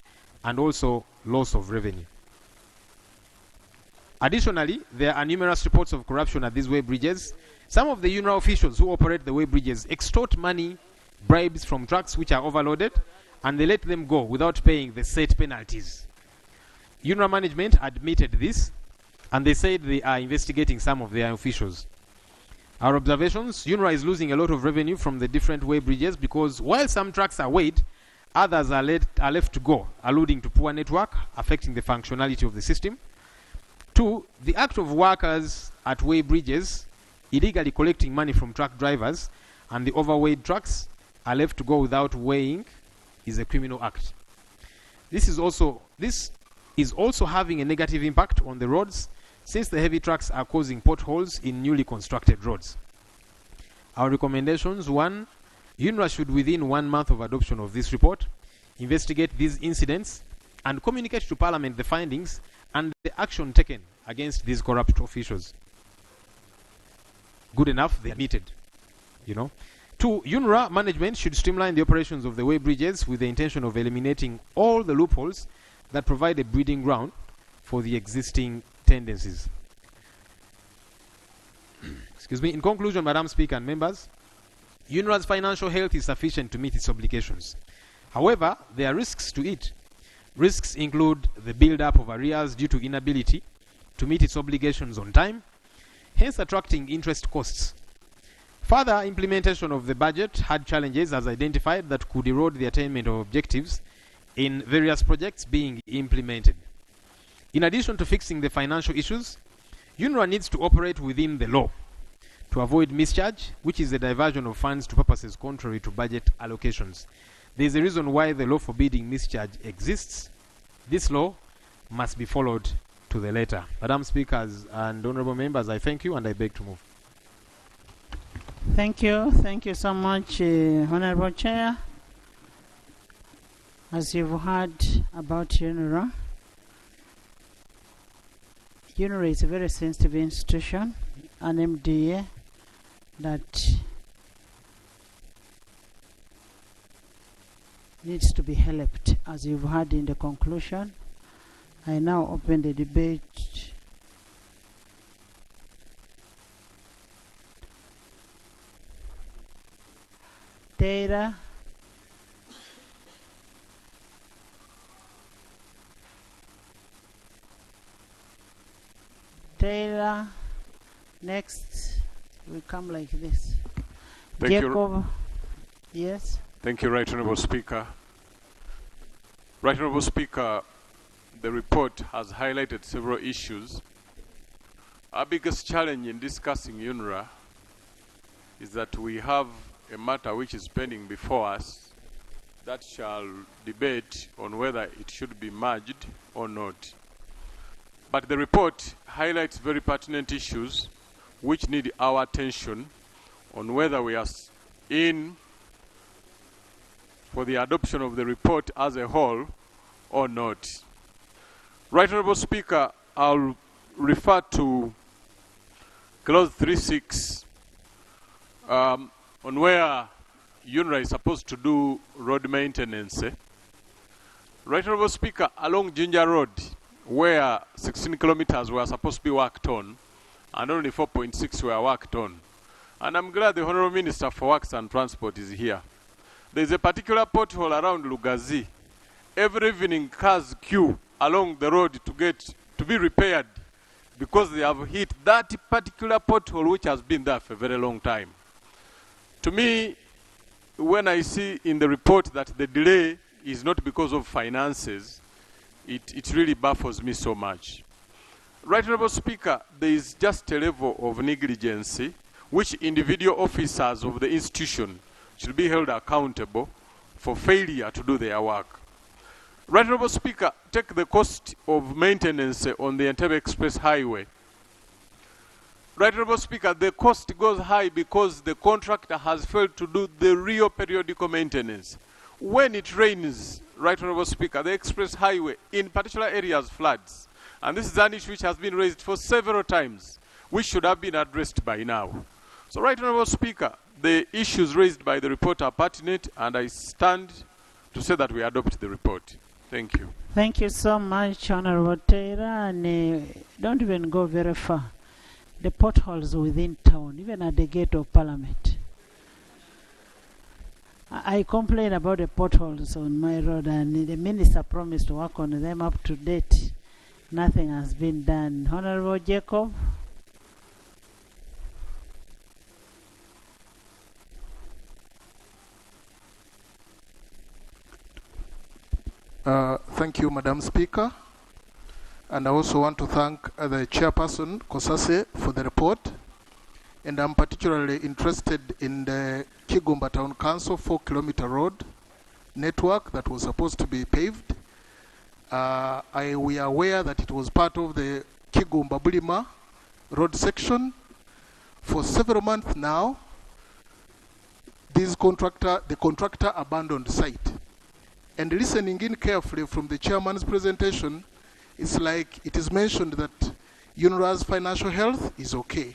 and also loss of revenue. Additionally, there are numerous reports of corruption at these way bridges. Some of the UNRA officials who operate the way bridges extort money, bribes from trucks which are overloaded, and they let them go without paying the set penalties. UNRA management admitted this, and they said they are investigating some of their officials. Our observations: UNRA is losing a lot of revenue from the different way bridges because while some trucks are weighed, others are left to go, alluding to poor network, affecting the functionality of the system. Two, the act of workers at way bridges illegally collecting money from truck drivers and the overweight trucks are left to go without weighing is a criminal act. This is also having a negative impact on the roads, since the heavy trucks are causing potholes in newly constructed roads. Our recommendations: one, UNRA should, within 1 month of adoption of this report, investigate these incidents and communicate to Parliament the findings and the action taken against these corrupt officials. Good enough, they admitted, Two, UNRA management should streamline the operations of the way bridges with the intention of eliminating all the loopholes that provide a breeding ground for the existing tendencies. Excuse me. In conclusion, Madam Speaker and members, UNRA's financial health is sufficient to meet its obligations. However, there are risks to it. Risks include the build-up of arrears due to inability to meet its obligations on time, hence attracting interest costs. Further implementation of the budget had challenges as identified that could erode the attainment of objectives in various projects being implemented. In addition to fixing the financial issues, UNRA needs to operate within the law to avoid mischarge, which is the diversion of funds to purposes contrary to budget allocations. There is a reason why the law forbidding mischarge exists. This law must be followed to the letter. Madam Speakers and honorable members, I thank you and I beg to move. Thank you. Thank you so much, Honorable Chair. As you've heard about UNRA, UNRA is a very sensitive institution, an MDA that needs to be helped, as you've heard in the conclusion. I now open the debate. Taylor. Taylor. Next, we come like this. Thank Jacob. you. Yes. Thank you, Right Honourable Speaker. Right Honourable Speaker, the report has highlighted several issues. Our biggest challenge in discussing UNRA is that we have a matter which is pending before us that shall debate on whether it should be merged or not. But the report highlights very pertinent issues which need our attention on whether we are in for the adoption of the report as a whole or not. Right Honourable Speaker, I'll refer to clause 3.6 on where UNRA is supposed to do road maintenance. Right Honourable Speaker, along Ginger Road, where 16 kilometers were supposed to be worked on, and only 4.6 were worked on. And I'm glad the Honourable Minister for Works and Transport is here. There's a particular pothole around Lugazi. Every evening cars queue along the road to be repaired because they have hit that particular pothole which has been there for a very long time. To me, when I see in the report that the delay is not because of finances, it really baffles me so much. Right Honourable Speaker, there is just a level of negligence which individual officers of the institution should be held accountable for failure to do their work. Right Honourable Speaker, take the cost of maintenance on the Entebbe Express Highway. Right Honourable Speaker, the cost goes high because the contractor has failed to do the real periodical maintenance. When it rains, Right Honourable Speaker, the express highway in particular areas floods. And this is an issue which has been raised for several times, which should have been addressed by now. So Right Honourable Speaker, the issues raised by the report are pertinent, and I stand to say that we adopt the report. Thank you. Thank you so much, Honourable Taylor, and don't even go very far. The potholes within town, even at the gate of Parliament. I complain about the potholes on my road, and the minister promised to work on them up to date. Nothing has been done. Honourable Jacob. Thank you, Madam Speaker. And I also want to thank the chairperson, Kosase, for the report. And I'm particularly interested in the Kigumba Town Council 4-kilometer road network that was supposed to be paved. We are aware that it was part of the Kigumba Bulima road section. For several months now, the contractor abandoned the site. And listening in carefully from the chairman's presentation, it's like it is mentioned that UNRA's financial health is okay.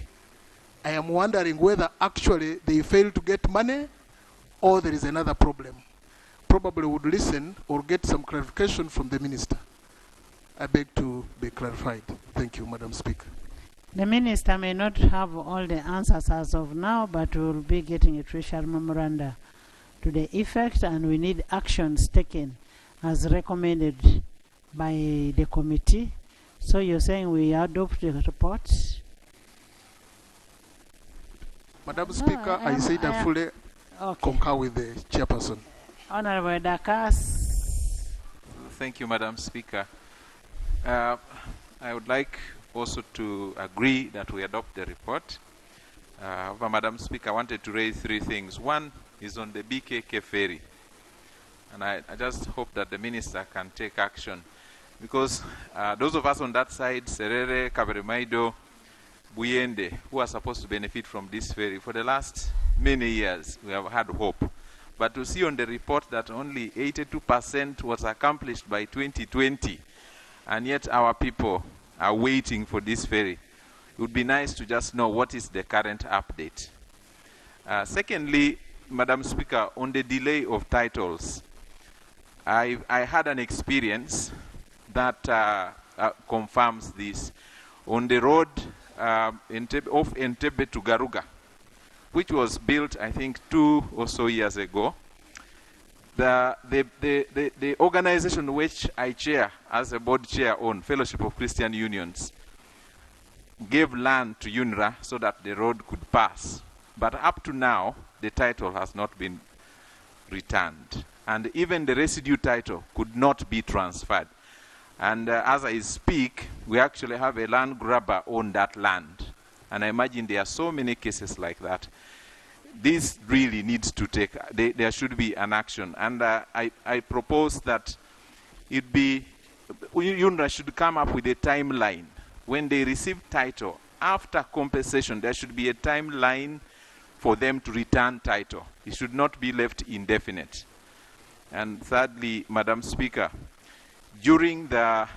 I am wondering whether actually they failed to get money or there is another problem. Probably would listen or get some clarification from the minister. I beg to be clarified. Thank you, Madam Speaker. The minister may not have all the answers as of now, but we will be getting a treasury memoranda to the effect, and we need actions taken as recommended by the committee. So you're saying we adopt the report? Madam Speaker, I said I fully concur with the chairperson. Honorable Dakas. Thank you, Madam Speaker. I would like also to agree that we adopt the report. However, Madam Speaker, I wanted to raise three things. One is on the BKK ferry. And I just hope that the minister can take action. Because those of us on that side, Serere, Kaberimaido, Buyende, who are supposed to benefit from this ferry, for the last many years, we have had hope. But to see on the report that only 82% was accomplished by 2020, and yet our people are waiting for this ferry, it would be nice to just know what is the current update. Secondly, Madam Speaker, on the delay of titles, I had an experience that confirms this. On the road of Entebbe to Garuga, which was built, I think, 2 or so years ago, the organization which I chair as a board chair on Fellowship of Christian Unions gave land to UNRA so that the road could pass. But up to now, the title has not been returned. And even the residue title could not be transferred. And as I speak, we actually have a land grabber on that land. And I imagine there are so many cases like that. this really needs to take, there should be an action. And I propose that UNRA should come up with a timeline. When they receive title, after compensation, there should be a timeline for them to return title. It should not be left indefinite. And thirdly, Madam Speaker, during the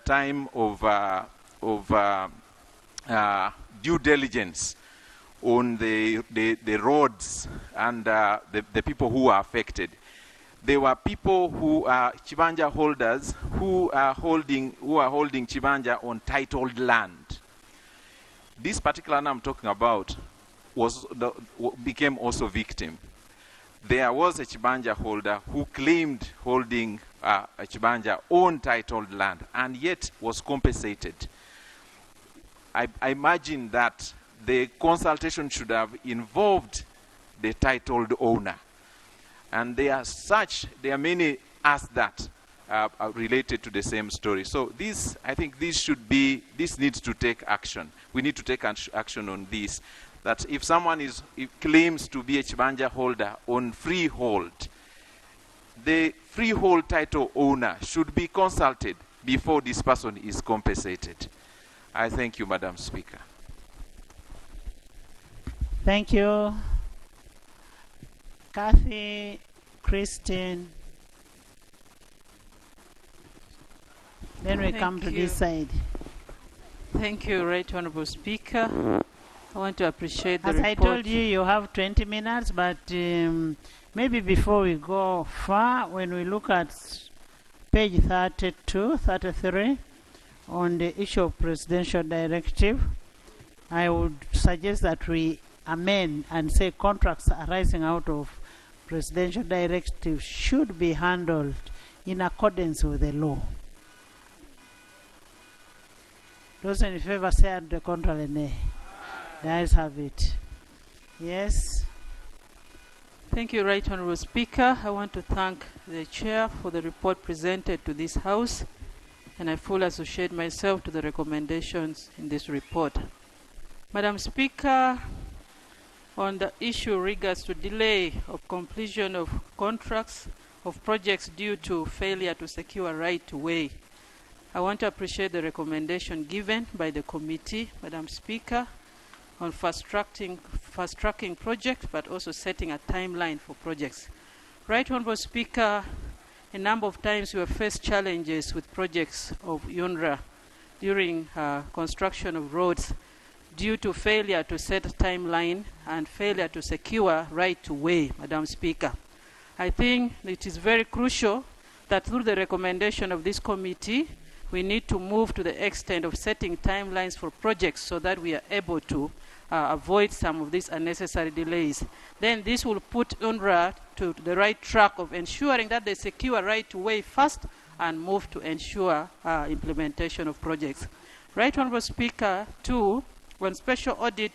time of due diligence on the roads and the people who are affected, there were people who are Chibanja holders who are holding Chibanja on titled land. This particular one I'm talking about became also victim. There was a Chibanja holder who claimed holding a Chibanja on titled land and yet was compensated. I imagine that the consultation should have involved the titled owner. And there are many as that are related to the same story. So this, I think this needs to take action. We need to take action on this. That if someone claims to be a Chibanja holder on freehold, the freehold title owner should be consulted before this person is compensated. I thank you, Madam Speaker. Thank you. Kathy, Christine. Then we come to this side. Thank you, Right Honorable Speaker. I want to appreciate the report. As I told you, you have 20 minutes, but maybe before we go far, when we look at page 32, 33, on the issue of presidential directive, I would suggest that we amend and say contracts arising out of presidential directive should be handled in accordance with the law. Those in favor say on the contrary, nay. The ayes have it. Yes. Thank you, Right Honorable Speaker. I want to thank the Chair for the report presented to this House, and I fully associate myself to the recommendations in this report. Madam Speaker, on the issue regards to delay of completion of contracts of projects due to failure to secure right-to-way, I want to appreciate the recommendation given by the committee, Madam Speaker, on fast-tracking projects, but also setting a timeline for projects. Right Honorable Speaker, a number of times we have faced challenges with projects of UNRA during construction of roads due to failure to set a timeline and failure to secure right-to-way, Madam Speaker. I think it is very crucial that through the recommendation of this committee, we need to move to the extent of setting timelines for projects so that we are able to avoid some of these unnecessary delays. Then this will put UNRA to the right track of ensuring that they secure right-to-way first and move to ensure implementation of projects. Right Honorable Speaker, too, on special audit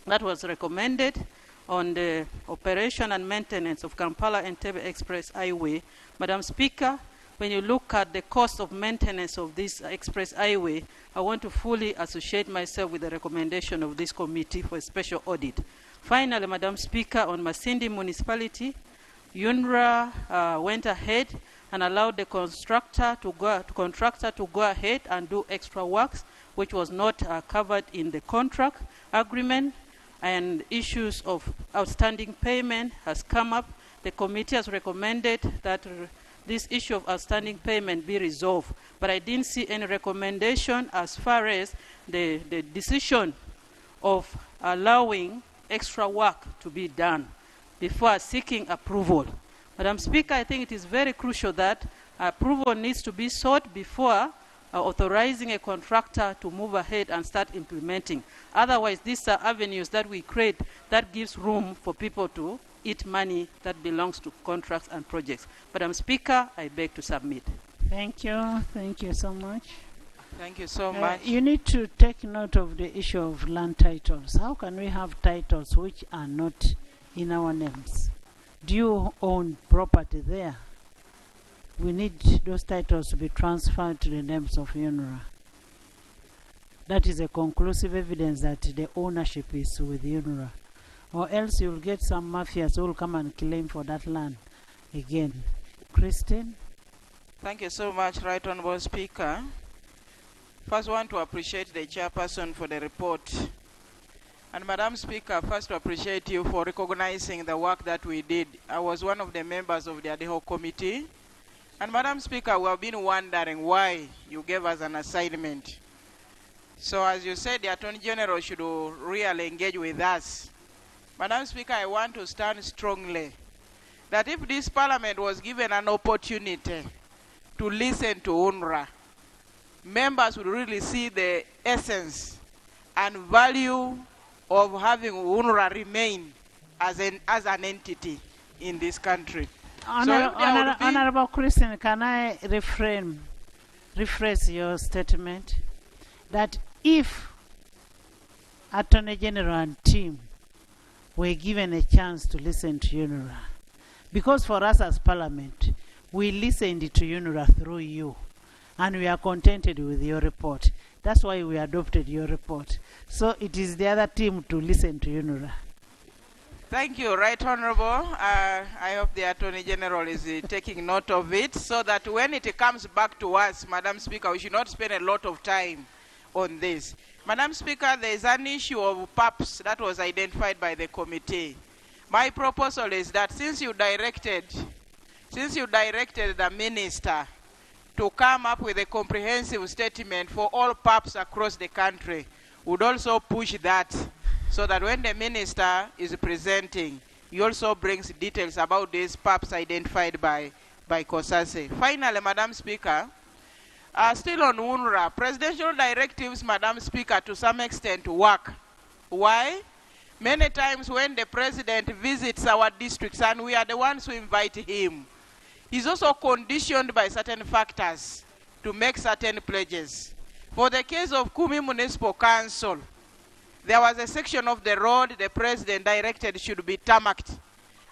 that was recommended on the operation and maintenance of Kampala-Entebbe Express Highway, Madam Speaker, when you look at the cost of maintenance of this express highway, I want to fully associate myself with the recommendation of this committee for a special audit. Finally, Madam Speaker, on Masindi Municipality, UNRA went ahead and allowed the contractor to go ahead and do extra works, which was not covered in the contract agreement, and issues of outstanding payment has come up. The committee has recommended that this issue of outstanding payment be resolved, but I didn't see any recommendation as far as the decision of allowing extra work to be done before seeking approval. Madam Speaker, I think it is very crucial that approval needs to be sought before authorizing a contractor to move ahead and start implementing. Otherwise, these are avenues that we create that gives room for people to eat money that belongs to contracts and projects. Madam Speaker, I beg to submit. Thank you. Thank you so much. Thank you so much. You need to take note of the issue of land titles. How can we have titles which are not in our names? Do you own property there? We need those titles to be transferred to the names of UNRA. That is a conclusive evidence that the ownership is with UNRA. or else you'll get some mafias who will come and claim for that land again. Christine? Thank you so much, Right Honourable Speaker. First, I want to appreciate the chairperson for the report. And Madam Speaker, first to appreciate you for recognizing the work that we did. I was one of the members of the ad hoc committee. And Madam Speaker, we have been wondering why you gave us an assignment. So as you said, the Attorney General should really engage with us. Madam Speaker, I want to stand strongly that if this Parliament was given an opportunity to listen to UNRA, members would really see the essence and value of having UNRA remain as an entity in this country. Honorable Christian, can I rephrase your statement that if Attorney General and team were given a chance to listen to UNRA, because for us as Parliament, we listened to UNRA through you, and we are contented with your report. That's why we adopted your report. So it is the other team to listen to UNRA. Thank you, Right Honourable. I hope the Attorney General is taking note of it so that when it comes back to us, Madam Speaker, we should not spend a lot of time on this. Madam Speaker, there is an issue of PAPs that was identified by the committee. My proposal is that since you directed the minister to come up with a comprehensive statement for all PAPs across the country, would also push that so that when the minister is presenting, he also brings details about these PAPs identified by COSASE. Finally, Madam Speaker, still on UNRA, presidential directives, Madam Speaker, to some extent work. Why? Many times when the president visits our districts and we are the ones who invite him, he's also conditioned by certain factors to make certain pledges. For the case of Kumi Municipal Council, there was a section of the road the president directed should be tarmacked.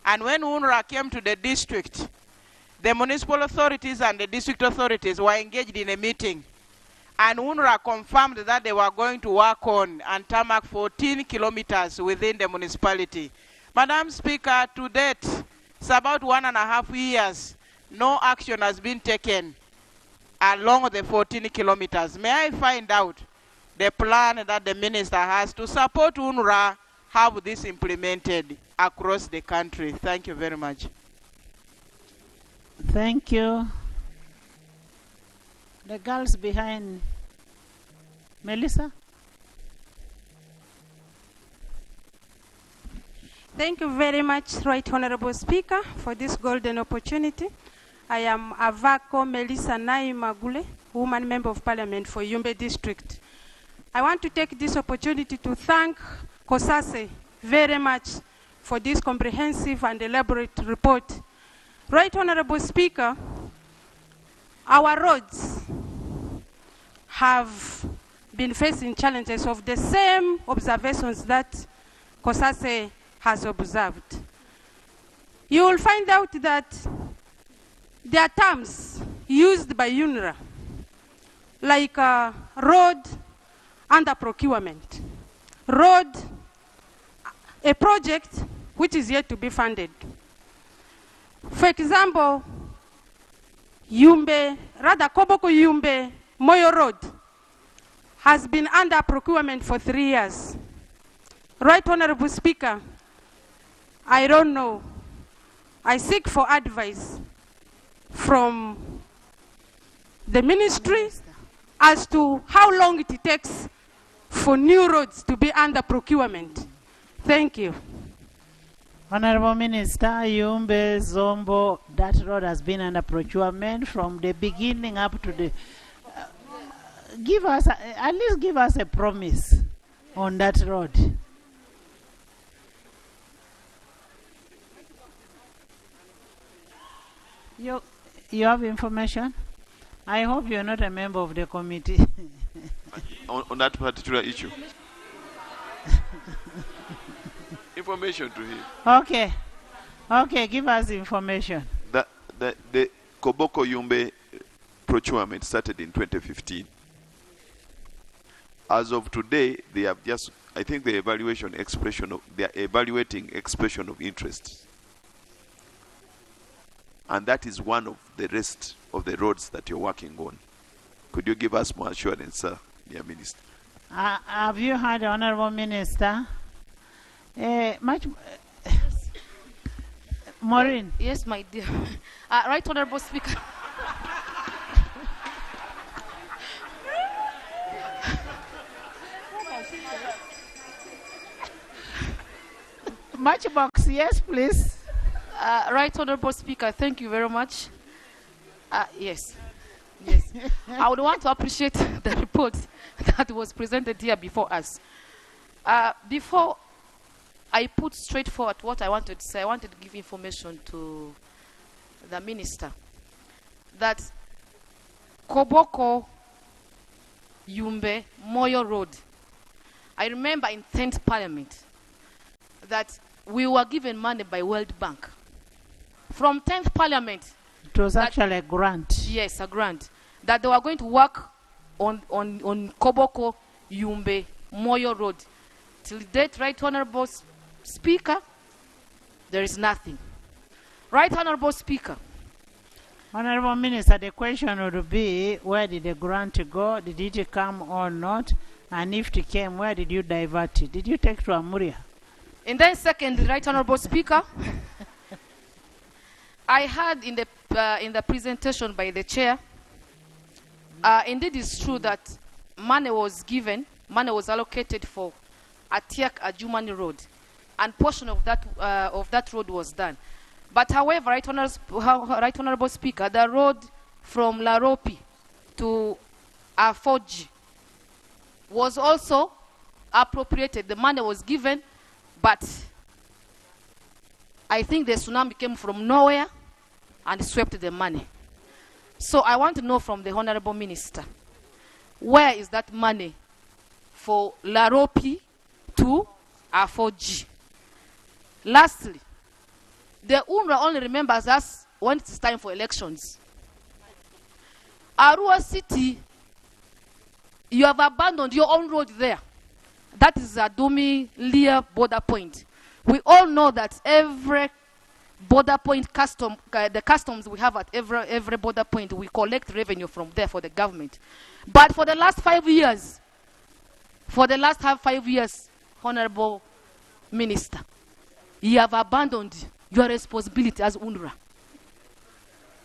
And when UNRA came to the district, the municipal authorities and the district authorities were engaged in a meeting. And UNRA confirmed that they were going to work on and tarmac 14 kilometers within the municipality. Madam Speaker, to date, it's about 1.5 years. No action has been taken along the 14 kilometers. May I find out the plan that the minister has to support UNRA have this implemented across the country? Thank you very much. Thank you. The girls behind Melissa. Thank you very much, Right Honourable Speaker, for this golden opportunity. I am Avako Melissa Naimagule, Woman Member of Parliament for Yumbe District. I want to take this opportunity to thank COSASE very much for this comprehensive and elaborate report. Right Honourable Speaker, our roads have been facing challenges of the same observations that COSASE has observed. You will find out that there are terms used by UNRA, like road under procurement, road, a project which is yet to be funded. For example, Koboko Yumbe Moyo Road has been under procurement for 3 years. Right Honourable Speaker, I don't know. I seek for advice from the ministry as to how long it takes for new roads to be under procurement. Thank you. Honorable Minister, Yumbe, Zombo, that road has been under procurement from the beginning up to the... give us, at least give us a promise on that road. You have information? I hope you're not a member of the committee. on that particular issue. Information to him. Okay. Okay, give us information. The Koboko Yumbe procurement started in 2015. as of today, they have just, I think the evaluation expression of, they are evaluating expression of interest. And that is one of the rest of the roads that you're working on. Could you give us more assurance, sir, dear Minister? Have you heard the Honorable Minister? Maureen. Yes, my dear. Right Honorable Speaker. Matchbox, yes, please. Right Honorable Speaker, thank you very much. Yes. Yes. I would want to appreciate the report that was presented here before us. Before I put straightforward what I wanted to say, I wanted to give information to the Minister that Koboko Yumbe Moyo Road, I remember in 10th Parliament that we were given money by World Bank. From 10th Parliament. It was actually a grant. Yes, a grant. That they were going to work on Koboko Yumbe Moyo Road. Till date, Right Honorable Speaker, there is nothing. Right Honorable Speaker. Honorable Minister, the question would be, where did the grant go? Did it come or not? And if it came, where did you divert it? Did you take to Amuria? And then secondly, Right Honorable Speaker, I heard in the presentation by the chair, indeed it's true that money was allocated for Atiak Ajumani Road, and portion of that road was done. But however, Right Honorable Speaker, the road from Laropi to Afoji was also appropriated. The money was given, but I think the tsunami came from nowhere and swept the money. So I want to know from the Honorable Minister, where is that money for Laropi to Afoji? Lastly, the UNRA only remembers us when it is time for elections. Arua City, you have abandoned your own road there. That is Adumi-Lear border point. We all know that every border point the customs we have at every border point, we collect revenue from there for the government. But for the last 5 years, Honorable Minister, you have abandoned your responsibility as UNRA.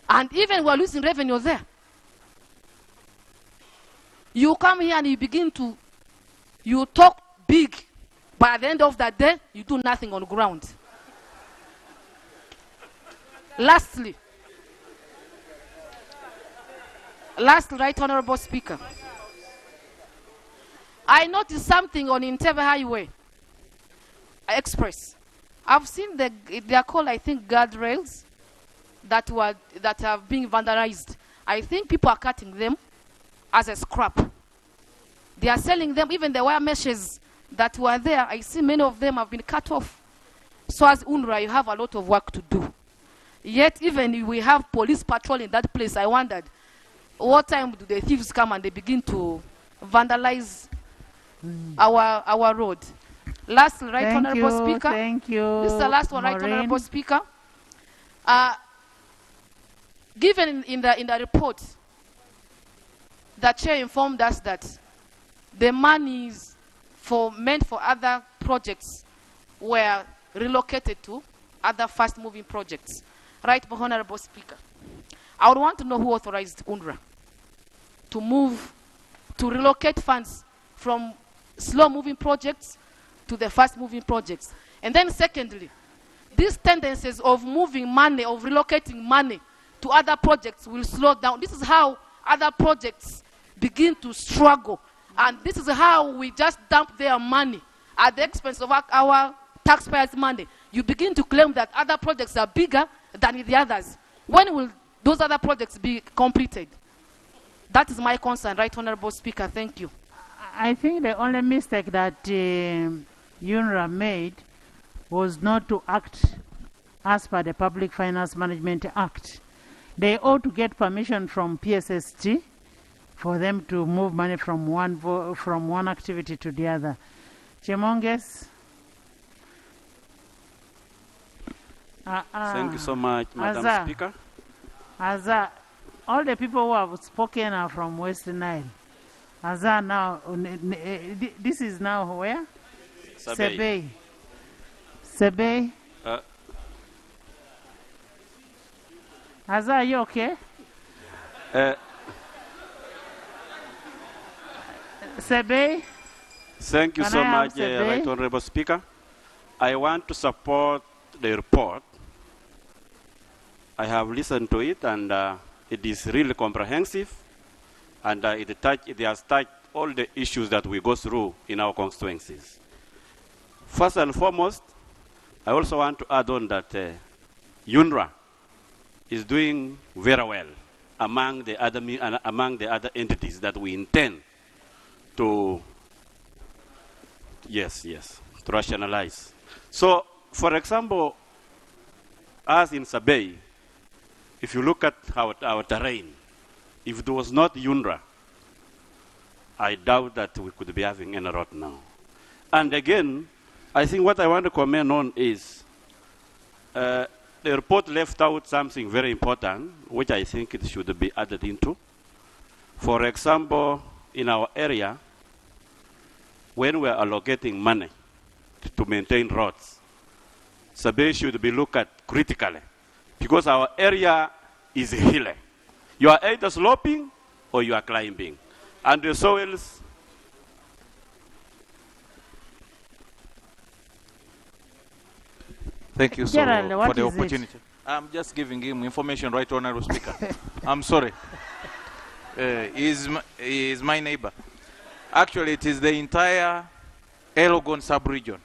And even we're losing revenue there. You come here and you talk big, but at the end of that day, you do nothing on ground. Lastly, Right Honorable Speaker, I noticed something on Entebbe Highway Express. I've seen they are called, I think, guardrails that have been vandalized. I think people are cutting them as a scrap. They are selling them, even the wire meshes that were there. I see many of them have been cut off. So as UNRA, you have a lot of work to do. Yet even we have police patrol in that place. I wondered, what time do the thieves come and they begin to vandalize our road? Lastly, Right Honorable Speaker. Thank you. This is the last one, Right Honorable Speaker. Given in the report, the chair informed us that the monies meant for other projects were relocated to other fast-moving projects. Right, Honorable Speaker. I would want to know who authorized UNRA to relocate funds from slow-moving projects to the fast-moving projects. And then secondly, these tendencies of moving money, of relocating money to other projects will slow down. This is how other projects begin to struggle. And this is how we just dump their money at the expense of our taxpayers' money. You begin to claim that other projects are bigger than the others. When will those other projects be completed? That is my concern, Right Honorable Speaker. Thank you. I think the only mistake that UNRA made was not to act as per the Public Finance Management Act. They ought to get permission from PSST for them to move money from one activity to the other. Chemonges. Thank you so much, Madam Speaker. All the people who have spoken are from West Nile. Now, this is now where? Sabey. Sabey. Are you okay? Sabey. Thank you so much, Right Honorable Speaker. I want to support the report. I have listened to it, and it is really comprehensive, and it has touched all the issues that we go through in our constituencies. First and foremost, I also want to add on that UNRA is doing very well among the other entities that we intend to rationalize. So, for example, as in Sabey, if you look at our terrain, if it was not UNRA, I doubt that we could be having any road now. And again, I think what I want to comment on is the report left out something very important, which I think it should be added into. For example, in our area, when we're allocating money to maintain roads, Sabey should be looked at critically, because our area is hilly. You are either sloping or you are climbing. And the soils, thank you Gerald, for the opportunity. I'm just giving him information, Right Honorable Speaker. I'm sorry. He is my neighbor. Actually, it is the entire Elgon sub-region.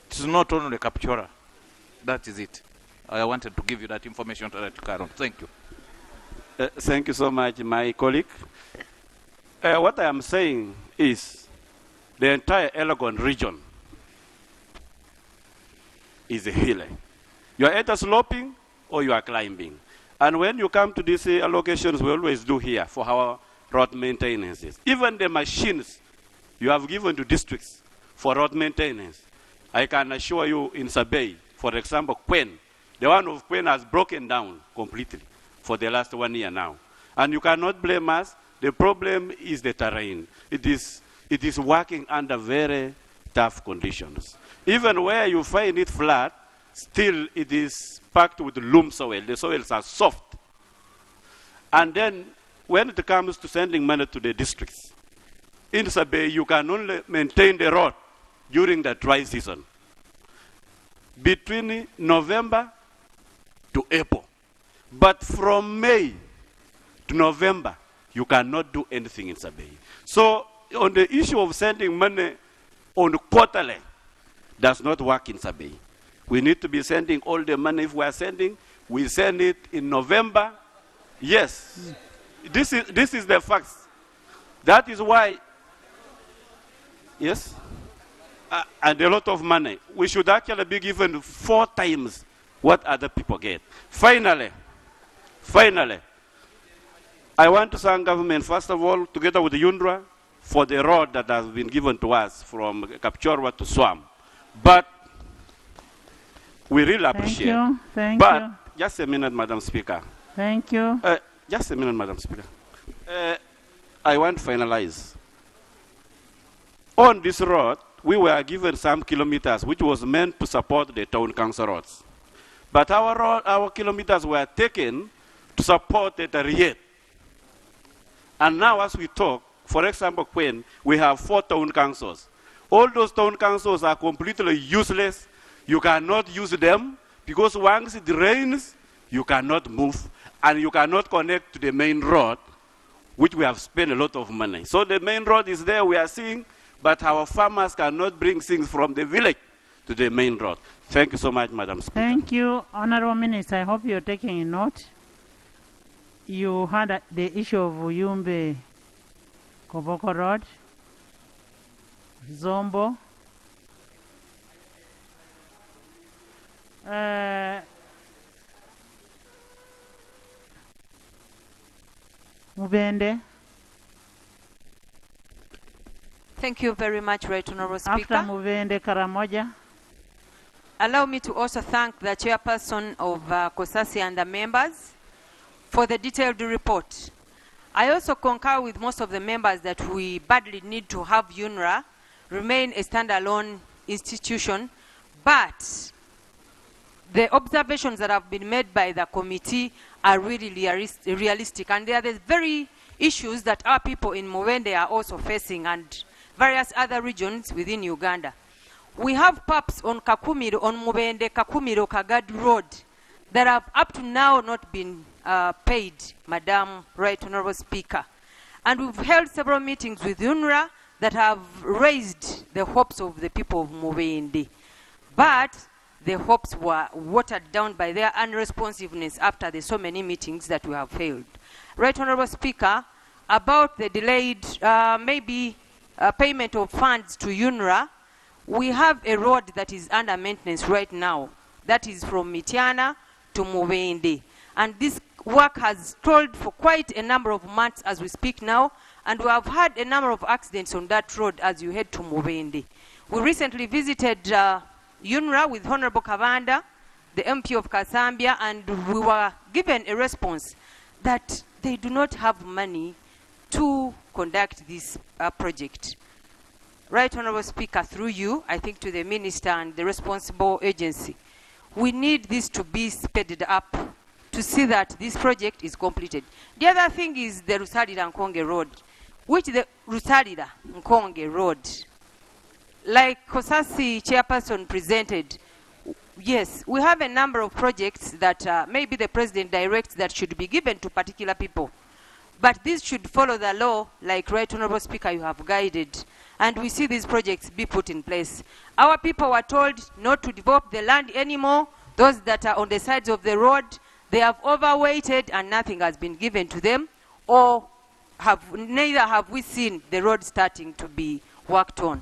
It is not only Kapchora. That is it. I wanted to give you that information to Karon. Thank you. Thank you so much, my colleague. What I am saying is the entire Elgon region is hilly. You are either sloping or you are climbing. And when you come to these allocations, we always do here for our road maintenance. Even the machines you have given to districts for road maintenance, I can assure you in Sabey, for example, Quen, the one of Quen has broken down completely for the last 1 year now. And you cannot blame us. The problem is the terrain. It is working under very tough conditions. Even where you find it flat, still it is packed with loam soil. The soils are soft. And then when it comes to sending money to the districts, in Sabey, you can only maintain the road during the dry season, between November to April. But from May to November, you cannot do anything in Sabey. So on the issue of sending money on quarterly, does not work in Sabey. We need to be sending all the money. If we are sending, we send it in November. Yes, this is the facts. That is why, yes, and a lot of money. We should actually be given 4 times what other people get. Finally, I want to thank government, first of all, together with the UNRA, for the road that has been given to us from Kapchorwa to Swam. But we really appreciate. Thank you. Just a minute, Madam Speaker. Thank you. Just a minute, Madam Speaker. I want to finalize. On this road, we were given some kilometers, which was meant to support the town council roads. But our kilometers were taken to support the Riet. And now as we talk, for example, when we have 4 town councils, all those town councils are completely useless. You cannot use them because once it rains, you cannot move and you cannot connect to the main road, which we have spent a lot of money. So the main road is there, we are seeing, but our farmers cannot bring things from the village to the main road. Thank you so much, Madam Speaker. Thank you, Honorable Minister. I hope you're taking a note. You had the issue of Uyumbe Koboko Road, Zombo, Mubende, Thank you very much, Right Honorable Speaker. After Muvende Karamoja. Allow me to also thank the chairperson of COSASI and the members for the detailed report. I also concur with most of the members that we badly need to have UNRA remain a standalone institution, but the observations that have been made by the committee are really realistic, and they are the very issues that our people in Mubende are also facing and various other regions within Uganda. We have PAPs on Kakumiro, on Mubende, Kakumiro, Kagadi Road that have up to now not been paid, Madam Right Honorable Speaker. And we've held several meetings with UNRA that have raised the hopes of the people of Mubende. But the hopes were watered down by their unresponsiveness after the so many meetings that we have held. Right Honorable Speaker, about the delayed payment of funds to UNRA, we have a road that is under maintenance right now. That is from Mityana to Mubende. And this work has stalled for quite a number of months as we speak now, and we have had a number of accidents on that road as you head to Mubende. We recently visited UNRA with Honorable Kavanda, the MP of Kasambia, and we were given a response that they do not have money to conduct this project. Right Honorable Speaker, through you, I think to the Minister and the responsible agency, we need this to be speeded up to see that this project is completed. The other thing is the Rusalira-Nkonge Road, which the Rusalira-Nkonge Road, like COSASI chairperson presented, yes, we have a number of projects that maybe the President directs that should be given to particular people. But this should follow the law, like Right Honorable Speaker, you have guided. And we see these projects be put in place. Our people were told not to develop the land anymore. Those that are on the sides of the road, they have overweighted and nothing has been given to them, or neither have we seen the road starting to be worked on.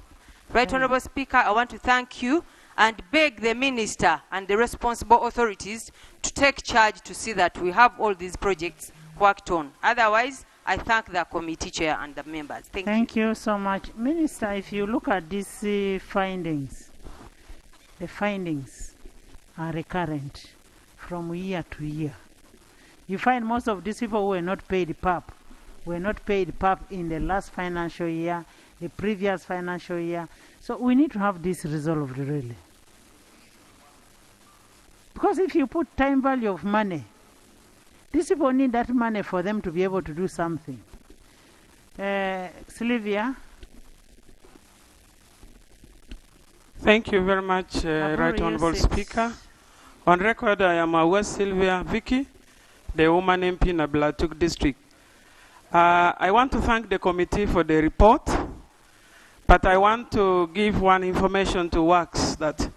Right Honorable Speaker, I want to thank you and beg the Minister and the responsible authorities to take charge to see that we have all these projects worked on. Otherwise, I thank the committee chair and the members. Thank you so much. Minister, if you look at these findings, the findings are recurrent from year to year. You find most of these people who were not paid PAP were not paid PAP in the last financial year, the previous financial year. So we need to have this resolved really. Because if you put time value of money, these people need that money for them to be able to do something. Sylvia? Thank you very much, Right Honorable Speaker. On record, I am West Sylvia Vicky, the woman MP in Ablatuk District. I want to thank the committee for the report, but I want to give one information to Works that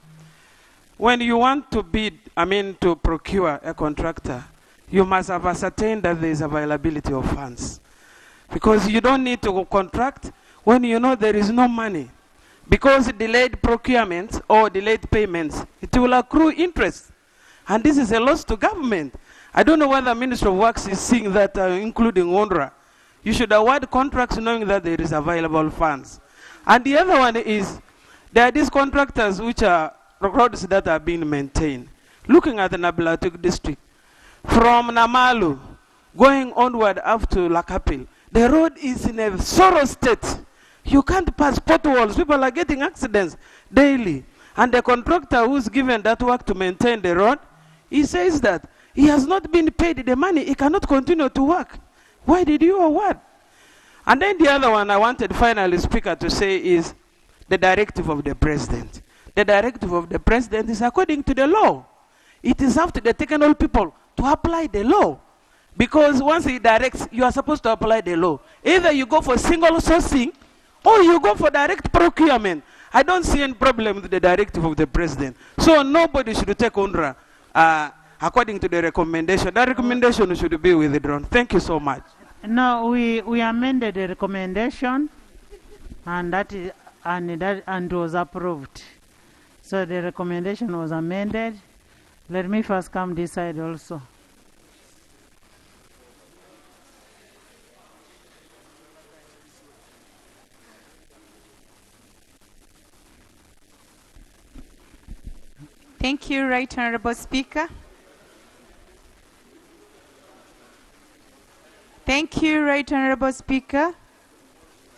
when you want to bid, to procure a contractor, you must have ascertained that there is availability of funds. Because you don't need to contract when you know there is no money. Because delayed procurements or delayed payments, it will accrue interest. And this is a loss to government. I don't know whether the Minister of Works is seeing that, including UNRA. You should award contracts knowing that there is available funds. And the other one is, there are these contractors which are roads that are being maintained. Looking at the Nablatuk district, from Namalu, going onward up to Lakapil, the road is in a sorrow state. You can't pass potholes. People are getting accidents daily. And the contractor who's given that work to maintain the road, he says that he has not been paid the money. He cannot continue to work. Why did you award? And then the other one I wanted finally, Speaker, to say is the directive of the President. The directive of the President is according to the law. It is up to the technical people to apply the law. Because once he directs, you are supposed to apply the law. Either you go for single sourcing or you go for direct procurement. I don't see any problem with the directive of the President. So nobody should take UNRA according to the recommendation. That recommendation should be withdrawn. Thank you so much. No, we amended the recommendation and that was approved. So the recommendation was amended. Let me first come this side also. Thank you, Right Honorable Speaker. Thank you, Right Honorable Speaker.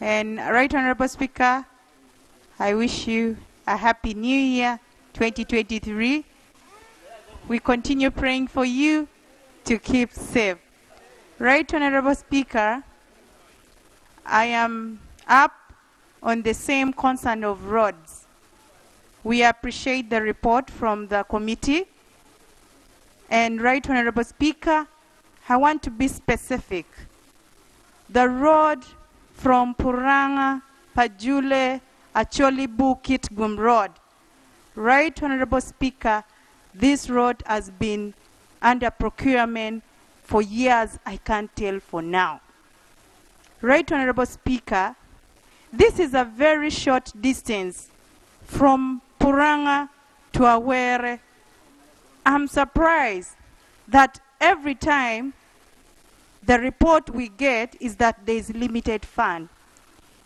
And Right Honorable Speaker, I wish you a happy new year 2023. We continue praying for you to keep safe. Right Honorable Speaker, I am up on the same concern of roads. We appreciate the report from the committee. And Right Honorable Speaker, I want to be specific. The road from Puranga, Pajule, Acholibu, Kitgum Road. Right Honorable Speaker, this road has been under procurement for years, I can't tell for now. Right Honorable Speaker, this is a very short distance from Puranga to Awere. I'm surprised that every time the report we get is that there is limited fund.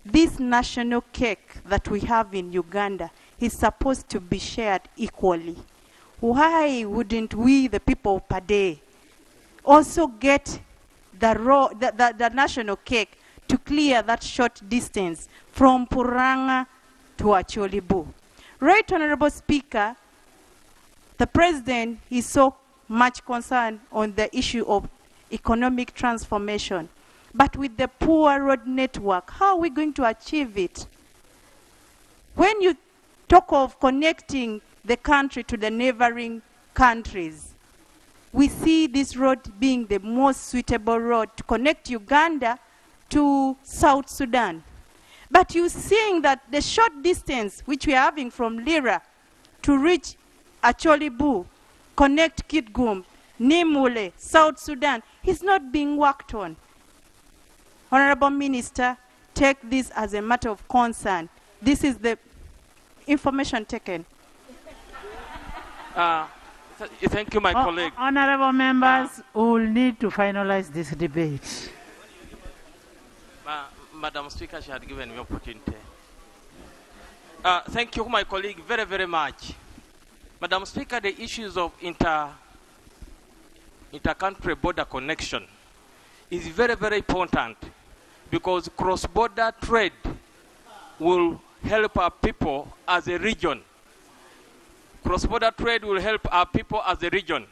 This national cake that we have in Uganda is supposed to be shared equally. Why wouldn't we, the people of Pade, also get the national cake to clear that short distance from Puranga to Acholibu? Right Honorable Speaker, the President is so much concerned on the issue of economic transformation. But with the poor road network, how are we going to achieve it? When you talk of connecting the country to the neighboring countries, we see this road being the most suitable road to connect Uganda to South Sudan. But you're seeing that the short distance which we are having from Lira to reach Acholibu, connect Kitgum, Nimule, South Sudan, is not being worked on. Honorable Minister, take this as a matter of concern. This is the information taken. Thank you, my colleague. Honorable members will need to finalize this debate. Madam Speaker, she had given me opportunity. Thank you, my colleague, very, very much. Madam Speaker, the issues of inter-country border connection is very, very important because cross-border trade will help our people as a region. Cross-border trade will help our people as a region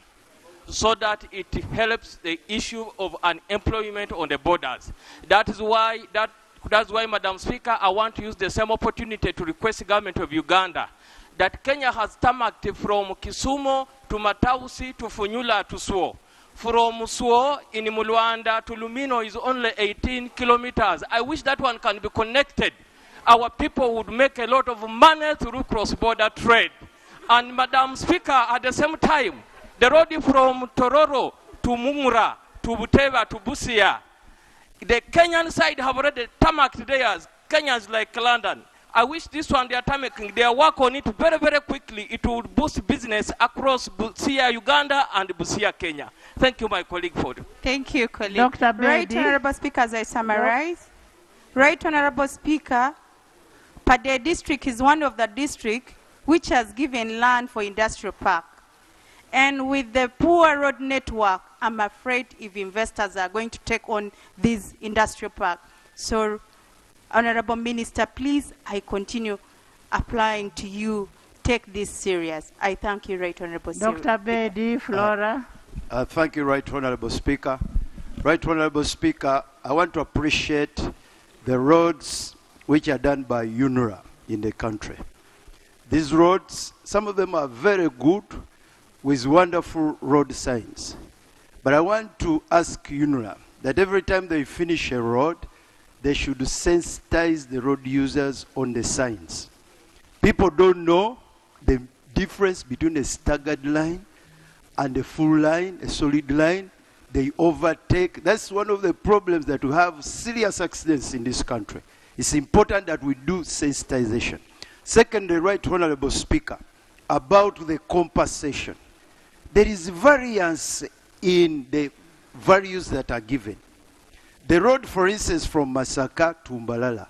so that it helps the issue of unemployment on the borders. That's why, Madam Speaker, I want to use the same opportunity to request the government of Uganda that Kenya has tarmacked from Kisumu to Matausi to Funyula to Suo. From Suo in Mulwanda to Lumino is only 18 kilometers. I wish that one can be connected. Our people would make a lot of money through cross-border trade. And Madam Speaker, at the same time, the road from Tororo to Mumura to Buteva to Busia, the Kenyan side have already tarmacked theirs. Kenyans like London. I wish this one they are tarmacking. They work on it very, very quickly. It would boost business across Busia, Uganda and Busia, Kenya. Thank you, my colleague Ford. Thank you, colleague. Dr. Right Honorable Speaker, as I summarize. Right Honorable Speaker, Pade district is one of the districts which has given land for industrial park. And with the poor road network, I'm afraid if investors are going to take on this industrial park. So, Honorable Minister, please, I continue applying to you. Take this serious. I thank you, Right Honorable Speaker. Dr. Bedi Flora. Thank you, Right Honorable Speaker. Right Honorable Speaker, I want to appreciate the roads which are done by UNRA in the country. These roads, some of them are very good with wonderful road signs. But I want to ask UNRA that every time they finish a road, they should sensitize the road users on the signs. People don't know the difference between a staggered line and a full line, a solid line. They overtake. That's one of the problems that we have serious accidents in this country. It's important that we do sensitization. Secondly, Right Honorable Speaker, about the compensation. There is variance in the values that are given. The road, for instance, from Masaka to Mbalala,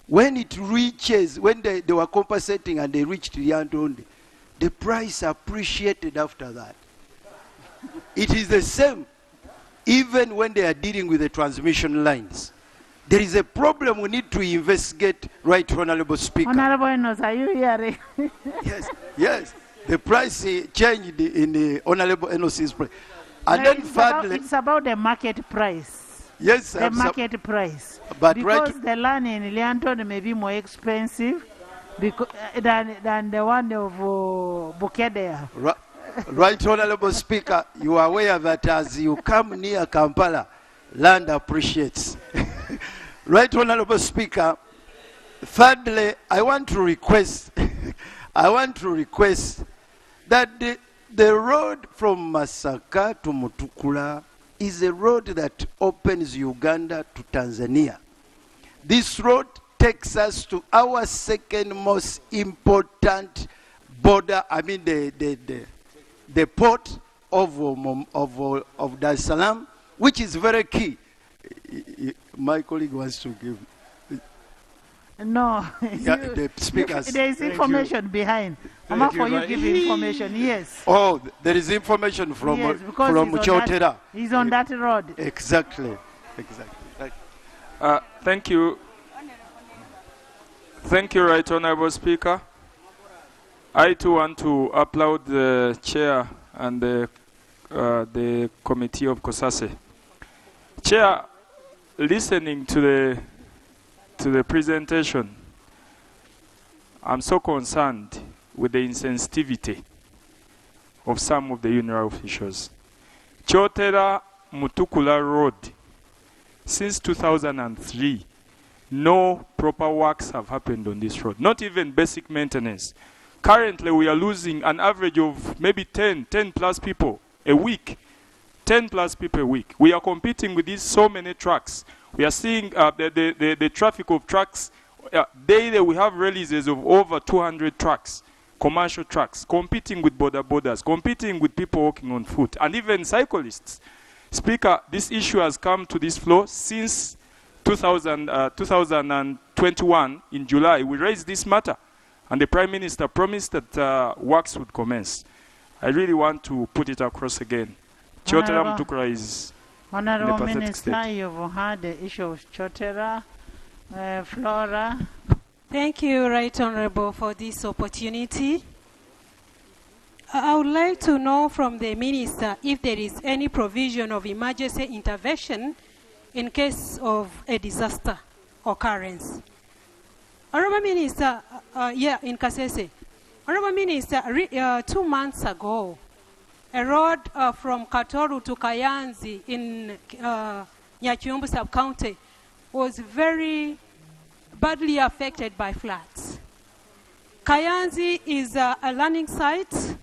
when it reaches, when they were compensating and they reached Liandondi, the price appreciated after that. It is the same even when they are dealing with the transmission lines. There is a problem we need to investigate, Right Honorable Speaker. Honorable Enos, are you hearing? Yes. The price changed in the Honorable Enos's price. And No, then it's about the market price. Yes, the market price. But because the land in Lianton may be more expensive than the one of Bukedea. Right Honorable Speaker, you are aware that as you come near Kampala, land appreciates. Right Honorable Speaker, thirdly, I want to request that the road from Masaka to Mutukula is a road that opens Uganda to Tanzania. This road takes us to our second most important border, I mean the port of Dar es Salaam, which is very key. My colleague wants to give. No, yeah, the speakers. There is information behind. Mama, for you give information, yes. Oh, there is information from Chotera. He's on that road. Exactly. Thank you. Thank you, Right Honorable Speaker. I too want to applaud the chair and the committee of COSASE. Chair, listening to the presentation, I'm so concerned with the insensitivity of some of the UNRA officials. Chotera Mutukula Road, since 2003, no proper works have happened on this road, not even basic maintenance. Currently, we are losing an average of maybe 10 plus people a week. 10 plus people a week. We are competing with these so many trucks. We are seeing the traffic of trucks. Daily we have releases of over 200 trucks, commercial trucks, competing with borders, competing with people walking on foot, and even cyclists. Speaker, this issue has come to this floor since 2021 in July. We raised this matter, and the Prime Minister promised that works would commence. I really want to put it across again. Chotera Mutukula is Honorable in a Minister, state. you've heard the issue of Chotera. Flora. Thank you, Right Honorable, for this opportunity. I would like to know from the Minister if there is any provision of emergency intervention in case of a disaster occurrence. Honorable Minister, in Kasese. Honorable Minister, 2 months ago, a road from Katoru to Kayanzi in Nyakyumbu sub-county was very badly affected by floods. Kayanzi is a learning site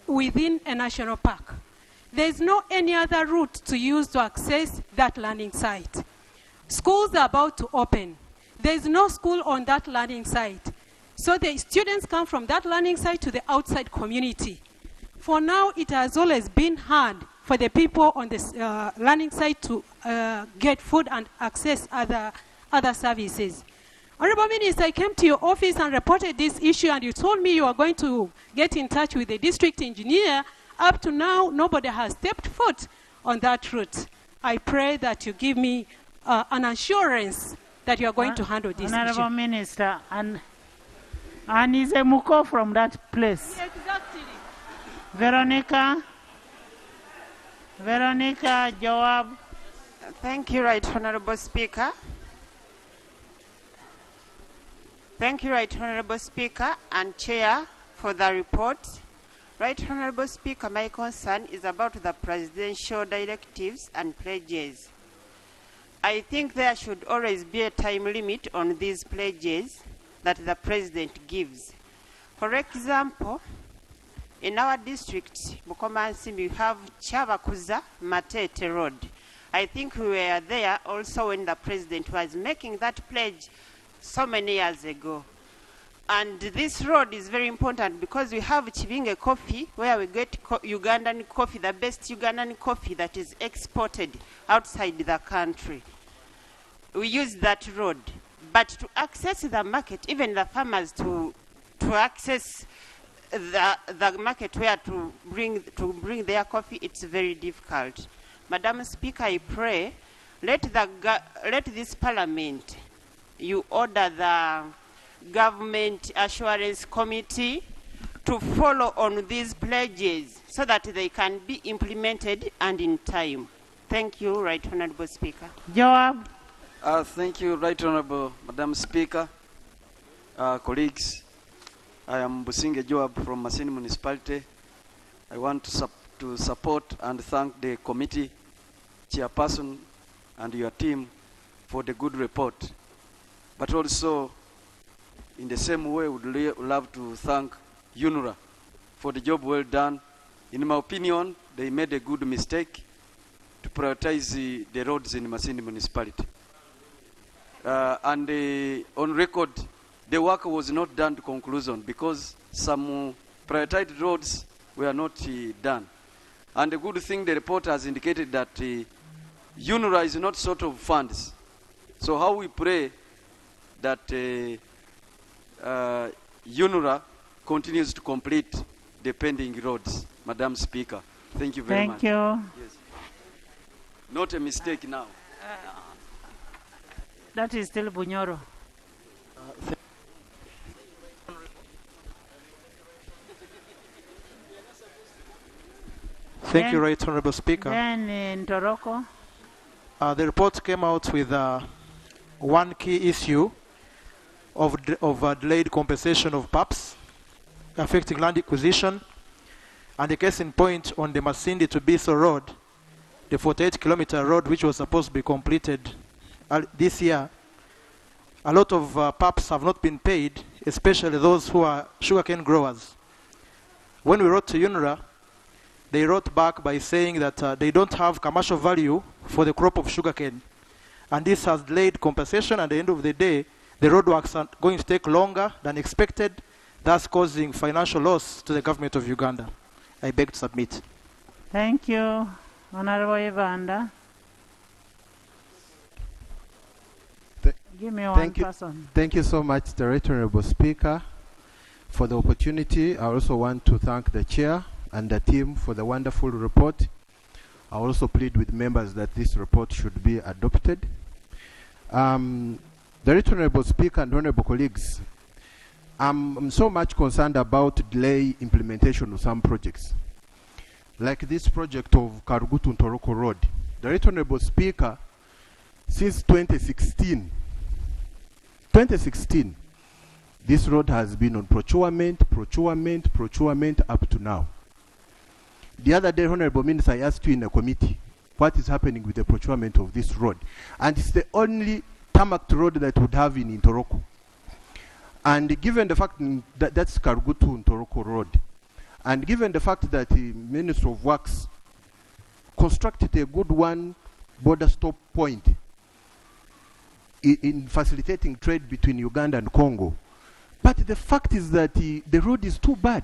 within a national park. There is no any other route to use to access that learning site. Schools are about to open. There is no school on that learning site. So the students come from that learning site to the outside community. For now, it has always been hard for the people on this learning site to get food and access other services. Honorable Minister, I came to your office and reported this issue, and you told me you are going to get in touch with the district engineer. Up to now, nobody has stepped foot on that route. I pray that you give me an assurance that you are going to handle this Honorable issue. Minister, and is a Muko from that place. Exactly. Veronica, Joab. Thank you, Right Honorable Speaker. Thank you, Right Honorable Speaker and Chair, for the report. Right Honorable Speaker, my concern is about the presidential directives and pledges. I think there should always be a time limit on these pledges that the President gives. For example, in our district, Bukomansi, we have Chavakuza Matete Road. I think we were there also when the President was making that pledge so many years ago. And this road is very important because we have Chibinge coffee, where we get Ugandan coffee, the best Ugandan coffee that is exported outside the country. We use that road. But to access the market, even the farmers to access the market where to bring their coffee, it's very difficult. Madam Speaker, I pray, let this Parliament, you order the Government Assurance Committee to follow on these pledges so that they can be implemented and in time. Thank you, Right Honourable Speaker. Joab. Thank you, Right Honourable Madam Speaker. Colleagues, I am Businge Joab from Masini Municipality. I want to support and thank the committee chairperson and your team for the good report. But also, in the same way, would love to thank UNRA for the job well done. In my opinion, they made a good mistake to prioritize the roads in Masini Municipality. On record, the work was not done to conclusion because some prioritized roads were not done. And the good thing, the report has indicated that UNRA is not sort of funds. So how we pray that UNRA continues to complete the pending roads, Madam Speaker. Thank you very much. Thank you. Yes. Not a mistake now. That is still Bunyoro. Thank you, Right Honourable Speaker. Then in Toroko. The report came out with one key issue of delayed compensation of PAPs affecting land acquisition, and the case in point on the Masindi to Biso Road, the 48-kilometer road which was supposed to be completed this year. A lot of PAPs have not been paid, especially those who are sugarcane growers. When we wrote to UNRA, they wrote back by saying that they don't have commercial value for the crop of sugarcane. And this has delayed compensation. At the end of the day, the roadworks are going to take longer than expected, thus causing financial loss to the government of Uganda. I beg to submit. Thank you. Honorable Evander. Give me one person. Thank you so much, the Right Honourable Speaker, for the opportunity. I also want to thank the Chair and the team for the wonderful report. I also plead with members that this report should be adopted. The Right Honourable Speaker and Honourable colleagues, I'm so much concerned about delay implementation of some projects. Like this project of Karugutu Ntoroko Road. The Right Honourable Speaker, since 2016, this road has been on procurement up to now. The other day, Honourable Minister, I asked you in a committee, what is happening with the procurement of this road? And it's the only tarmac road that would have in Ntoroko. And given the fact that that's Karugutu Ntoroko Road, and given the fact that the Minister of Works constructed a good one border stop point in facilitating trade between Uganda and Congo. But the fact is that the road is too bad.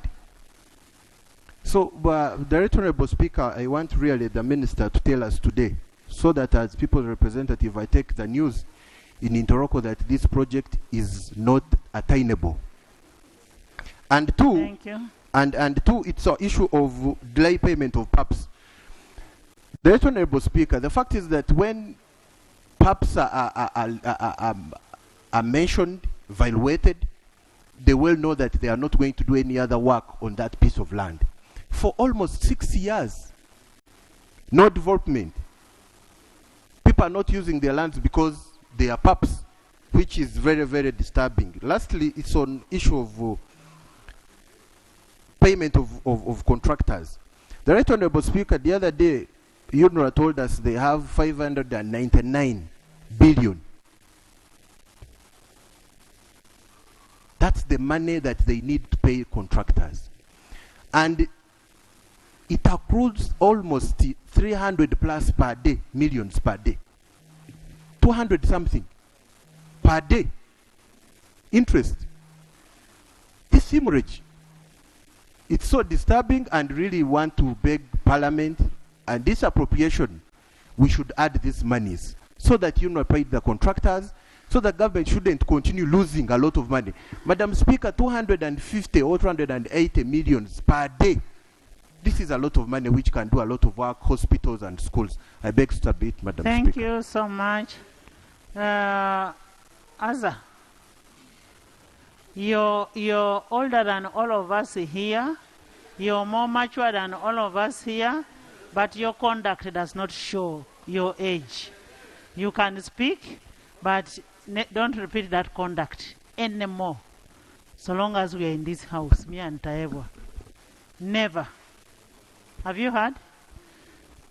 So, the Right Honourable Speaker, I want really the Minister to tell us today, so that as people's representative, I take the news in Ntoroko that this project is not attainable. And two, Thank you. And two, it's an issue of delay payment of PAPs. The Right Honourable Speaker, the fact is that when PAPs are mentioned, evaluated, they will know that they are not going to do any other work on that piece of land. For almost 6 years, no development. People are not using their lands because they are PAPs, which is very, very disturbing. Lastly, it's on issue of payment of contractors. The Right Honourable Speaker, the other day, UNRA told us they have 599 billion. That's the money that they need to pay contractors. And it accrues almost 300 plus per day, millions per day. 200 something per day. Interest. This hemorrhage. It's so disturbing, and really want to beg Parliament, and this appropriation, we should add these monies so that you know pay the contractors, So the government shouldn't continue losing a lot of money. Madam Speaker, 250 or 280 millions per day. This is a lot of money which can do a lot of work, hospitals and schools. I beg to submit, Madam Speaker. Thank you so much. Aza, you're older than all of us here. You're more mature than all of us here, but your conduct does not show your age. You can speak, but don't repeat that conduct anymore. So long as we are in this house, me and Taebwa. Never. Have you heard?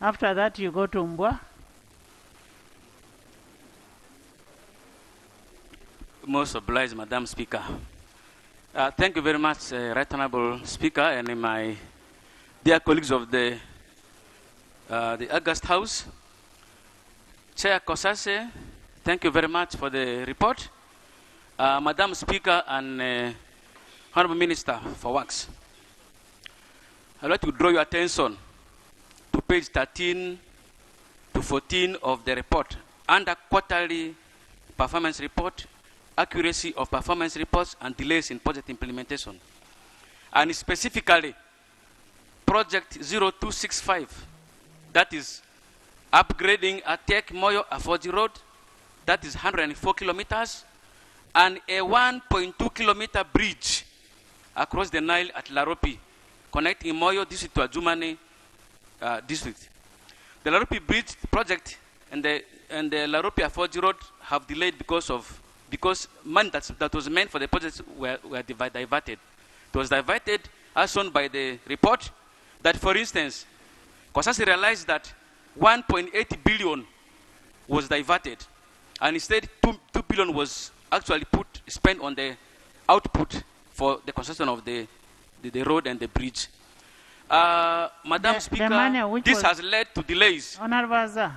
After that, you go to Mbwa. Most obliged, Madam Speaker. Thank you very much, Right Honorable Speaker, and my dear colleagues of the August House. Chair Kosase, thank you very much for the report. Madam Speaker and Honorable Minister for Works, I'd like to draw your attention to page 13 to 14 of the report under quarterly performance report, accuracy of performance reports and delays in project implementation. And specifically, project 0265, that is upgrading Atek Moyo Afoji Road, that is 104 kilometers, and a 1.2 kilometer bridge across the Nile at Laropi, connecting Moyo district to Ajumani district. The Laropi bridge project and the Laropi Afoji Road have delayed because money that was meant for the projects were diverted. It was diverted as shown by the report that, for instance, Kosasi realized that 1.8 billion was diverted, and instead 2 billion was actually spent on the output for the construction of the road and the bridge. Madam Speaker, this has led to delays. Honorable Aza,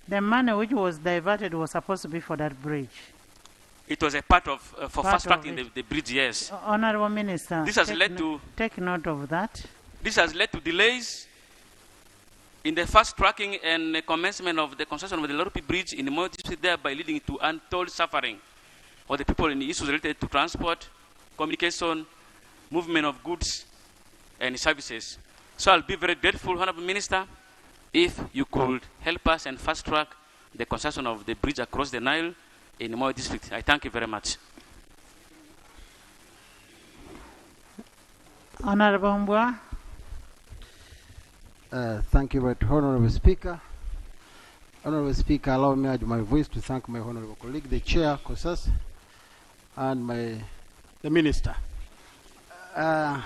the money which was diverted was supposed to be for that bridge. It was a part of, for fast-tracking the bridge, yes. Honorable Minister, this has led to... Take note of that. This has led to delays in the fast-tracking and commencement of the construction of the Laropi Bridge in the Moyo district, thereby leading to untold suffering of the people in the issues related to transport, communication, movement of goods and services. So I'll be very grateful, Honorable Minister, if you could help us and fast-track the construction of the bridge across the Nile in the Moyo district. I thank you very much. Honorable Mbwa. Thank you, Honorable Speaker. Honorable Speaker, allow me to add my voice to thank my honorable colleague, the Chair, Kosas, and the Minister. I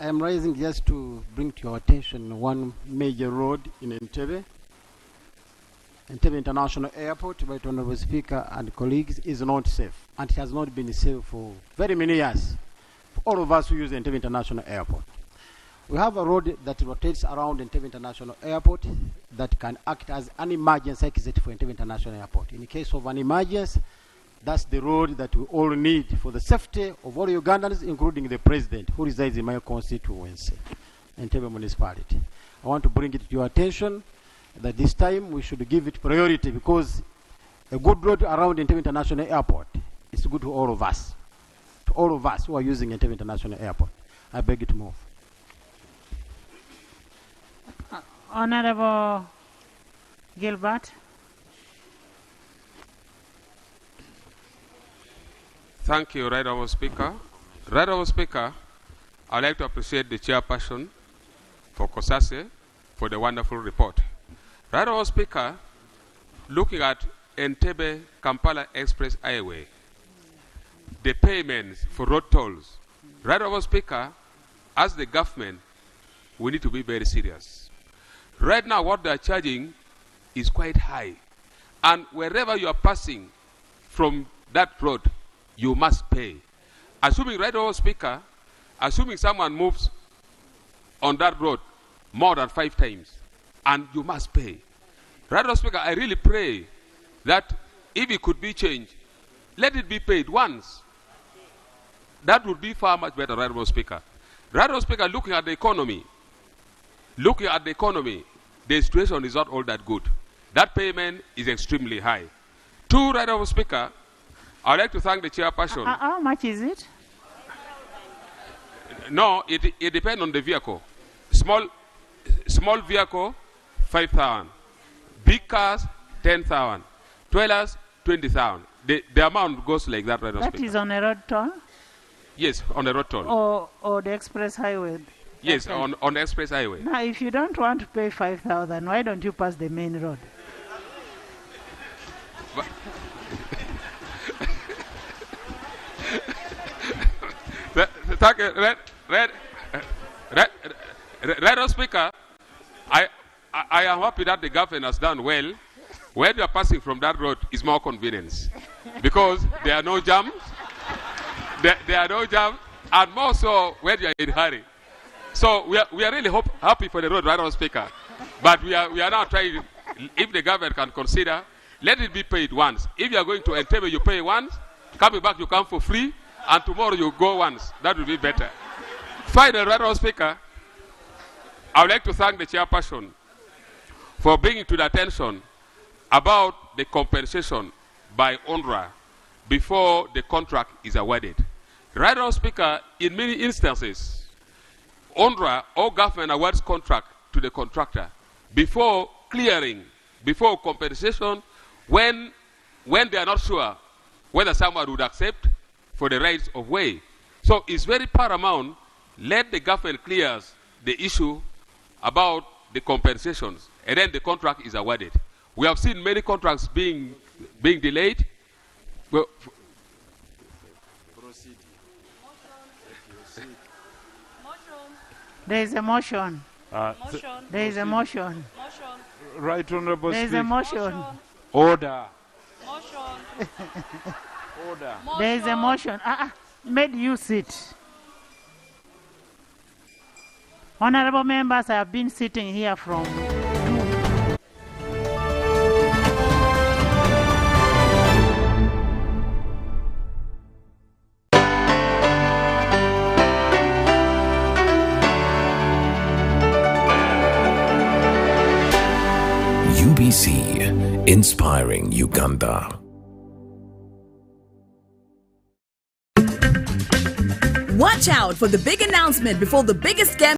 am rising just to bring to your attention one major road in Entebbe. Entebbe International Airport, by Honorable Speaker and colleagues, is not safe, and it has not been safe for very many years for all of us who use the Entebbe International Airport. We have a road that rotates around Entebbe International Airport that can act as an emergency exit for Entebbe International Airport. In case of an emergency, that's the road that we all need for the safety of all Ugandans, including the President, who resides in my constituency, Entebbe Municipality. I want to bring it to your attention that this time we should give it priority, because a good road around Entebbe International Airport is good to all of us who are using Entebbe International Airport. I beg you to move. Honorable Gilbert. Thank you, Right Honourable Speaker. Right Honourable Speaker, I'd like to appreciate the chairperson for Kosase for the wonderful report. Right Honourable Speaker, looking at Entebbe Kampala Express Highway, the payments for road tolls, Right Honourable Speaker, as the government, we need to be very serious. Right now, what they are charging is quite high. And wherever you are passing from that road, you must pay. Assuming, Right Honourable Speaker, assuming someone moves on that road more than 5 times, and you must pay. Right Honourable Speaker, I really pray that if it could be changed, let it be paid once. That would be far much better, Right Honourable Speaker. Right Honourable Speaker, looking at the economy, the situation is not all that good. That payment is extremely high. 2, Right Honourable Speaker, I'd like to thank the chairperson. How much is it? No, it depends on the vehicle. Small vehicle, 5,000. Big cars, 10,000. Trailers, 20,000. The amount goes like that, right? That is on a road toll? Yes, on the road toll. Or the express highway? Yes, on the express highway. Now, if you don't want to pay 5,000, why don't you pass the main road? Thank you, Red Speaker. I am happy that the government has done well. When you are passing from that road, is more convenience because there are no jams. There are no jams, and more so when you are in a hurry. So we are really happy for the road, Red Speaker. But we are now trying. If the government can consider, let it be paid once. If you are going to Entebbe, you pay once. Coming back, you come for free. And tomorrow you go once. That will be better. Finally, Honorable Speaker, I would like to thank the chairperson for bringing to the attention about the compensation by UNRA before the contract is awarded. Honorable Speaker, in many instances, UNRA or government awards contract to the contractor before clearing, before compensation, when they are not sure whether someone would accept for the rights of way. So it's very paramount, let the government clears the issue about the compensations, and then the contract is awarded. We have seen many contracts being delayed. Well, there is a motion. There is a motion. Right Honorable There is Speaker. a motion. Order. Order. There is a motion. Made you sit. Honorable members, I have been sitting here from UBC, inspiring Uganda. Watch out for the big announcement before the biggest scam